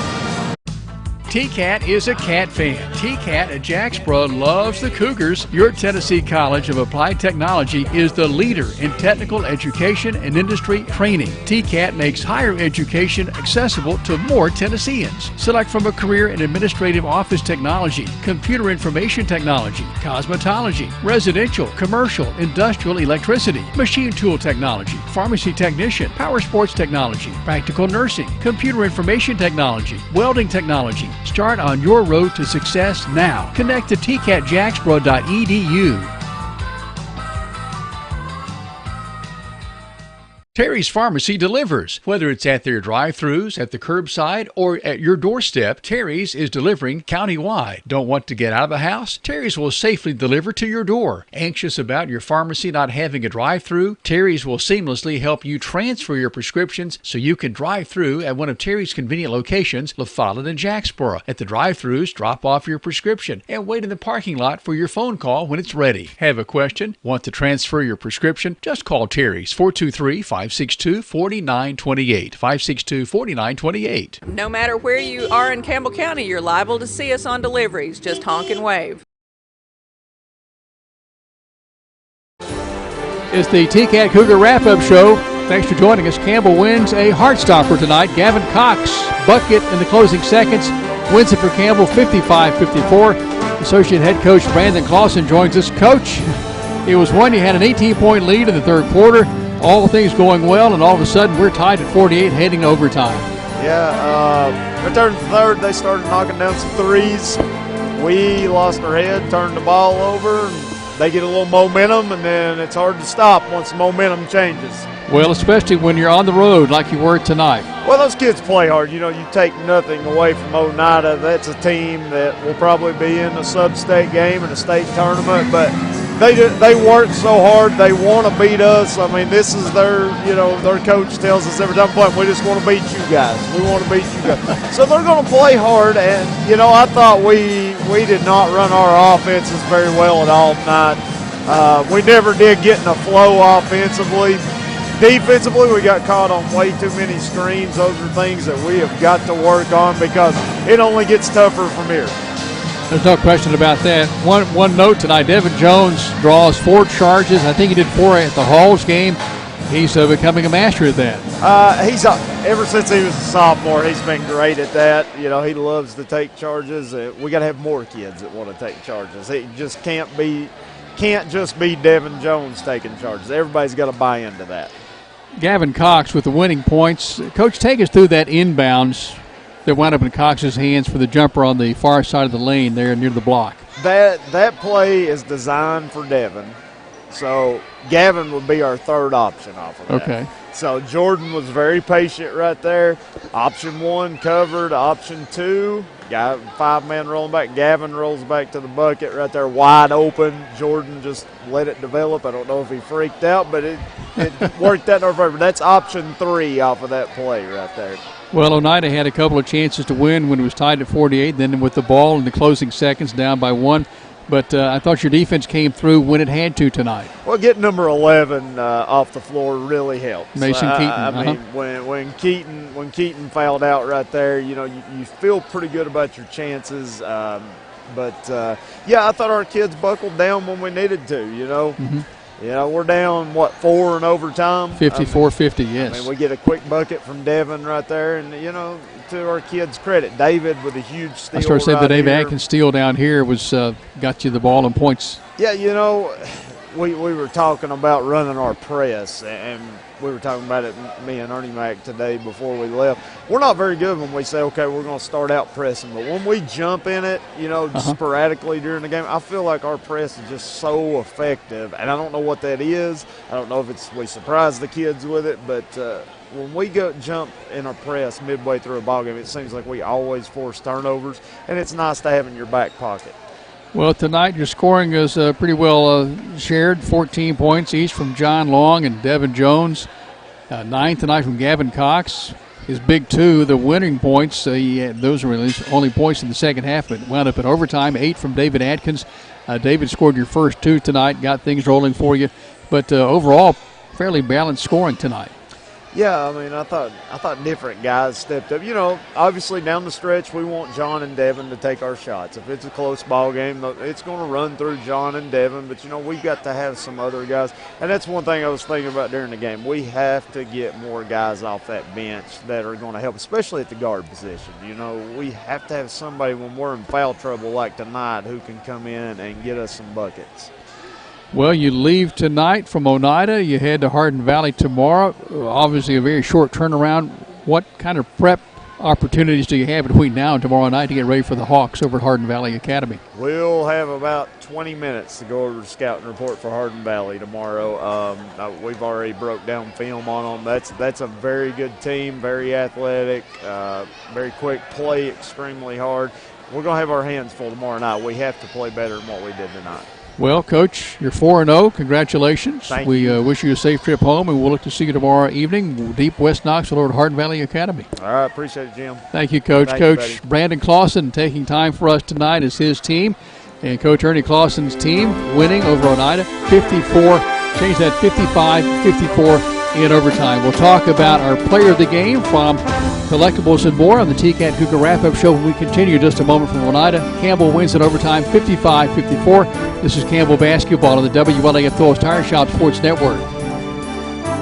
TCAT is a Cat fan. TCAT at Jacksboro loves the Cougars. Your Tennessee College of Applied Technology is the leader in technical education and industry training. TCAT makes higher education accessible to more Tennesseans. Select from a career in administrative office technology, computer information technology, cosmetology, residential, commercial, industrial electricity, machine tool technology, pharmacy technician, power sports technology, practical nursing, computer information technology, welding technology. Start on your road to success now. Connect to tcatjacksboro.edu. Terry's Pharmacy delivers. Whether it's at their drive-thrus, at the curbside, or at your doorstep, Terry's is delivering countywide. Don't want to get out of the house? Terry's will safely deliver to your door. Anxious about your pharmacy not having a drive-thru? Terry's will seamlessly help you transfer your prescriptions so you can drive through at one of Terry's convenient locations, La Follette and Jacksboro. At the drive-thrus, drop off your prescription and wait in the parking lot for your phone call when it's ready. Have a question? Want to transfer your prescription? Just call Terry's 423-562-4928. 562-4928. No matter where you are in Campbell County, you're liable to see us on deliveries. Just honk and wave. It's the TCAT Cougar Wrap-Up Show. Thanks for joining us. Campbell wins a Heartstopper tonight. Gavin Cox, bucket in the closing seconds, wins it for Campbell 55-54. Associate head coach Brandon Clausen joins us. Coach, it was one. You had an 18-point lead in the third quarter. All things going well, and all of a sudden we're tied at 48 heading to overtime. Yeah, right there in the third, they started knocking down some threes. We lost our head, turned the ball over, and they get a little momentum, and then it's hard to stop once the momentum changes. Well, especially when you're on the road like you were tonight. Well, those kids play hard. You know, you take nothing away from Oneida. That's a team that will probably be in a sub-state game and a state tournament, but they work so hard. They want to beat us. I mean, this is their coach tells us every time we play, we just want to beat you guys. We want to beat you guys. So they're going to play hard, and, I thought we did not run our offenses very well at all tonight. We never did get in a flow offensively. Defensively, we got caught on way too many screens. Those are things that we have got to work on because it only gets tougher from here. There's no question about that. One note tonight, Devin Jones draws 4 charges. I think he did 4 at the Halls game. He's becoming a master at that. He's ever since he was a sophomore, he's been great at that. He loves to take charges. We got to have more kids that want to take charges. It just can't just be Devin Jones taking charges. Everybody's got to buy into that. Gavin Cox with the winning points. Coach, take us through that inbounds that wound up in Cox's hands for the jumper on the far side of the lane there near the block. That play is designed for Devin, so Gavin would be our third option off of that. Okay. So Jordan was very patient right there. Option 1 covered. Option 2, got 5-man rolling back. Gavin rolls back to the bucket right there, wide open. Jordan just let it develop. I don't know if he freaked out, but it worked out in our favor. That's option 3 off of that play right there. Well, Oneida had a couple of chances to win when it was tied at 48, then with the ball in the closing seconds down by 1. But I thought your defense came through when it had to tonight. Well, getting number 11 off the floor really helps. Mason Keaton. I mean, when Keaton fouled out right there, you feel pretty good about your chances. But I thought our kids buckled down when we needed to. Mm-hmm. We're down 4 in overtime. 54-50, yes. I mean, we get a quick bucket from Devin right there, and to our kids' credit, David with a huge steal. I started saying right the Dave here. Atkins steal down here was got you the ball and points. Yeah, we were talking about running our press, and we were talking about it, me and Ernie Mac today before we left. We're not very good when we say, okay, we're going to start out pressing, but when we jump in it, sporadically during the game, I feel like our press is just so effective, and I don't know what that is. I don't know if we surprise the kids with it, but when we go jump in our press midway through a ball game, it seems like we always force turnovers, and it's nice to have in your back pocket. Well, tonight your scoring is pretty well shared, 14 points each from John Long and Devin Jones. 9 tonight from Gavin Cox. His big 2, the winning points, those were his only points in the second half, but wound up in overtime. 8 from David Atkins. David scored your first 2 tonight, got things rolling for you. But overall, fairly balanced scoring tonight. Yeah, I mean, I thought different guys stepped up. Obviously down the stretch, we want John and Devin to take our shots. If it's a close ball game, it's going to run through John and Devin. But, we've got to have some other guys. And that's one thing I was thinking about during the game. We have to get more guys off that bench that are going to help, especially at the guard position. We have to have somebody when we're in foul trouble like tonight who can come in and get us some buckets. Well, you leave tonight from Oneida. You head to Hardin Valley tomorrow. Obviously a very short turnaround. What kind of prep opportunities do you have between now and tomorrow night to get ready for the Hawks over at Hardin Valley Academy? We'll have about 20 minutes to go over the scouting report for Hardin Valley tomorrow. We've already broke down film on them. That's a very good team, very athletic, very quick, play extremely hard. We're going to have our hands full tomorrow night. We have to play better than what we did tonight. Well, Coach, you're 4-0. Congratulations. Thank we you. Wish you a safe trip home, and we'll look to see you tomorrow evening, deep West Knoxville at Hardin Valley Academy. All right, appreciate it, Jim. Thank you, Coach. Thank Coach you, Brandon Clausen taking time for us tonight as his team, and Coach Ernie Clausen's team winning over Oneida 54, change that 55-54 in overtime. We'll talk about our player of the game from collectibles and more on the TCAT Cougar Wrap-Up Show when we continue just a moment from Oneida. Campbell wins in overtime 55-54. This is Campbell Basketball on the WLAF Phillips Tire Shop Sports Network.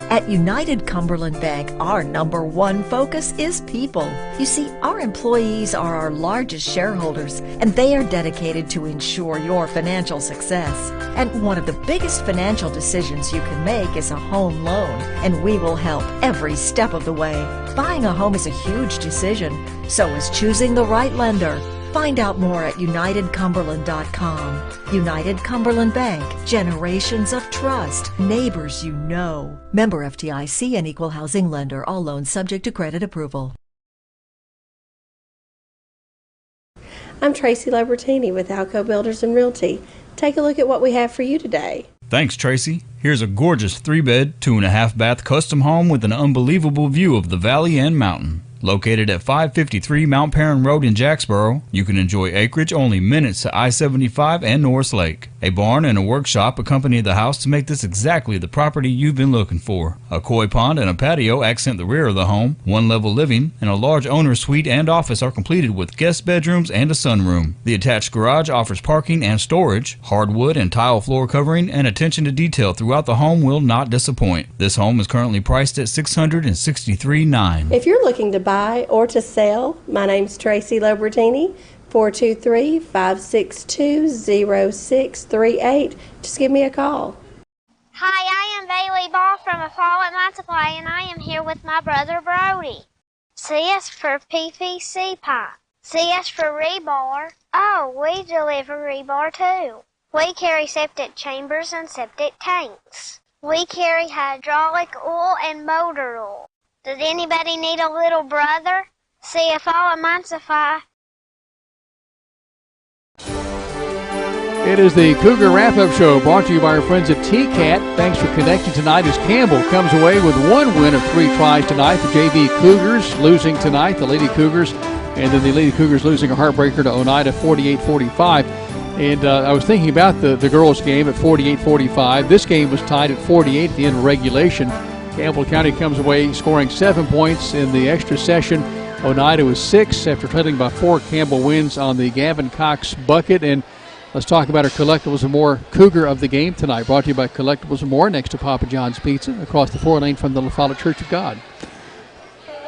At United Cumberland Bank, our number one focus is people. You see, our employees are our largest shareholders, and they are dedicated to ensure your financial success. And one of the biggest financial decisions you can make is a home loan, and we will help every step of the way. Buying a home is a huge decision, so is choosing the right lender. Find out more at UnitedCumberland.com. United Cumberland Bank. Generations of trust. Neighbors you know. Member FDIC and Equal Housing Lender. All loans subject to credit approval. I'm Tracy Lobertini with Alco Builders and Realty. Take a look at what we have for you today. Thanks, Tracy. Here's a gorgeous 3-bed, 2.5-bath custom home with an unbelievable view of the valley and mountain. Located at 553 Mount Perrin Road in Jacksboro, you can enjoy acreage only minutes to I-75 and Norris Lake. A barn and a workshop accompany the house to make this exactly the property you've been looking for. A koi pond and a patio accent the rear of the home. One-level living and a large owner's suite and office are completed with guest bedrooms and a sunroom. The attached garage offers parking and storage. Hardwood and tile floor covering and attention to detail throughout the home will not disappoint. This home is currently priced at $663,900. If you're looking to buy or to sell, my name's Tracy Lobertini, 423-562-0638. Just give me a call. Hi, I am Bailey Ball from a Follett Mine Supply, and I am here with my brother Brody. C is for PVC pipe. C is for rebar. Oh, we deliver rebar too. We carry septic chambers and septic tanks. We carry hydraulic oil and motor oil. Does anybody need a little brother? See a Follett Mine Supply. It is the Cougar Wrap-Up Show brought to you by our friends at TCAT. Thanks for connecting tonight as Campbell comes away with one win of 3 tries tonight. The JV Cougars losing tonight, the Lady Cougars, and then the Lady Cougars losing a heartbreaker to Oneida 48-45. And I was thinking about the girls' game at 48-45. This game was tied at 48 at the end of regulation. Campbell County comes away scoring 7 points in the extra session. Oneida was 6 after trailing by 4. Campbell wins on the Gavin Cox bucket. And let's talk about our Collectibles and More Cougar of the game tonight. Brought to you by Collectibles and More next to Papa John's Pizza across the 4-lane from the La Follette Church of God.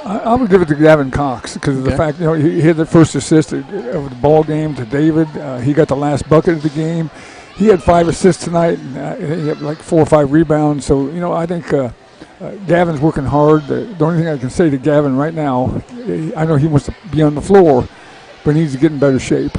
I would give it to Gavin Cox because of the fact, he had the first assist of the ball game to David. He got the last bucket of the game. He had 5 assists tonight, and he had like 4 or 5 rebounds. So, I think Gavin's working hard. The only thing I can say to Gavin right now, I know he wants to be on the floor, but he needs to get in better shape.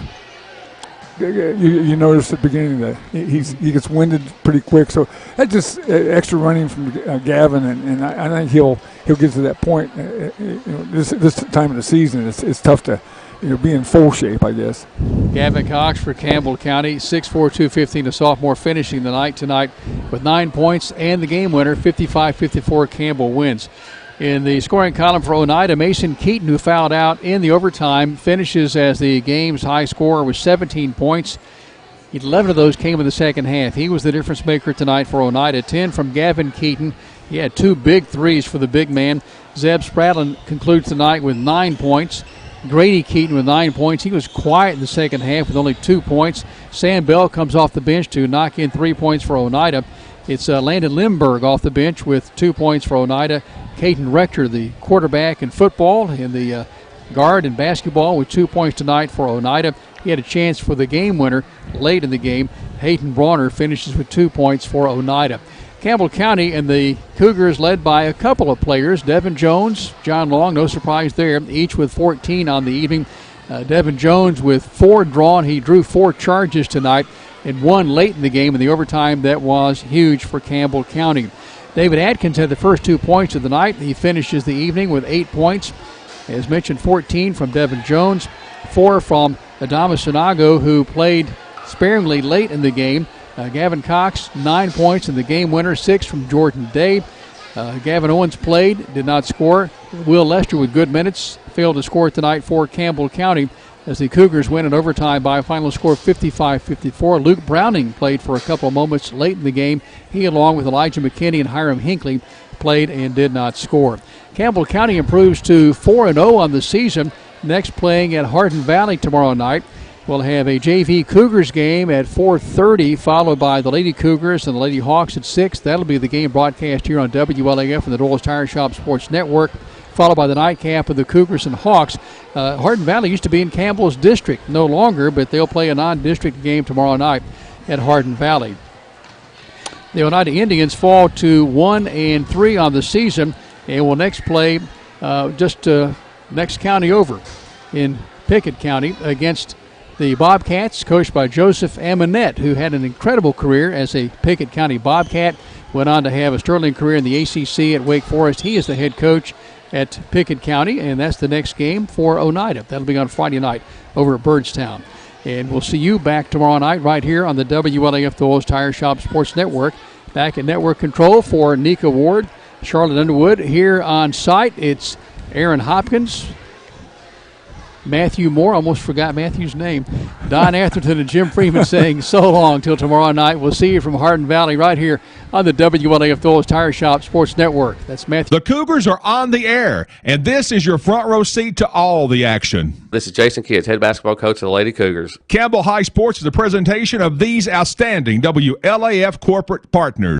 You notice at the beginning that he gets winded pretty quick, so that's just extra running from Gavin, and I think he'll get to that point. This time of the season, it's tough to be in full shape, I guess. Gavin Cox for Campbell County, 6'4", 215, a sophomore, finishing the night tonight with 9 points and the game winner, 55-54. Campbell wins. In the scoring column for Oneida, Mason Keaton, who fouled out in the overtime, finishes as the game's high scorer with 17 points. 11 of those came in the second half. He was the difference maker tonight for Oneida. 10 from Gavin Keaton. He had 2 big threes for the big man. Zeb Spradlin concludes the night with 9 points. Grady Keaton with 9 points. He was quiet in the second half with only 2 points. Sam Bell comes off the bench to knock in 3 points for Oneida. It's Landon Limberg off the bench with 2 points for Oneida. Caden Rector, the quarterback in football, and the guard in basketball with 2 points tonight for Oneida. He had a chance for the game winner late in the game. Hayden Brawner finishes with 2 points for Oneida. Campbell County and the Cougars led by a couple of players. Devin Jones, John Long, no surprise there, each with 14 on the evening. Devin Jones with 4 drawn. He drew 4 charges tonight and 1 late in the game in the overtime. That was huge for Campbell County. David Atkins had the first 2 points of the night. He finishes the evening with 8 points. As mentioned, 14 from Devin Jones, 4 from Adamas Sinago, who played sparingly late in the game. Gavin Cox, 9 points in the game winner, 6 from Jordan Day. Gavin Owens played, did not score. Will Lester with good minutes failed to score tonight for Campbell County as the Cougars win in overtime by a final score of 55-54. Luke Browning played for a couple of moments late in the game. He, along with Elijah McKinney and Hiram Hinckley, played and did not score. Campbell County improves to 4-0 on the season. Next playing at Hardin Valley tomorrow night. We'll have a JV Cougars game at 4:30, followed by the Lady Cougars and the Lady Hawks at 6. That'll be the game broadcast here on WLAF and the Doyle's Tire Shop Sports Network, followed by the nightcap of the Cougars and Hawks. Hardin Valley used to be in Campbell's district, no longer, but they'll play a non-district game tomorrow night at Hardin Valley. The Oneida Indians fall to 1-3 on the season and will next play next county over in Pickett County against the Bobcats, coached by Joseph Amonette, who had an incredible career as a Pickett County Bobcat, went on to have a sterling career in the ACC at Wake Forest. He is the head coach at Pickett County, and that's the next game for Oneida. That'll be on Friday night over at Byrdstown. And we'll see you back tomorrow night right here on the WLAF Doyle's Tire Shop Sports Network. Back at network control for Nika Ward, Charlotte Underwood. Here on site, it's Aaron Hopkins, Matthew Moore, almost forgot Matthew's name, Don Atherton and Jim Freeman saying so long till tomorrow night. We'll see you from Hardin Valley right here on the WLAF Doyle's Tire Shop Sports Network. That's Matthew. The Cougars are on the air, and this is your front row seat to all the action. This is Jason Kids, head basketball coach of the Lady Cougars. Campbell High Sports is a presentation of these outstanding WLAF corporate partners.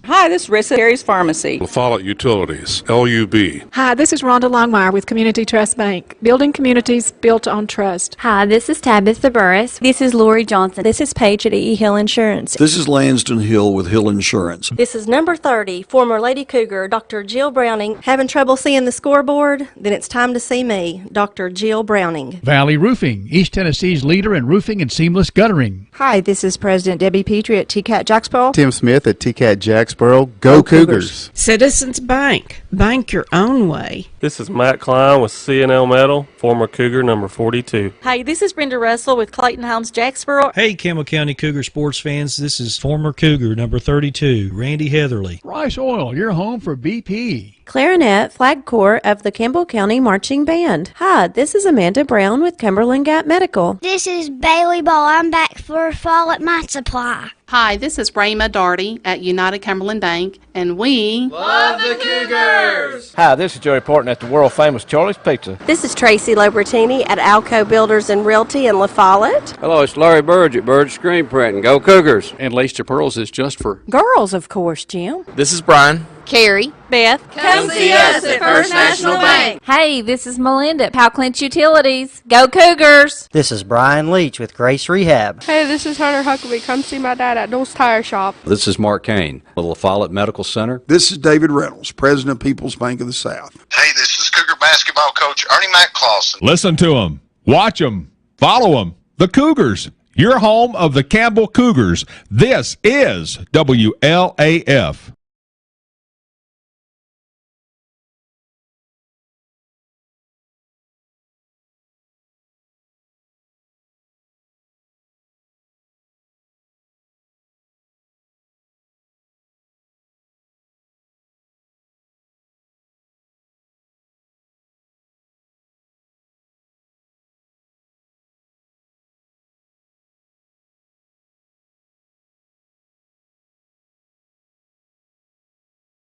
Hi, this is Rissa, Harry's Pharmacy. La Follette Utilities, LUB. Hi, this is Rhonda Longmire with Community Trust Bank, building communities built on trust. Hi, this is Tabitha Burris. This is Lori Johnson. This is Paige at E. Hill Insurance. This is Lansden Hill with Hill Insurance. This is number 30, former Lady Cougar, Dr. Jill Browning. Having trouble seeing the scoreboard? Then it's time to see me, Dr. Jill Browning. Valley Roofing, East Tennessee's leader in roofing and seamless guttering. Hi, this is President Debbie Petrie at TCAT Jacksboro. Tim Smith at TCAT Jacksboro. Go Cougars. Citizens Bank. Bank your own way. This is Matt Klein with C&L Metal, former Cougar number 42. Hey, this is Brenda Russell with Clayton Homes Jacksboro. Hey, Campbell County Cougar sports fans. This is former Cougar number 32, Randy Heatherly. Rice Oil, your home for BP. Clarinet, Flag Corps of the Campbell County Marching Band. Hi, this is Amanda Brown with Cumberland Gap Medical. This is Bailey Ball. I'm back for fall at my supply. Hi, this is Rayma Darty at United Cumberland Bank, and we love the Cougars! Hi, this is Joey Porton at the world-famous Charlie's Pizza. This is Tracy Lobertini at Alco Builders and Realty in La Follette. Hello, it's Larry Burge at Burge Screen Printing. Go Cougars! And Lace to Pearls is just for girls, of course, Jim. This is Brian. Carrie. Beth. Come see us at First National Bank. Hey, this is Melinda at Powell Clinch Utilities. Go Cougars! This is Brian Leach with Grace Rehab. Hey, this is Hunter Huckabee. Come see my dad at Doyle's Tire Shop. This is Mark Kane with La Follette Medical Center. This is David Reynolds, President of People's Bank of the South. Hey, this is Cougar basketball coach Ernie McClawson. Listen to them, watch them, follow them. The Cougars, your home of the Campbell Cougars. This is WLAF.